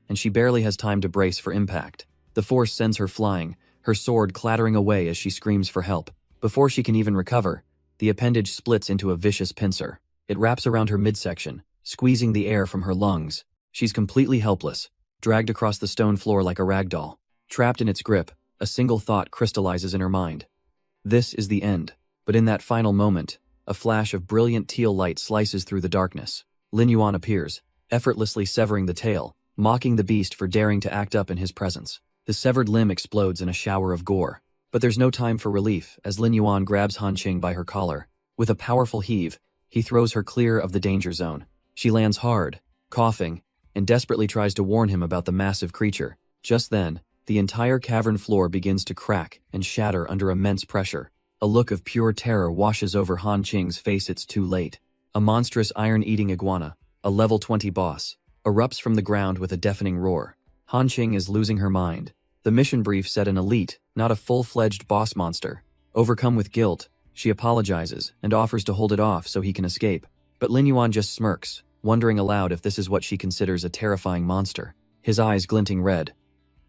and she barely has time to brace for impact. The force sends her flying, her sword clattering away as she screams for help. Before she can even recover, the appendage splits into a vicious pincer. It wraps around her midsection, squeezing the air from her lungs. She's completely helpless, dragged across the stone floor like a rag doll. Trapped in its grip, a single thought crystallizes in her mind. This is the end. But in that final moment, a flash of brilliant teal light slices through the darkness. Lin Yuan appears, effortlessly severing the tail, mocking the beast for daring to act up in his presence. The severed limb explodes in a shower of gore. But there's no time for relief as Lin Yuan grabs Han Qing by her collar. With a powerful heave, he throws her clear of the danger zone. She lands hard, coughing, and desperately tries to warn him about the massive creature. Just then, the entire cavern floor begins to crack and shatter under immense pressure. A look of pure terror washes over Han Qing's face. It's too late. A monstrous iron-eating iguana, a level 20 boss, erupts from the ground with a deafening roar. Han Qing is losing her mind. The mission brief said an elite, not a full-fledged boss monster. Overcome with guilt, she apologizes and offers to hold it off so he can escape. But Lin Yuan just smirks, wondering aloud if this is what she considers a terrifying monster. His eyes glinting red.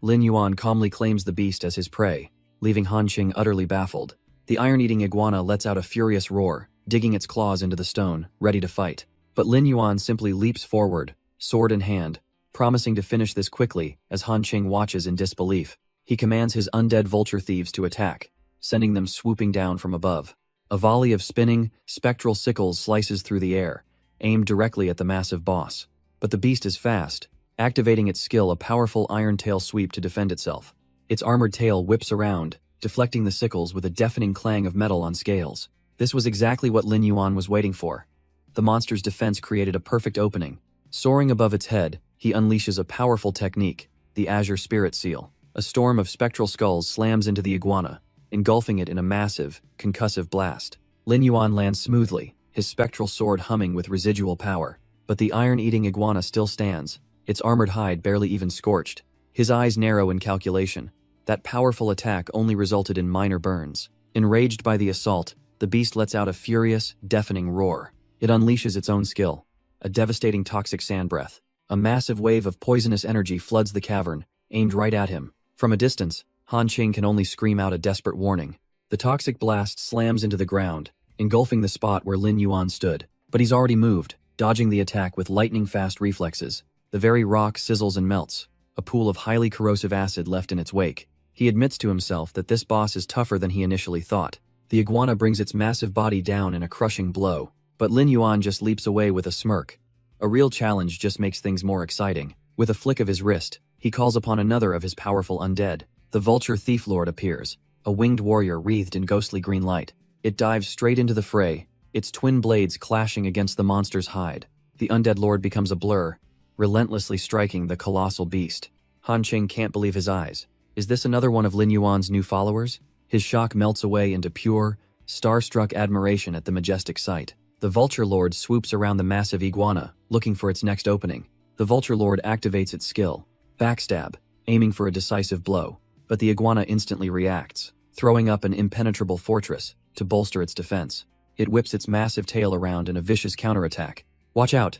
Lin Yuan calmly claims the beast as his prey, leaving Han Qing utterly baffled. The iron-eating iguana lets out a furious roar, digging its claws into the stone, ready to fight. But Lin Yuan simply leaps forward, sword in hand, promising to finish this quickly as Han Qing watches in disbelief. He commands his undead vulture thieves to attack, sending them swooping down from above. A volley of spinning, spectral sickles slices through the air, aimed directly at the massive boss. But the beast is fast, activating its skill, a powerful iron tail sweep to defend itself. Its armored tail whips around, deflecting the sickles with a deafening clang of metal on scales. This was exactly what Lin Yuan was waiting for. The monster's defense created a perfect opening. Soaring above its head, he unleashes a powerful technique, the Azure Spirit Seal. A storm of spectral skulls slams into the iguana, engulfing it in a massive, concussive blast. Lin Yuan lands smoothly, his spectral sword humming with residual power. But the iron-eating iguana still stands, its armored hide barely even scorched. His eyes narrow in calculation. That powerful attack only resulted in minor burns. Enraged by the assault, the beast lets out a furious, deafening roar. It unleashes its own skill, a devastating toxic sand breath. A massive wave of poisonous energy floods the cavern, aimed right at him. From a distance, Han Qing can only scream out a desperate warning. The toxic blast slams into the ground, engulfing the spot where Lin Yuan stood. But he's already moved, dodging the attack with lightning-fast reflexes. The very rock sizzles and melts, a pool of highly corrosive acid left in its wake. He admits to himself that this boss is tougher than he initially thought. The iguana brings its massive body down in a crushing blow, but Lin Yuan just leaps away with a smirk. A real challenge just makes things more exciting. With a flick of his wrist, he calls upon another of his powerful undead. The vulture thief lord appears, a winged warrior wreathed in ghostly green light. It dives straight into the fray, its twin blades clashing against the monster's hide. The undead lord becomes a blur, relentlessly striking the colossal beast. Han Qing can't believe his eyes. Is this another one of Lin Yuan's new followers? His shock melts away into pure, star-struck admiration at the majestic sight. The Vulture Lord swoops around the massive iguana, looking for its next opening. The Vulture Lord activates its skill, Backstab, aiming for a decisive blow. But the iguana instantly reacts, throwing up an impenetrable fortress to bolster its defense. It whips its massive tail around in a vicious counterattack. Watch out!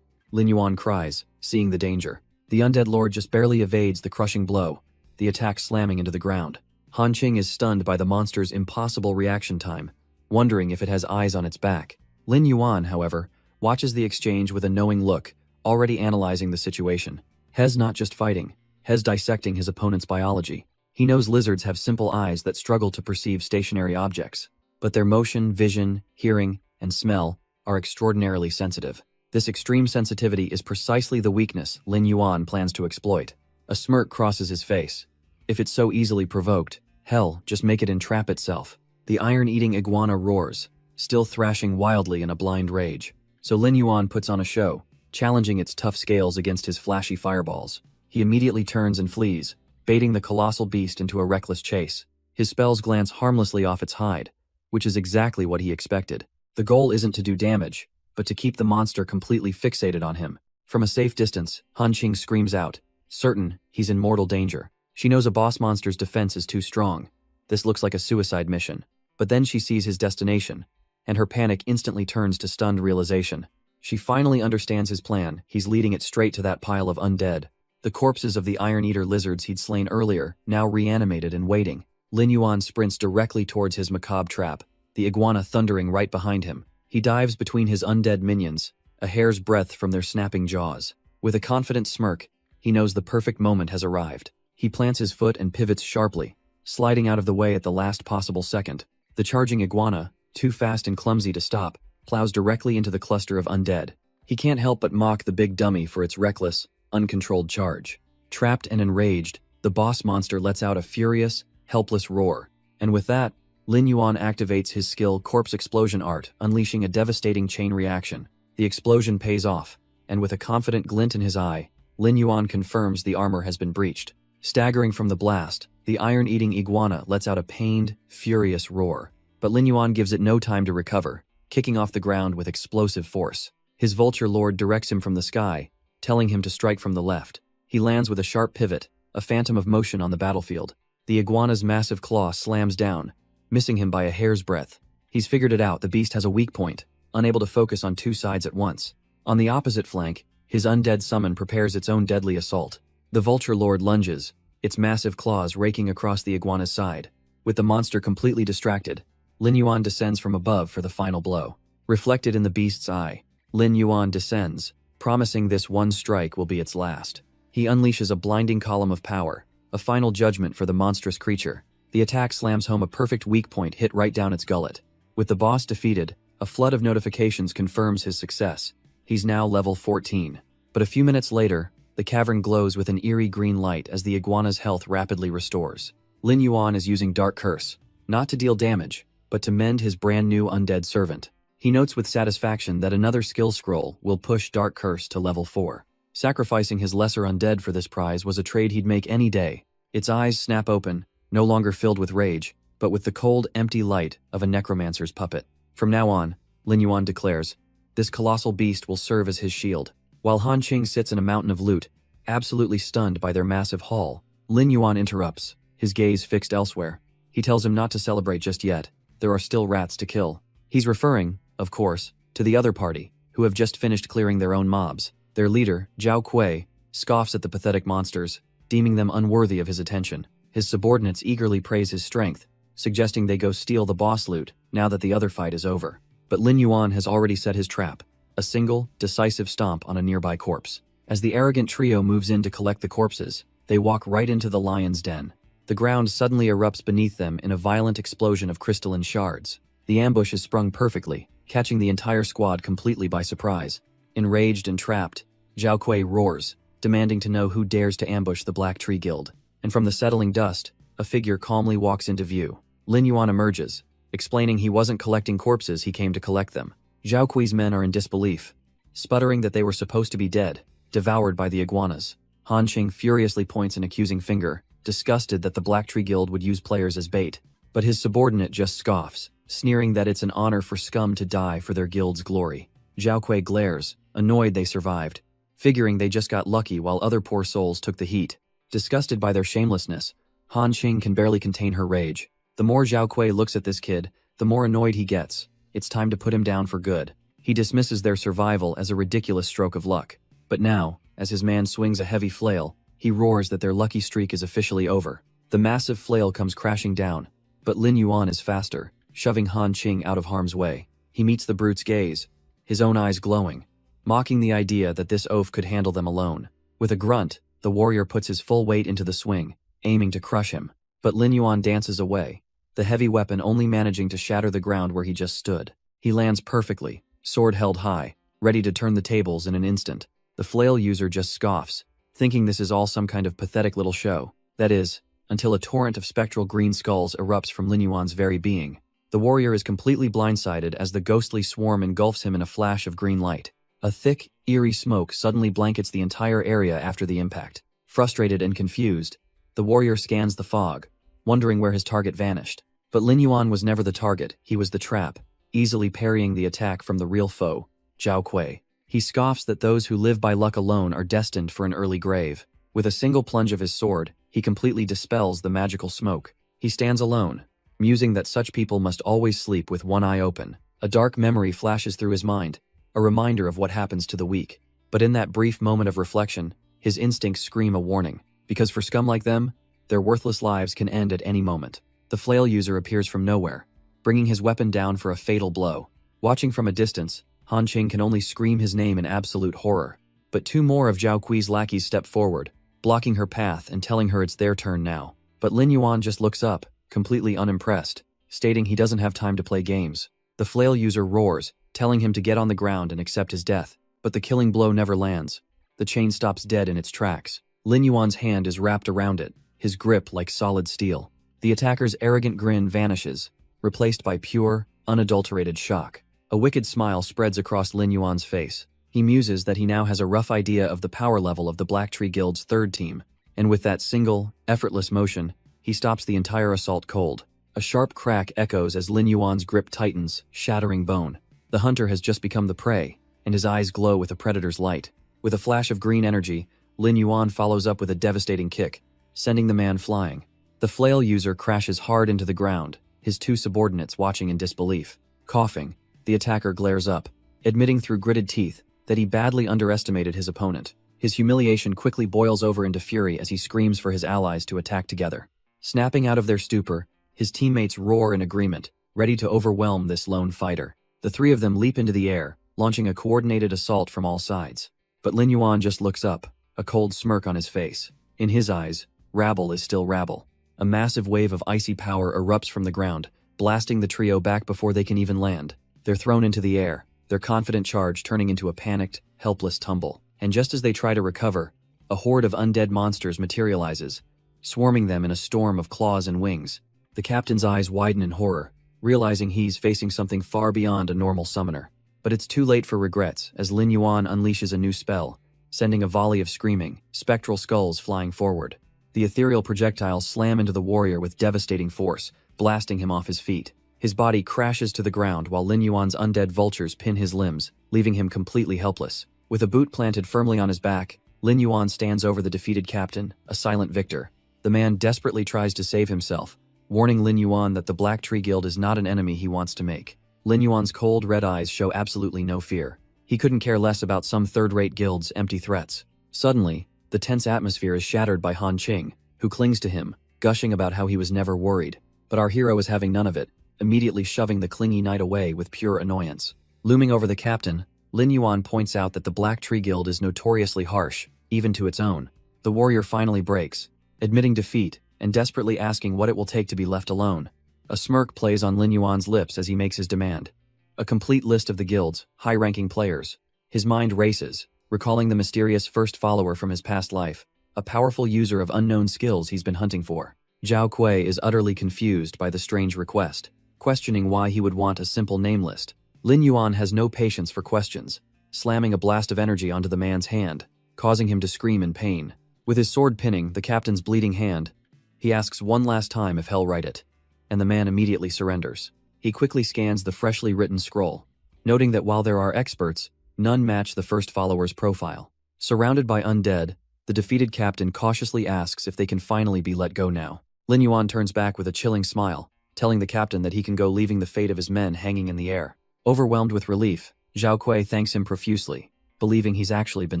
Lin Yuan cries, seeing the danger. The undead lord just barely evades the crushing blow, the attack slamming into the ground. Han Qing is stunned by the monster's impossible reaction time, wondering if it has eyes on its back. Lin Yuan, however, watches the exchange with a knowing look, already analyzing the situation. He's not just fighting, he's dissecting his opponent's biology. He knows lizards have simple eyes that struggle to perceive stationary objects, but their motion, vision, hearing, and smell are extraordinarily sensitive. This extreme sensitivity is precisely the weakness Lin Yuan plans to exploit. A smirk crosses his face. If it's so easily provoked, hell, just make it entrap itself. The iron-eating iguana roars, still thrashing wildly in a blind rage. So Lin Yuan puts on a show, challenging its tough scales against his flashy fireballs. He immediately turns and flees, baiting the colossal beast into a reckless chase. His spells glance harmlessly off its hide, which is exactly what he expected. The goal isn't to do damage, but to keep the monster completely fixated on him. From a safe distance, Han Qing screams out, certain he's in mortal danger. She knows a boss monster's defense is too strong. This looks like a suicide mission. But then she sees his destination, and her panic instantly turns to stunned realization. She finally understands his plan. He's leading it straight to that pile of undead. The corpses of the Iron-Eater lizards he'd slain earlier, now reanimated and waiting. Lin Yuan sprints directly towards his macabre trap, the iguana thundering right behind him. He dives between his undead minions, a hair's breadth from their snapping jaws. With a confident smirk, he knows the perfect moment has arrived. He plants his foot and pivots sharply, sliding out of the way at the last possible second. The charging iguana, too fast and clumsy to stop, plows directly into the cluster of undead. He can't help but mock the big dummy for its reckless, uncontrolled charge. Trapped and enraged, the boss monster lets out a furious, helpless roar. And with that, Lin Yuan activates his skill Corpse Explosion Art, unleashing a devastating chain reaction. The explosion pays off, and with a confident glint in his eye, Lin Yuan confirms the armor has been breached. Staggering from the blast, the iron-eating iguana lets out a pained, furious roar. But Lin Yuan gives it no time to recover, kicking off the ground with explosive force. His vulture lord directs him from the sky, telling him to strike from the left. He lands with a sharp pivot, a phantom of motion on the battlefield. The iguana's massive claw slams down, missing him by a hair's breadth. He's figured it out. The beast has a weak point, unable to focus on two sides at once. On the opposite flank, his undead summon prepares its own deadly assault. The vulture lord lunges, its massive claws raking across the iguana's side. With the monster completely distracted, Lin Yuan descends from above for the final blow. Reflected in the beast's eye, Lin Yuan descends, promising this one strike will be its last. He unleashes a blinding column of power, a final judgment for the monstrous creature. The attack slams home a perfect weak point hit right down its gullet. With the boss defeated, a flood of notifications confirms his success. He's now level 14. But a few minutes later, the cavern glows with an eerie green light as the iguana's health rapidly restores. Lin Yuan is using Dark Curse, not to deal damage, but to mend his brand new undead servant. He notes with satisfaction that another skill scroll will push Dark Curse to level 4. Sacrificing his lesser undead for this prize was a trade he'd make any day. Its eyes snap open, no longer filled with rage, but with the cold, empty light of a necromancer's puppet. From now on, Lin Yuan declares, this colossal beast will serve as his shield. While Han Qing sits in a mountain of loot, absolutely stunned by their massive haul, Lin Yuan interrupts, his gaze fixed elsewhere. He tells him not to celebrate just yet. There are still rats to kill. He's referring, of course, to the other party, who have just finished clearing their own mobs. Their leader, Zhao Kuei, scoffs at the pathetic monsters, deeming them unworthy of his attention. His subordinates eagerly praise his strength, suggesting they go steal the boss loot now that the other fight is over. But Lin Yuan has already set his trap, a single, decisive stomp on a nearby corpse. As the arrogant trio moves in to collect the corpses, they walk right into the lion's den. The ground suddenly erupts beneath them in a violent explosion of crystalline shards. The ambush is sprung perfectly, catching the entire squad completely by surprise. Enraged and trapped, Zhao Kuei roars, demanding to know who dares to ambush the Black Tree Guild. And from the settling dust, a figure calmly walks into view. Lin Yuan emerges, explaining he wasn't collecting corpses, he came to collect them. Zhao Kui's men are in disbelief, sputtering that they were supposed to be dead, devoured by the iguanas. Han Qing furiously points an accusing finger, disgusted that the Black Tree Guild would use players as bait. But his subordinate just scoffs, sneering that it's an honor for scum to die for their guild's glory. Zhao Kui glares, annoyed they survived, figuring they just got lucky while other poor souls took the heat. Disgusted by their shamelessness, Han Qing can barely contain her rage. The more Zhao Kui looks at this kid, the more annoyed he gets. It's time to put him down for good. He dismisses their survival as a ridiculous stroke of luck. But now, as his man swings a heavy flail, he roars that their lucky streak is officially over. The massive flail comes crashing down, but Lin Yuan is faster, shoving Han Qing out of harm's way. He meets the brute's gaze, his own eyes glowing, mocking the idea that this oaf could handle them alone. With a grunt, the warrior puts his full weight into the swing, aiming to crush him. But Lin Yuan dances away, the heavy weapon only managing to shatter the ground where he just stood. He lands perfectly, sword held high, ready to turn the tables in an instant. The flail user just scoffs, thinking this is all some kind of pathetic little show. That is, until a torrent of spectral green skulls erupts from Lin Yuan's very being. The warrior is completely blindsided as the ghostly swarm engulfs him in a flash of green light. A thick, eerie smoke suddenly blankets the entire area after the impact. Frustrated and confused, the warrior scans the fog, wondering where his target vanished. But Lin Yuan was never the target, he was the trap, easily parrying the attack from the real foe, Zhao Kui. He scoffs that those who live by luck alone are destined for an early grave. With a single plunge of his sword, he completely dispels the magical smoke. He stands alone, musing that such people must always sleep with one eye open. A dark memory flashes through his mind, a reminder of what happens to the weak. But in that brief moment of reflection, his instincts scream a warning, because for scum like them, their worthless lives can end at any moment. The flail user appears from nowhere, bringing his weapon down for a fatal blow. Watching from a distance, Han Qing can only scream his name in absolute horror. But two more of Zhao Kui's lackeys step forward, blocking her path and telling her it's their turn now. But Lin Yuan just looks up, completely unimpressed, stating he doesn't have time to play games. The flail user roars, telling him to get on the ground and accept his death. But the killing blow never lands. The chain stops dead in its tracks. Lin Yuan's hand is wrapped around it, his grip like solid steel. The attacker's arrogant grin vanishes, replaced by pure, unadulterated shock. A wicked smile spreads across Lin Yuan's face. He muses that he now has a rough idea of the power level of the Black Tree Guild's third team, and with that single, effortless motion, he stops the entire assault cold. A sharp crack echoes as Lin Yuan's grip tightens, shattering bone. The hunter has just become the prey, and his eyes glow with a predator's light. With a flash of green energy, Lin Yuan follows up with a devastating kick, sending the man flying. The flail user crashes hard into the ground, his two subordinates watching in disbelief. Coughing, the attacker glares up, admitting through gritted teeth that he badly underestimated his opponent. His humiliation quickly boils over into fury as he screams for his allies to attack together. Snapping out of their stupor, his teammates roar in agreement, ready to overwhelm this lone fighter. The three of them leap into the air, launching a coordinated assault from all sides. But Lin Yuan just looks up, a cold smirk on his face. In his eyes, rabble is still rabble. A massive wave of icy power erupts from the ground, blasting the trio back before they can even land. They're thrown into the air, their confident charge turning into a panicked, helpless tumble. And just as they try to recover, a horde of undead monsters materializes, swarming them in a storm of claws and wings. The captain's eyes widen in horror, realizing he's facing something far beyond a normal summoner. But it's too late for regrets as Lin Yuan unleashes a new spell, sending a volley of screaming, spectral skulls flying forward. The ethereal projectiles slam into the warrior with devastating force, blasting him off his feet. His body crashes to the ground while Lin Yuan's undead vultures pin his limbs, leaving him completely helpless. With a boot planted firmly on his back, Lin Yuan stands over the defeated captain, a silent victor. The man desperately tries to save himself, warning Lin Yuan that the Black Tree Guild is not an enemy he wants to make. Lin Yuan's cold red eyes show absolutely no fear. He couldn't care less about some third-rate guild's empty threats. Suddenly, the tense atmosphere is shattered by Han Qing, who clings to him, gushing about how he was never worried. But our hero is having none of it, immediately shoving the clingy knight away with pure annoyance. Looming over the captain, Lin Yuan points out that the Black Tree Guild is notoriously harsh, even to its own. The warrior finally breaks, admitting defeat and desperately asking what it will take to be left alone. A smirk plays on Lin Yuan's lips as he makes his demand. A complete list of the guild's high-ranking players. His mind races, recalling the mysterious first follower from his past life, a powerful user of unknown skills he's been hunting for. Zhao Kui is utterly confused by the strange request, questioning why he would want a simple name list. Lin Yuan has no patience for questions, slamming a blast of energy onto the man's hand, causing him to scream in pain. With his sword pinning the captain's bleeding hand, he asks one last time if he'll write it, and the man immediately surrenders. He quickly scans the freshly written scroll, noting that while there are experts, none match the first follower's profile. Surrounded by undead, the defeated captain cautiously asks if they can finally be let go now. Lin Yuan turns back with a chilling smile, telling the captain that he can go, leaving the fate of his men hanging in the air. Overwhelmed with relief, Zhao Kui thanks him profusely, believing he's actually been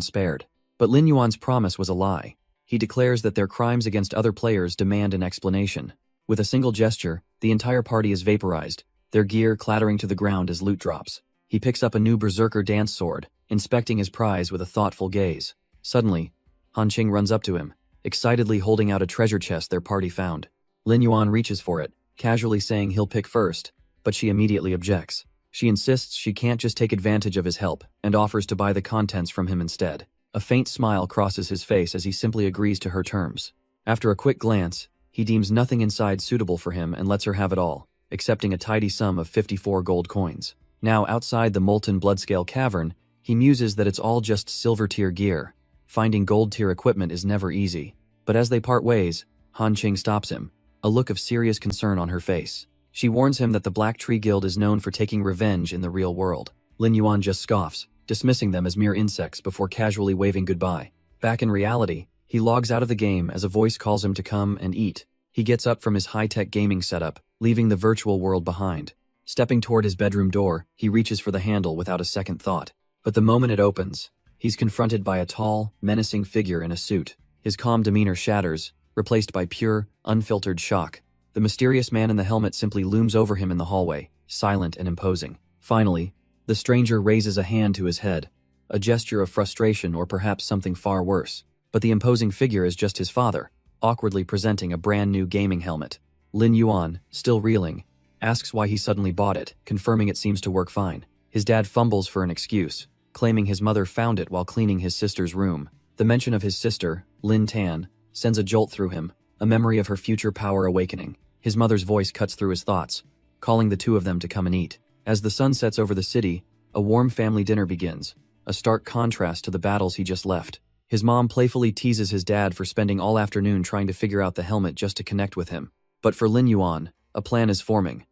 spared. But Lin Yuan's promise was a lie. He declares that their crimes against other players demand an explanation. With a single gesture, the entire party is vaporized, their gear clattering to the ground as loot drops. He picks up a new berserker dance sword, inspecting his prize with a thoughtful gaze. Suddenly, Han Qing runs up to him, excitedly holding out a treasure chest their party found. Lin Yuan reaches for it, casually saying he'll pick first, but she immediately objects. She insists she can't just take advantage of his help and offers to buy the contents from him instead. A faint smile crosses his face as he simply agrees to her terms. After a quick glance, he deems nothing inside suitable for him and lets her have it all, accepting a tidy sum of 54 gold coins. Now outside the molten bloodscale cavern, he muses that it's all just silver tier gear. Finding gold tier equipment is never easy. But as they part ways, Han Qing stops him, a look of serious concern on her face. She warns him that the Black Tree Guild is known for taking revenge in the real world. Lin Yuan just scoffs, dismissing them as mere insects before casually waving goodbye. Back in reality, he logs out of the game as a voice calls him to come and eat. He gets up from his high-tech gaming setup, leaving the virtual world behind. Stepping toward his bedroom door, he reaches for the handle without a second thought. But the moment it opens, he's confronted by a tall, menacing figure in a suit. His calm demeanor shatters, replaced by pure, unfiltered shock. The mysterious man in the helmet simply looms over him in the hallway, silent and imposing. Finally, the stranger raises a hand to his head, a gesture of frustration or perhaps something far worse. But the imposing figure is just his father, awkwardly presenting a brand new gaming helmet. Lin Yuan, still reeling, asks why he suddenly bought it, confirming it seems to work fine. His dad fumbles for an excuse, claiming his mother found it while cleaning his sister's room. The mention of his sister, Lin Tan, sends a jolt through him, a memory of her future power awakening. His mother's voice cuts through his thoughts, calling the two of them to come and eat. As the sun sets over the city, a warm family dinner begins, a stark contrast to the battles he just left. His mom playfully teases his dad for spending all afternoon trying to figure out the helmet just to connect with him. But for Lin Yuan, a plan is forming.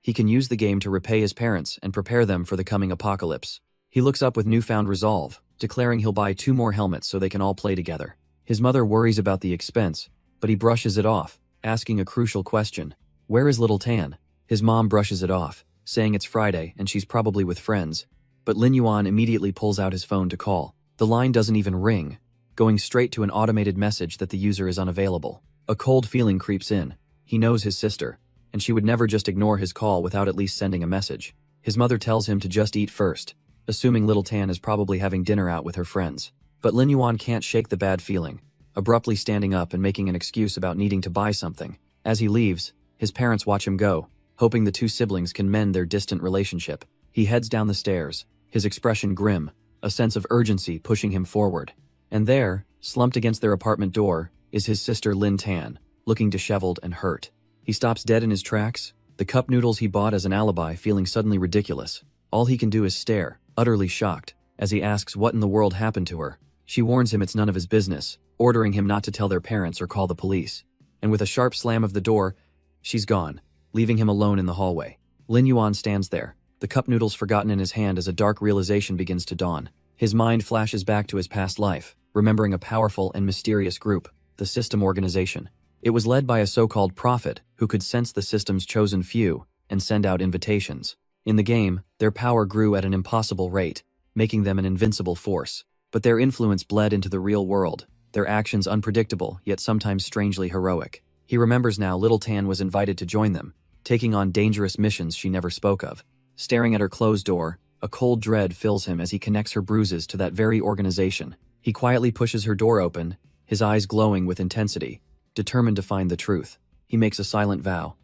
He can use the game to repay his parents and prepare them for the coming apocalypse. He looks up with newfound resolve, declaring he'll buy 2 more helmets so they can all play together. His mother worries about the expense, but he brushes it off, asking a crucial question. Where is little Tan? His mom brushes it off, saying it's Friday and she's probably with friends. But Lin Yuan immediately pulls out his phone to call. The line doesn't even ring, going straight to an automated message that the user is unavailable. A cold feeling creeps in. He knows his sister, and she would never just ignore his call without at least sending a message. His mother tells him to just eat first, assuming little Tan is probably having dinner out with her friends. But Lin Yuan can't shake the bad feeling, abruptly standing up and making an excuse about needing to buy something. As he leaves, his parents watch him go, hoping the two siblings can mend their distant relationship. He heads down the stairs, his expression grim, a sense of urgency pushing him forward. And there, slumped against their apartment door, is his sister Lin Tan, looking disheveled and hurt. He stops dead in his tracks, the cup noodles he bought as an alibi feeling suddenly ridiculous. All he can do is stare, utterly shocked, as he asks what in the world happened to her. She warns him it's none of his business, ordering him not to tell their parents or call the police. And with a sharp slam of the door, she's gone, leaving him alone in the hallway. Lin Yuan stands there, the cup noodles forgotten in his hand as a dark realization begins to dawn. His mind flashes back to his past life, remembering a powerful and mysterious group, the System Organization. It was led by a so-called prophet who could sense the system's chosen few and send out invitations. In the game, their power grew at an impossible rate, making them an invincible force. But their influence bled into the real world, their actions unpredictable yet sometimes strangely heroic. He remembers now little Tan was invited to join them, taking on dangerous missions she never spoke of. Staring at her closed door, a cold dread fills him as he connects her bruises to that very organization. He quietly pushes her door open, his eyes glowing with intensity, determined to find the truth. He makes a silent vow.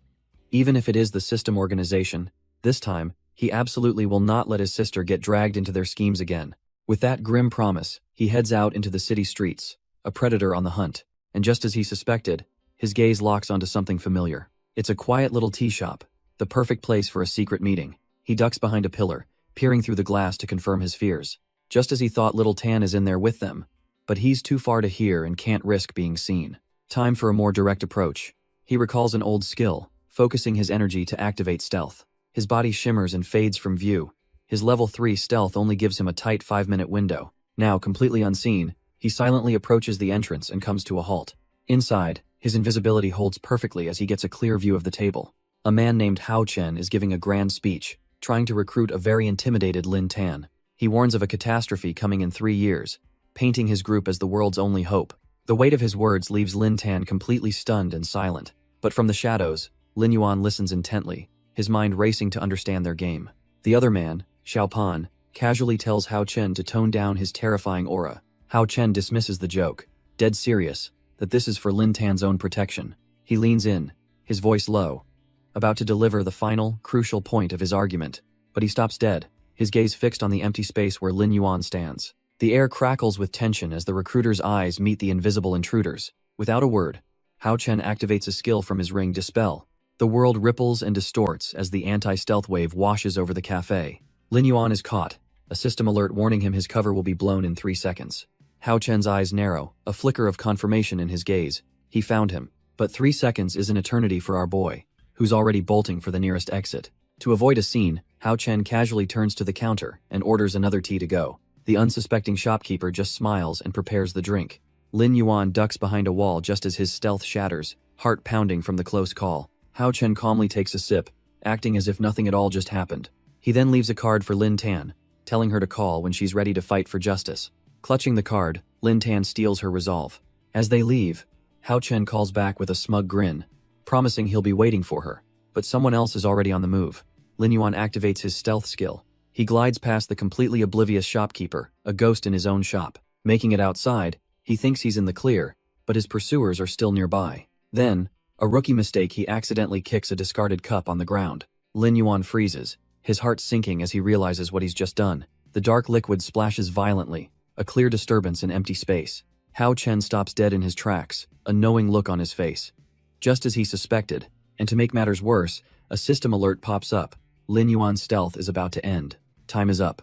Even if it is the System Organization, this time, he absolutely will not let his sister get dragged into their schemes again. With that grim promise, he heads out into the city streets, a predator on the hunt. And just as he suspected, his gaze locks onto something familiar. It's a quiet little tea shop, the perfect place for a secret meeting. He ducks behind a pillar, peering through the glass to confirm his fears. Just as he thought little Tan is in there with them, but he's too far to hear and can't risk being seen. Time for a more direct approach. He recalls an old skill, focusing his energy to activate stealth. His body shimmers and fades from view. His level 3 stealth only gives him a tight 5-minute window. Now, completely unseen, he silently approaches the entrance and comes to a halt. Inside, his invisibility holds perfectly as he gets a clear view of the table. A man named Hao Chen is giving a grand speech, trying to recruit a very intimidated Lin Tan. He warns of a catastrophe coming in 3 years, painting his group as the world's only hope. The weight of his words leaves Lin Tan completely stunned and silent. But from the shadows, Lin Yuan listens intently, his mind racing to understand their game. The other man, Xiao Pan, casually tells Hao Chen to tone down his terrifying aura. Hao Chen dismisses the joke, dead serious, that this is for Lin Tan's own protection. He leans in, his voice low, about to deliver the final, crucial point of his argument. but he stops dead, his gaze fixed on the empty space where Lin Yuan stands. The air crackles with tension as the recruiter's eyes meet the invisible intruders. Without a word, Hao Chen activates a skill from his ring Dispel. The world ripples and distorts as the anti-stealth wave washes over the cafe. Lin Yuan is caught, a system alert warning him his cover will be blown in 3 seconds. Hao Chen's eyes narrow, a flicker of confirmation in his gaze. He found him. But 3 seconds is an eternity for our boy, who's already bolting for the nearest exit. To avoid a scene, Hao Chen casually turns to the counter and orders another tea to go. The unsuspecting shopkeeper just smiles and prepares the drink. Lin Yuan ducks behind a wall just as his stealth shatters, heart pounding from the close call. Hao Chen calmly takes a sip, acting as if nothing at all just happened. He then leaves a card for Lin Tan, telling her to call when she's ready to fight for justice. Clutching the card, Lin Tan steals her resolve. As they leave, Hao Chen calls back with a smug grin, promising he'll be waiting for her. But someone else is already on the move. Lin Yuan activates his stealth skill. He glides past the completely oblivious shopkeeper, a ghost in his own shop. Making it outside, he thinks he's in the clear, but his pursuers are still nearby. Then, a rookie mistake, he accidentally kicks a discarded cup on the ground. Lin Yuan freezes, his heart sinking as he realizes what he's just done. The dark liquid splashes violently, a clear disturbance in empty space. Hao Chen stops dead in his tracks, a knowing look on his face. Just as he suspected, and to make matters worse, a system alert pops up. Lin Yuan's stealth is about to end. Time is up.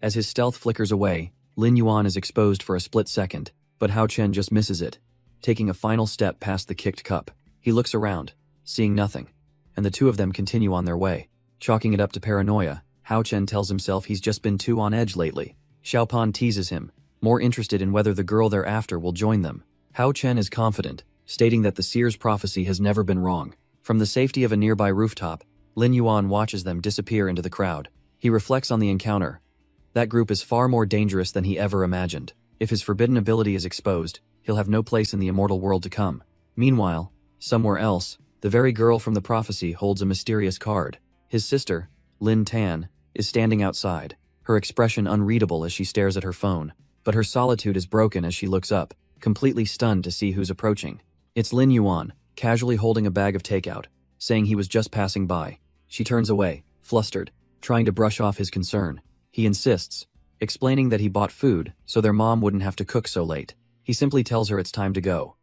As his stealth flickers away, Lin Yuan is exposed for a split second, but Hao Chen just misses it, taking a final step past the kicked cup. He looks around, seeing nothing, and the two of them continue on their way. Chalking it up to paranoia, Hao Chen tells himself he's just been too on edge lately. Xiaopan teases him, more interested in whether the girl they're after will join them. Hao Chen is confident, stating that the seer's prophecy has never been wrong. From the safety of a nearby rooftop, Lin Yuan watches them disappear into the crowd. He reflects on the encounter. That group is far more dangerous than he ever imagined. If his forbidden ability is exposed, he'll have no place in the immortal world to come. Meanwhile, somewhere else, the very girl from the prophecy holds a mysterious card. His sister, Lin Tan, is standing outside, her expression unreadable as she stares at her phone. But her solitude is broken as she looks up, completely stunned to see who's approaching. It's Lin Yuan, casually holding a bag of takeout, saying he was just passing by. She turns away, flustered, trying to brush off his concern. He insists, explaining that he bought food so their mom wouldn't have to cook so late. He simply tells her it's time to go,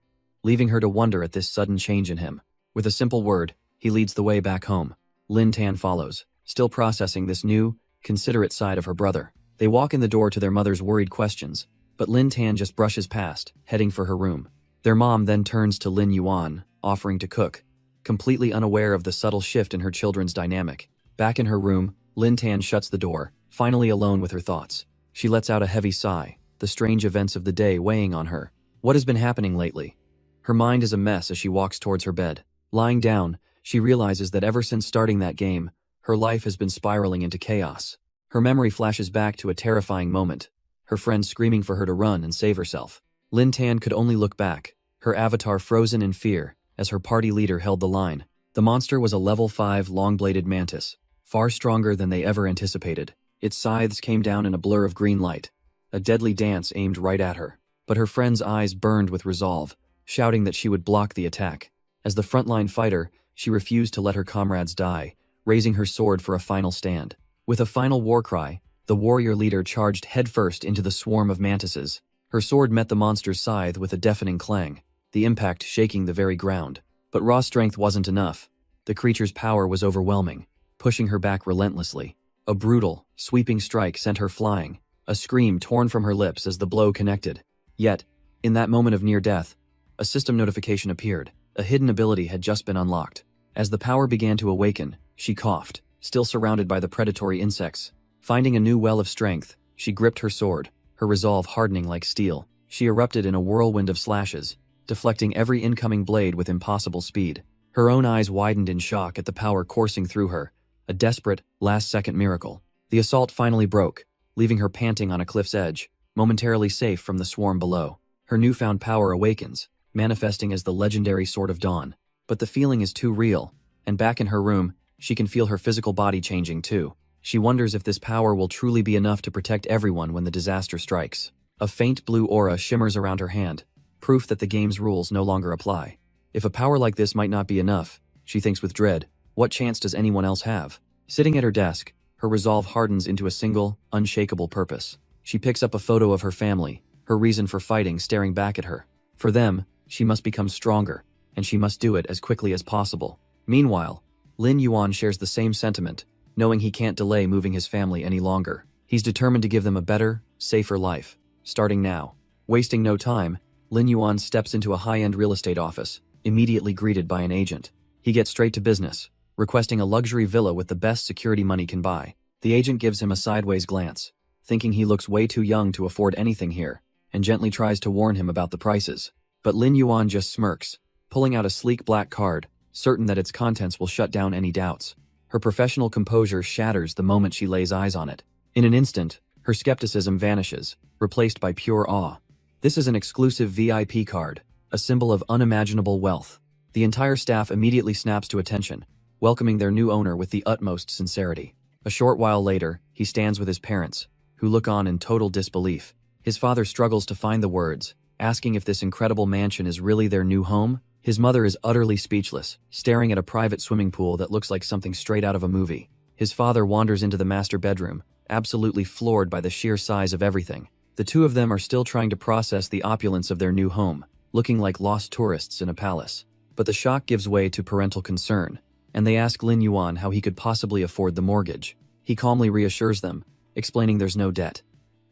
leaving her to wonder at this sudden change in him. With a simple word, he leads the way back home. Lin Tan follows, still processing this new, considerate side of her brother. They walk in the door to their mother's worried questions, but Lin Tan just brushes past, heading for her room. Their mom then turns to Lin Yuan, offering to cook, completely unaware of the subtle shift in her children's dynamic. Back in her room, Lin Tan shuts the door, finally alone with her thoughts. She lets out a heavy sigh, the strange events of the day weighing on her. What has been happening lately? Her mind is a mess as she walks towards her bed. Lying down, she realizes that ever since starting that game, her life has been spiraling into chaos. Her memory flashes back to a terrifying moment, her friend screaming for her to run and save herself. Lin Tan could only look back, her avatar frozen in fear, as her party leader held the line. The monster was a level 5 long-bladed mantis, far stronger than they ever anticipated. Its scythes came down in a blur of green light, a deadly dance aimed right at her. But her friend's eyes burned with resolve, shouting that she would block the attack. As the frontline fighter, she refused to let her comrades die, raising her sword for a final stand. With a final war cry, the warrior leader charged headfirst into the swarm of mantises. Her sword met the monster's scythe with a deafening clang, the impact shaking the very ground. But raw strength wasn't enough. The creature's power was overwhelming, pushing her back relentlessly. A brutal, sweeping strike sent her flying, a scream torn from her lips as the blow connected. Yet, in that moment of near death, a system notification appeared. A hidden ability had just been unlocked. As the power began to awaken, she coughed, still surrounded by the predatory insects. Finding a new well of strength, she gripped her sword, her resolve hardening like steel. She erupted in a whirlwind of slashes, deflecting every incoming blade with impossible speed. Her own eyes widened in shock at the power coursing through her, a desperate, last-second miracle. The assault finally broke, leaving her panting on a cliff's edge, momentarily safe from the swarm below. Her newfound power awakens, manifesting as the legendary Sword of Dawn. But the feeling is too real, and back in her room, she can feel her physical body changing too. She wonders if this power will truly be enough to protect everyone when the disaster strikes. A faint blue aura shimmers around her hand, proof that the game's rules no longer apply. If a power like this might not be enough, she thinks with dread, what chance does anyone else have? Sitting at her desk, her resolve hardens into a single, unshakable purpose. She picks up a photo of her family, her reason for fighting staring back at her. For them, she must become stronger, and she must do it as quickly as possible. Meanwhile, Lin Yuan shares the same sentiment, knowing he can't delay moving his family any longer. He's determined to give them a better, safer life, starting now. Wasting no time, Lin Yuan steps into a high-end real estate office, immediately greeted by an agent. He gets straight to business, requesting a luxury villa with the best security money can buy. The agent gives him a sideways glance, thinking he looks way too young to afford anything here, and gently tries to warn him about the prices. But Lin Yuan just smirks, pulling out a sleek black card, certain that its contents will shut down any doubts. Her professional composure shatters the moment she lays eyes on it. In an instant, her skepticism vanishes, replaced by pure awe. This is an exclusive VIP card, a symbol of unimaginable wealth. The entire staff immediately snaps to attention, welcoming their new owner with the utmost sincerity. A short while later, he stands with his parents, who look on in total disbelief. His father struggles to find the words, asking if this incredible mansion is really their new home. His mother is utterly speechless, staring at a private swimming pool that looks like something straight out of a movie. His father wanders into the master bedroom, absolutely floored by the sheer size of everything. The two of them are still trying to process the opulence of their new home, looking like lost tourists in a palace. But the shock gives way to parental concern, and they ask Lin Yuan how he could possibly afford the mortgage. He calmly reassures them, explaining there's no debt.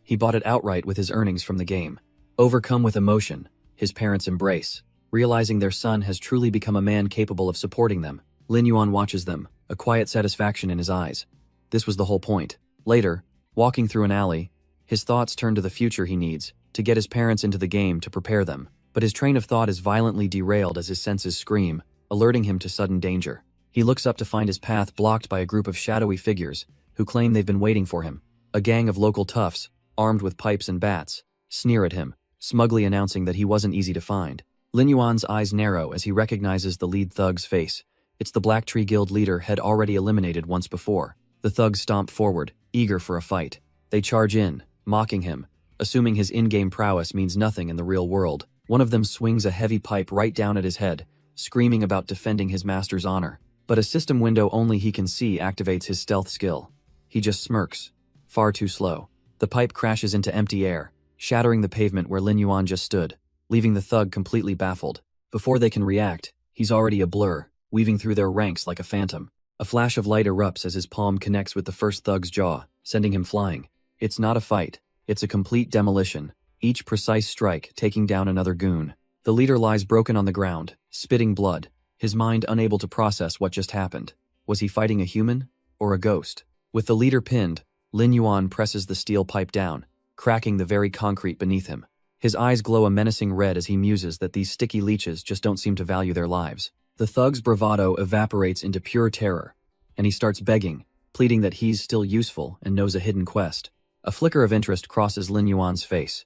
He bought it outright with his earnings from the game. Overcome with emotion, his parents embrace, realizing their son has truly become a man capable of supporting them. Lin Yuan watches them, a quiet satisfaction in his eyes. This was the whole point. Later, walking through an alley, his thoughts turn to the future he needs to get his parents into the game to prepare them. But his train of thought is violently derailed as his senses scream, alerting him to sudden danger. He looks up to find his path blocked by a group of shadowy figures who claim they've been waiting for him. A gang of local toughs, armed with pipes and bats, sneer at him, smugly announcing that he wasn't easy to find. Lin Yuan's eyes narrow as he recognizes the lead thug's face. It's the Black Tree Guild leader had already eliminated once before. The thugs stomp forward, eager for a fight. They charge in, mocking him, assuming his in-game prowess means nothing in the real world. One of them swings a heavy pipe right down at his head, screaming about defending his master's honor. But a system window only he can see activates his stealth skill. He just smirks. Far too slow. The pipe crashes into empty air, shattering the pavement where Lin Yuan just stood, leaving the thug completely baffled. Before they can react, he's already a blur, weaving through their ranks like a phantom. A flash of light erupts as his palm connects with the first thug's jaw, sending him flying. It's not a fight. It's a complete demolition, each precise strike taking down another goon. The leader lies broken on the ground, spitting blood, his mind unable to process what just happened. Was he fighting a human or a ghost? With the leader pinned, Lin Yuan presses the steel pipe down, cracking the very concrete beneath him. His eyes glow a menacing red as he muses that these sticky leeches just don't seem to value their lives. The thug's bravado evaporates into pure terror, and he starts begging, pleading that he's still useful and knows a hidden quest. A flicker of interest crosses Lin Yuan's face.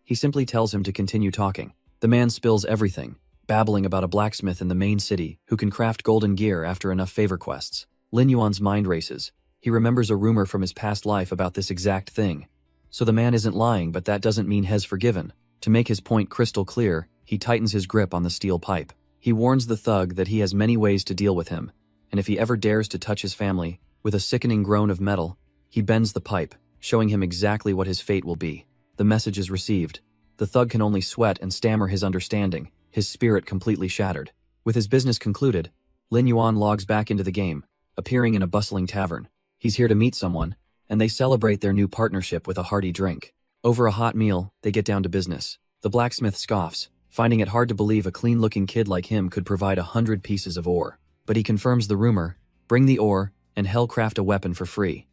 He simply tells him to continue talking. The man spills everything, babbling about a blacksmith in the main city who can craft golden gear after enough favor quests. Lin Yuan's mind races. He remembers a rumor from his past life about this exact thing. So the man isn't lying, but that doesn't mean he's forgiven. To make his point crystal clear, he tightens his grip on the steel pipe. He warns the thug that he has many ways to deal with him, and if he ever dares to touch his family, with a sickening groan of metal, he bends the pipe, showing him exactly what his fate will be. The message is received. The thug can only sweat and stammer his understanding, his spirit completely shattered. With his business concluded, Lin Yuan logs back into the game, appearing in a bustling tavern. He's here to meet someone, and they celebrate their new partnership with a hearty drink. Over a hot meal, they get down to business. The blacksmith scoffs, finding it hard to believe a clean-looking kid like him could provide 100 pieces of ore. But he confirms the rumor, bring the ore, and hell craft a weapon for free.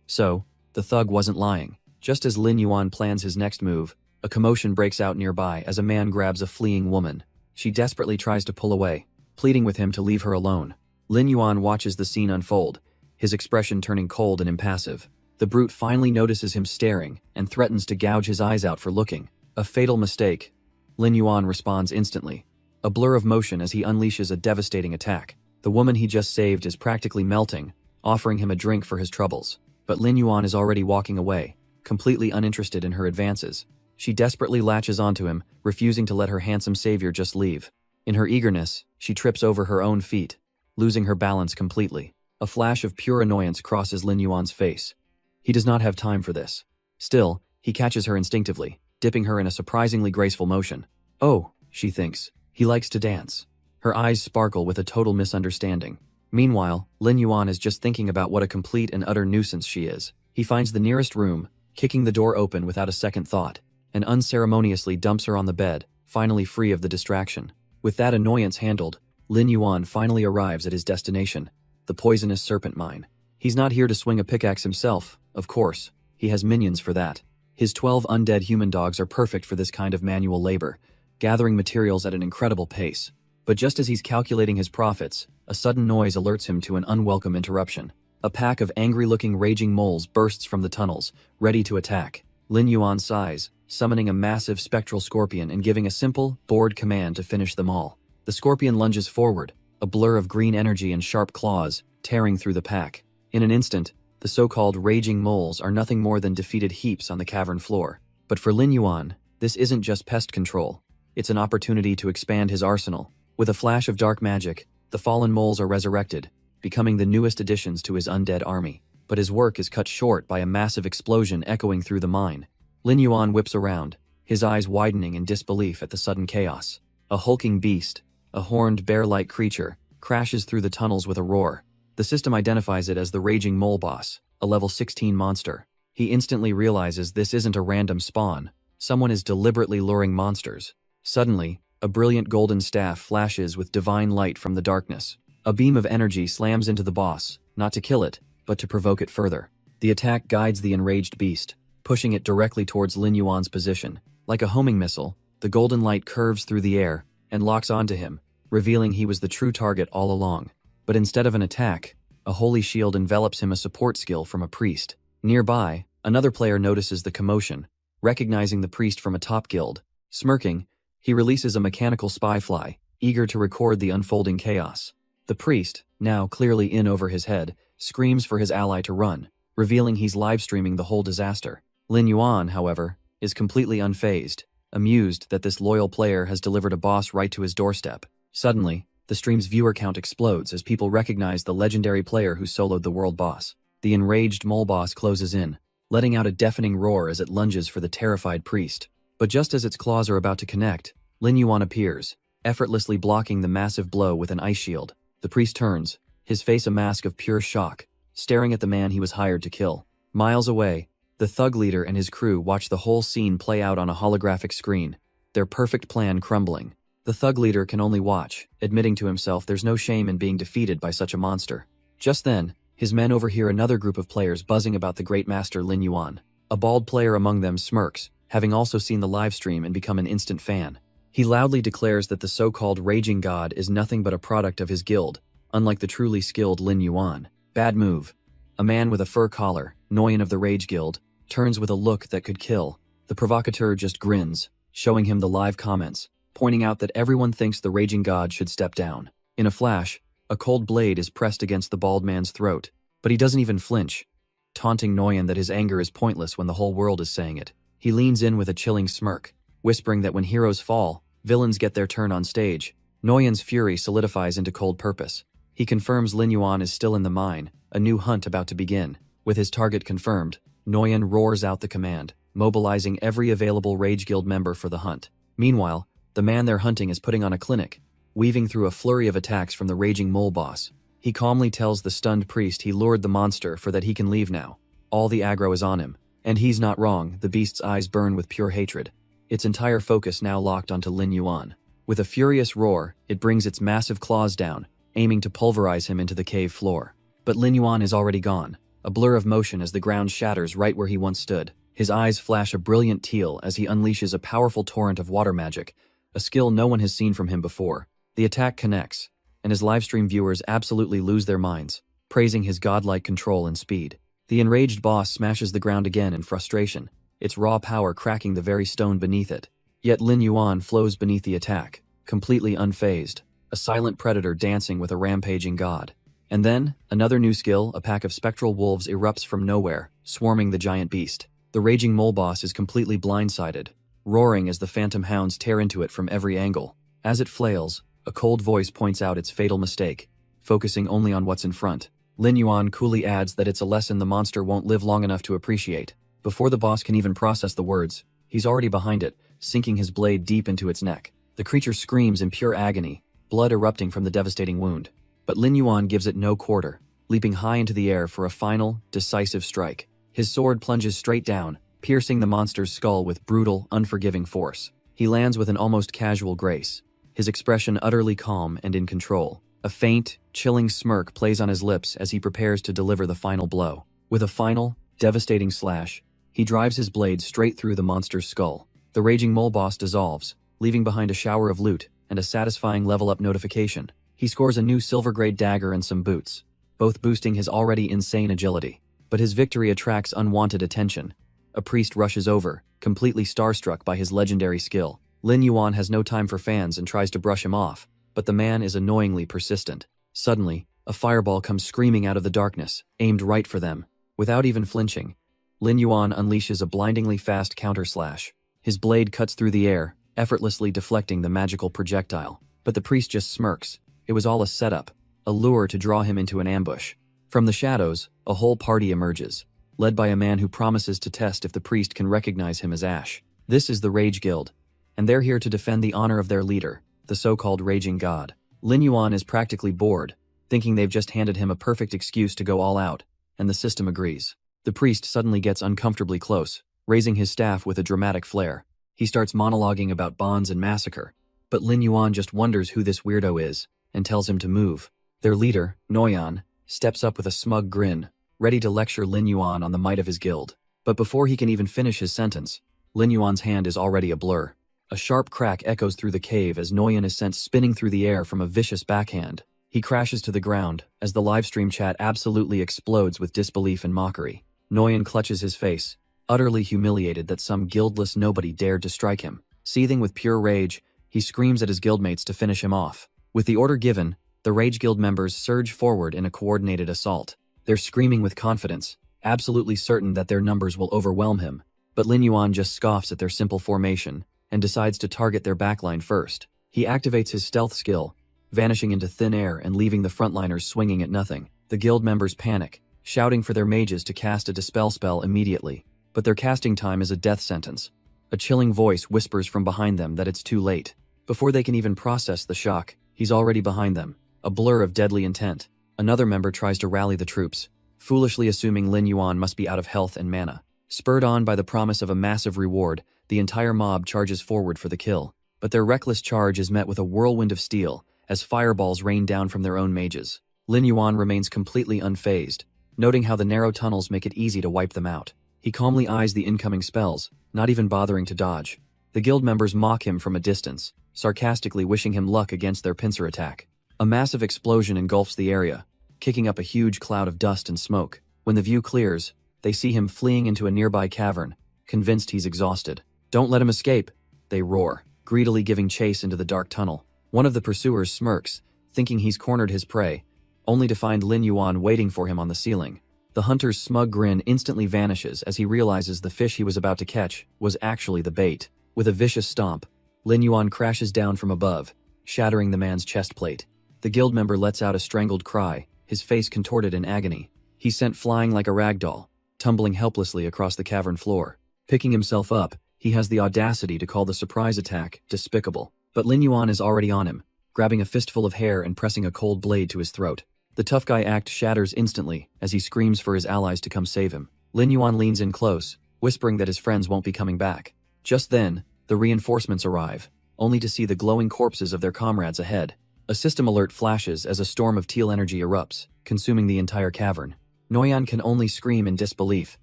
So, the thug wasn't lying. Just as Lin Yuan plans his next move, a commotion breaks out nearby as a man grabs a fleeing woman. She desperately tries to pull away, pleading with him to leave her alone. Lin Yuan watches the scene unfold, his expression turning cold and impassive. The brute finally notices him staring and threatens to gouge his eyes out for looking. A fatal mistake. Lin Yuan responds instantly, a blur of motion as he unleashes a devastating attack. The woman he just saved is practically melting, offering him a drink for his troubles. But Lin Yuan is already walking away, completely uninterested in her advances. She desperately latches onto him, refusing to let her handsome savior just leave. In her eagerness, she trips over her own feet, losing her balance completely. A flash of pure annoyance crosses Lin Yuan's face. He does not have time for this. Still, he catches her instinctively, dipping her in a surprisingly graceful motion. Oh, she thinks, he likes to dance. Her eyes sparkle with a total misunderstanding. Meanwhile, Lin Yuan is just thinking about what a complete and utter nuisance she is. He finds the nearest room, kicking the door open without a second thought, and unceremoniously dumps her on the bed, finally free of the distraction. With that annoyance handled, Lin Yuan finally arrives at his destination, the poisonous serpent mine. He's not here to swing a pickaxe himself, of course. He has minions for that. His 12 undead human dogs are perfect for this kind of manual labor, gathering materials at an incredible pace. But just as he's calculating his profits, a sudden noise alerts him to an unwelcome interruption. A pack of angry-looking raging moles bursts from the tunnels, ready to attack. Lin Yuan sighs, summoning a massive spectral scorpion and giving a simple, board command to finish them all. The scorpion lunges forward, a blur of green energy and sharp claws, tearing through the pack. In an instant, the so-called raging moles are nothing more than defeated heaps on the cavern floor. But for Lin Yuan, this isn't just pest control. It's an opportunity to expand his arsenal. With a flash of dark magic, the fallen moles are resurrected, becoming the newest additions to his undead army. But his work is cut short by a massive explosion echoing through the mine. Lin Yuan whips around, his eyes widening in disbelief at the sudden chaos. A hulking beast, a horned bear-like creature, crashes through the tunnels with a roar. The system identifies it as the Raging Mole Boss, a level 16 monster. He instantly realizes this isn't a random spawn. Someone is deliberately luring monsters. Suddenly, a brilliant golden staff flashes with divine light from the darkness. A beam of energy slams into the boss, not to kill it, but to provoke it further. The attack guides the enraged beast, pushing it directly towards Lin Yuan's position. Like a homing missile, the golden light curves through the air and locks onto him, revealing he was the true target all along. But instead of an attack, a holy shield envelops him, a support skill from a priest. Nearby, another player notices the commotion, recognizing the priest from a top guild. Smirking, he releases a mechanical spy fly, eager to record the unfolding chaos. The priest, now clearly in over his head, screams for his ally to run, revealing he's live-streaming the whole disaster. Lin Yuan, however, is completely unfazed, amused that this loyal player has delivered a boss right to his doorstep. Suddenly, the stream's viewer count explodes as people recognize the legendary player who soloed the world boss. The enraged mole boss closes in, letting out a deafening roar as it lunges for the terrified priest. But just as its claws are about to connect, Lin Yuan appears, effortlessly blocking the massive blow with an ice shield. The priest turns, his face a mask of pure shock, staring at the man he was hired to kill. Miles away, the thug leader and his crew watch the whole scene play out on a holographic screen, their perfect plan crumbling. The thug leader can only watch, admitting to himself there's no shame in being defeated by such a monster. Just then, his men overhear another group of players buzzing about the great master Lin Yuan. A bald player among them smirks, having also seen the livestream and become an instant fan. He loudly declares that the so-called Raging God is nothing but a product of his guild, unlike the truly skilled Lin Yuan. Bad move. A man with a fur collar, Noyan of the Rage Guild, turns with a look that could kill. The provocateur just grins, showing him the live comments, pointing out that everyone thinks the Raging God should step down. In a flash, a cold blade is pressed against the bald man's throat, but he doesn't even flinch, taunting Noyan that his anger is pointless when the whole world is saying it. He leans in with a chilling smirk, whispering that when heroes fall, villains get their turn on stage. Noyan's fury solidifies into cold purpose. He confirms Lin Yuan is still in the mine, a new hunt about to begin. With his target confirmed, Noyan roars out the command, mobilizing every available Rage Guild member for the hunt. Meanwhile, the man they're hunting is putting on a clinic, weaving through a flurry of attacks from the Raging Mole Boss. He calmly tells the stunned priest he lured the monster for that he can leave now. All the aggro is on him. And he's not wrong, the beast's eyes burn with pure hatred. Its entire focus now locked onto Lin Yuan. With a furious roar, it brings its massive claws down, aiming to pulverize him into the cave floor. But Lin Yuan is already gone, a blur of motion as the ground shatters right where he once stood. His eyes flash a brilliant teal as he unleashes a powerful torrent of water magic, a skill no one has seen from him before. The attack connects, and his livestream viewers absolutely lose their minds, praising his godlike control and speed. The enraged boss smashes the ground again in frustration, its raw power cracking the very stone beneath it. Yet Lin Yuan flows beneath the attack, completely unfazed, a silent predator dancing with a rampaging god. And then, another new skill, a pack of spectral wolves erupts from nowhere, swarming the giant beast. The raging mole boss is completely blindsided, roaring as the phantom hounds tear into it from every angle. As it flails, a cold voice points out its fatal mistake, focusing only on what's in front. Lin Yuan coolly adds that it's a lesson the monster won't live long enough to appreciate. Before the boss can even process the words, he's already behind it, sinking his blade deep into its neck. The creature screams in pure agony, blood erupting from the devastating wound. But Lin Yuan gives it no quarter, leaping high into the air for a final, decisive strike. His sword plunges straight down, piercing the monster's skull with brutal, unforgiving force. He lands with an almost casual grace, his expression utterly calm and in control. A faint, chilling smirk plays on his lips as he prepares to deliver the final blow. With a final, devastating slash, he drives his blade straight through the monster's skull. The raging mole boss dissolves, leaving behind a shower of loot and a satisfying level-up notification. He scores a new silver-grade dagger and some boots, both boosting his already insane agility. But his victory attracts unwanted attention. A priest rushes over, completely starstruck by his legendary skill. Lin Yuan has no time for fans and tries to brush him off, but the man is annoyingly persistent. Suddenly, a fireball comes screaming out of the darkness, aimed right for them. Without even flinching, Lin Yuan unleashes a blindingly fast counter-slash. His blade cuts through the air, effortlessly deflecting the magical projectile. But the priest just smirks. It was all a setup, a lure to draw him into an ambush. From the shadows, a whole party emerges, led by a man who promises to test if the priest can recognize him as Ash. This is the Rage Guild, and they're here to defend the honor of their leader, the so-called Raging God. Lin Yuan is practically bored, thinking they've just handed him a perfect excuse to go all out, and the system agrees. The priest suddenly gets uncomfortably close, raising his staff with a dramatic flair. He starts monologuing about bonds and massacre, but Lin Yuan just wonders who this weirdo is, and tells him to move. Their leader, Noyan, steps up with a smug grin, ready to lecture Lin Yuan on the might of his guild. But before he can even finish his sentence, Lin Yuan's hand is already a blur. A sharp crack echoes through the cave as Noyan is sent spinning through the air from a vicious backhand. He crashes to the ground as the livestream chat absolutely explodes with disbelief and mockery. Noyan clutches his face, utterly humiliated that some guildless nobody dared to strike him. Seething with pure rage, he screams at his guildmates to finish him off. With the order given, the Rage Guild members surge forward in a coordinated assault. They're screaming with confidence, absolutely certain that their numbers will overwhelm him. But Lin Yuan just scoffs at their simple formation and decides to target their backline first. He activates his stealth skill, vanishing into thin air and leaving the frontliners swinging at nothing. The guild members panic, shouting for their mages to cast a dispel spell immediately. But their casting time is a death sentence. A chilling voice whispers from behind them that it's too late. Before they can even process the shock, he's already behind them, a blur of deadly intent. Another member tries to rally the troops, foolishly assuming Lin Yuan must be out of health and mana. Spurred on by the promise of a massive reward, the entire mob charges forward for the kill. But their reckless charge is met with a whirlwind of steel, as fireballs rain down from their own mages. Lin Yuan remains completely unfazed, noting how the narrow tunnels make it easy to wipe them out. He calmly eyes the incoming spells, not even bothering to dodge. The guild members mock him from a distance, sarcastically wishing him luck against their pincer attack. A massive explosion engulfs the area, kicking up a huge cloud of dust and smoke. When the view clears, they see him fleeing into a nearby cavern, convinced he's exhausted. "Don't let him escape," they roar, greedily giving chase into the dark tunnel. One of the pursuers smirks, thinking he's cornered his prey, only to find Lin Yuan waiting for him on the ceiling. The hunter's smug grin instantly vanishes as he realizes the fish he was about to catch was actually the bait. With a vicious stomp, Lin Yuan crashes down from above, shattering the man's chest plate. The guild member lets out a strangled cry, his face contorted in agony. He's sent flying like a ragdoll, tumbling helplessly across the cavern floor. Picking himself up, he has the audacity to call the surprise attack despicable. But Lin Yuan is already on him, grabbing a fistful of hair and pressing a cold blade to his throat. The tough guy act shatters instantly as he screams for his allies to come save him. Lin Yuan leans in close, whispering that his friends won't be coming back. Just then, the reinforcements arrive, only to see the glowing corpses of their comrades ahead. A system alert flashes as a storm of teal energy erupts, consuming the entire cavern. Noyan can only scream in disbelief,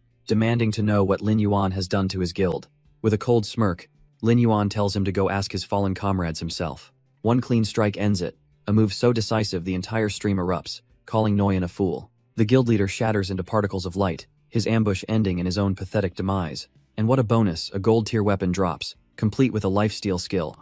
demanding to know what Lin Yuan has done to his guild. With a cold smirk, Lin Yuan tells him to go ask his fallen comrades himself. One clean strike ends it, a move so decisive the entire stream erupts, calling Noyan a fool. The guild leader shatters into particles of light, his ambush ending in his own pathetic demise. And what a bonus, a gold tier weapon drops, complete with a lifesteal skill.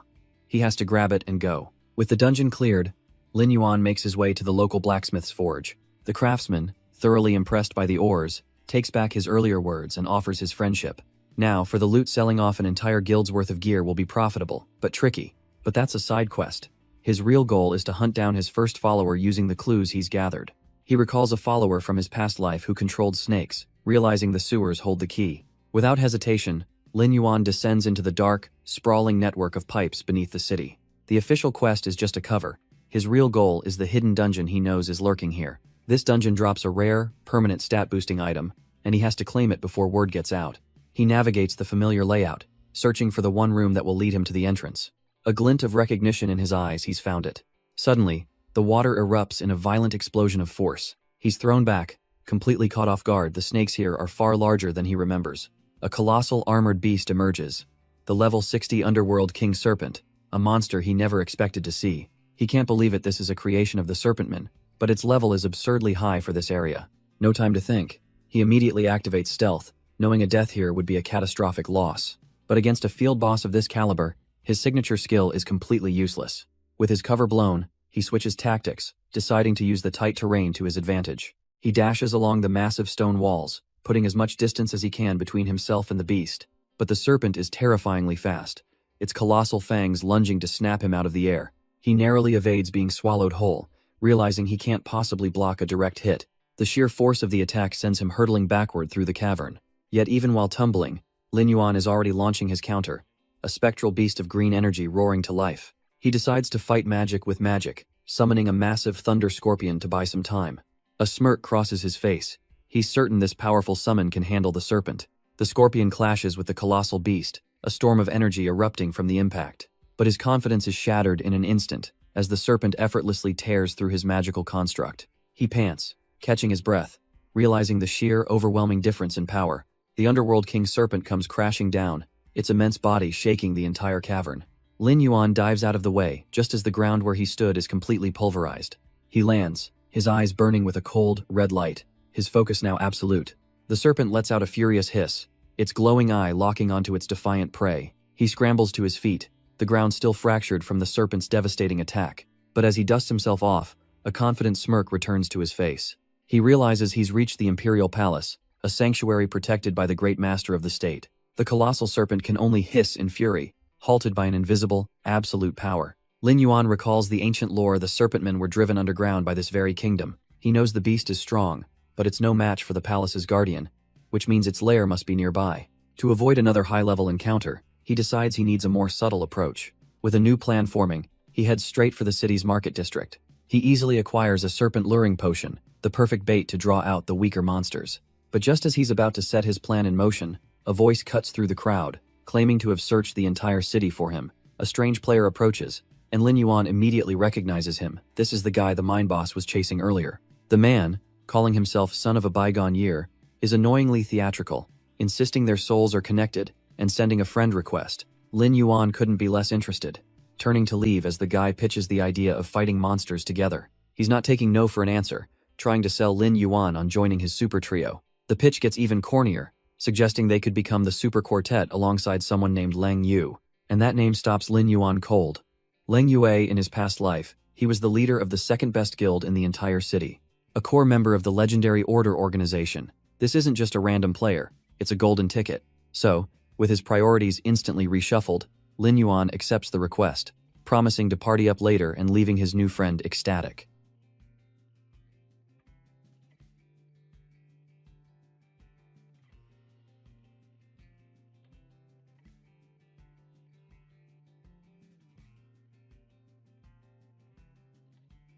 He has to grab it and go. With the dungeon cleared, Lin Yuan makes his way to the local blacksmith's forge. The craftsman, thoroughly impressed by the ores, takes back his earlier words and offers his friendship. Now, for the loot, selling off an entire guild's worth of gear will be profitable, but tricky. But that's a side quest. His real goal is to hunt down his first follower using the clues he's gathered. He recalls a follower from his past life who controlled snakes, realizing the sewers hold the key. Without hesitation, Lin Yuan descends into the dark, sprawling network of pipes beneath the city. The official quest is just a cover. His real goal is the hidden dungeon he knows is lurking here. This dungeon drops a rare, permanent stat-boosting item, and he has to claim it before word gets out. He navigates the familiar layout, searching for the one room that will lead him to the entrance. A glint of recognition in his eyes, he's found it. Suddenly, the water erupts in a violent explosion of force. He's thrown back, completely caught off guard. The snakes here are far larger than he remembers. A colossal armored beast emerges. The level 60 underworld king serpent, a monster he never expected to see. He can't believe it. This is a creation of the Serpentman, but its level is absurdly high for this area. No time to think. He immediately activates stealth, knowing a death here would be a catastrophic loss. But against a field boss of this caliber, his signature skill is completely useless. With his cover blown, he switches tactics, deciding to use the tight terrain to his advantage. He dashes along the massive stone walls, putting as much distance as he can between himself and the beast. But the serpent is terrifyingly fast, its colossal fangs lunging to snap him out of the air. He narrowly evades being swallowed whole, realizing he can't possibly block a direct hit. The sheer force of the attack sends him hurtling backward through the cavern. Yet even while tumbling, Lin Yuan is already launching his counter, a spectral beast of green energy roaring to life. He decides to fight magic with magic, summoning a massive thunder scorpion to buy some time. A smirk crosses his face. He's certain this powerful summon can handle the serpent. The scorpion clashes with the colossal beast, a storm of energy erupting from the impact. But his confidence is shattered in an instant, as the serpent effortlessly tears through his magical construct. He pants, catching his breath, realizing the sheer, overwhelming difference in power. The underworld king serpent comes crashing down, its immense body shaking the entire cavern. Lin Yuan dives out of the way, just as the ground where he stood is completely pulverized. He lands, his eyes burning with a cold, red light, his focus now absolute. The serpent lets out a furious hiss, its glowing eye locking onto its defiant prey. He scrambles to his feet, the ground still fractured from the serpent's devastating attack. But as he dusts himself off, a confident smirk returns to his face. He realizes he's reached the Imperial Palace, a sanctuary protected by the great master of the state. The colossal serpent can only hiss in fury, halted by an invisible, absolute power. Lin Yuan recalls the ancient lore. The Serpentmen were driven underground by this very kingdom. He knows the beast is strong, but it's no match for the palace's guardian, which means its lair must be nearby. To avoid another high-level encounter, he decides he needs a more subtle approach. With a new plan forming, he heads straight for the city's market district. He easily acquires a serpent luring potion, the perfect bait to draw out the weaker monsters. But just as he's about to set his plan in motion, a voice cuts through the crowd, claiming to have searched the entire city for him. A strange player approaches, and Lin Yuan immediately recognizes him. This is the guy the mine boss was chasing earlier. The man, calling himself son of a bygone year, is annoyingly theatrical, insisting their souls are connected, and sending a friend request. Lin Yuan couldn't be less interested, turning to leave as the guy pitches the idea of fighting monsters together. He's not taking no for an answer, trying to sell Lin Yuan on joining his super trio. The pitch gets even cornier, suggesting they could become the super quartet alongside someone named Lang Yu, and that name stops Lin Yuan cold. Lang Yue, in his past life, he was the leader of the second best guild in the entire city, a core member of the legendary Order organization. This isn't just a random player, it's a golden ticket. So, with his priorities instantly reshuffled, Lin Yuan accepts the request, promising to party up later and leaving his new friend ecstatic.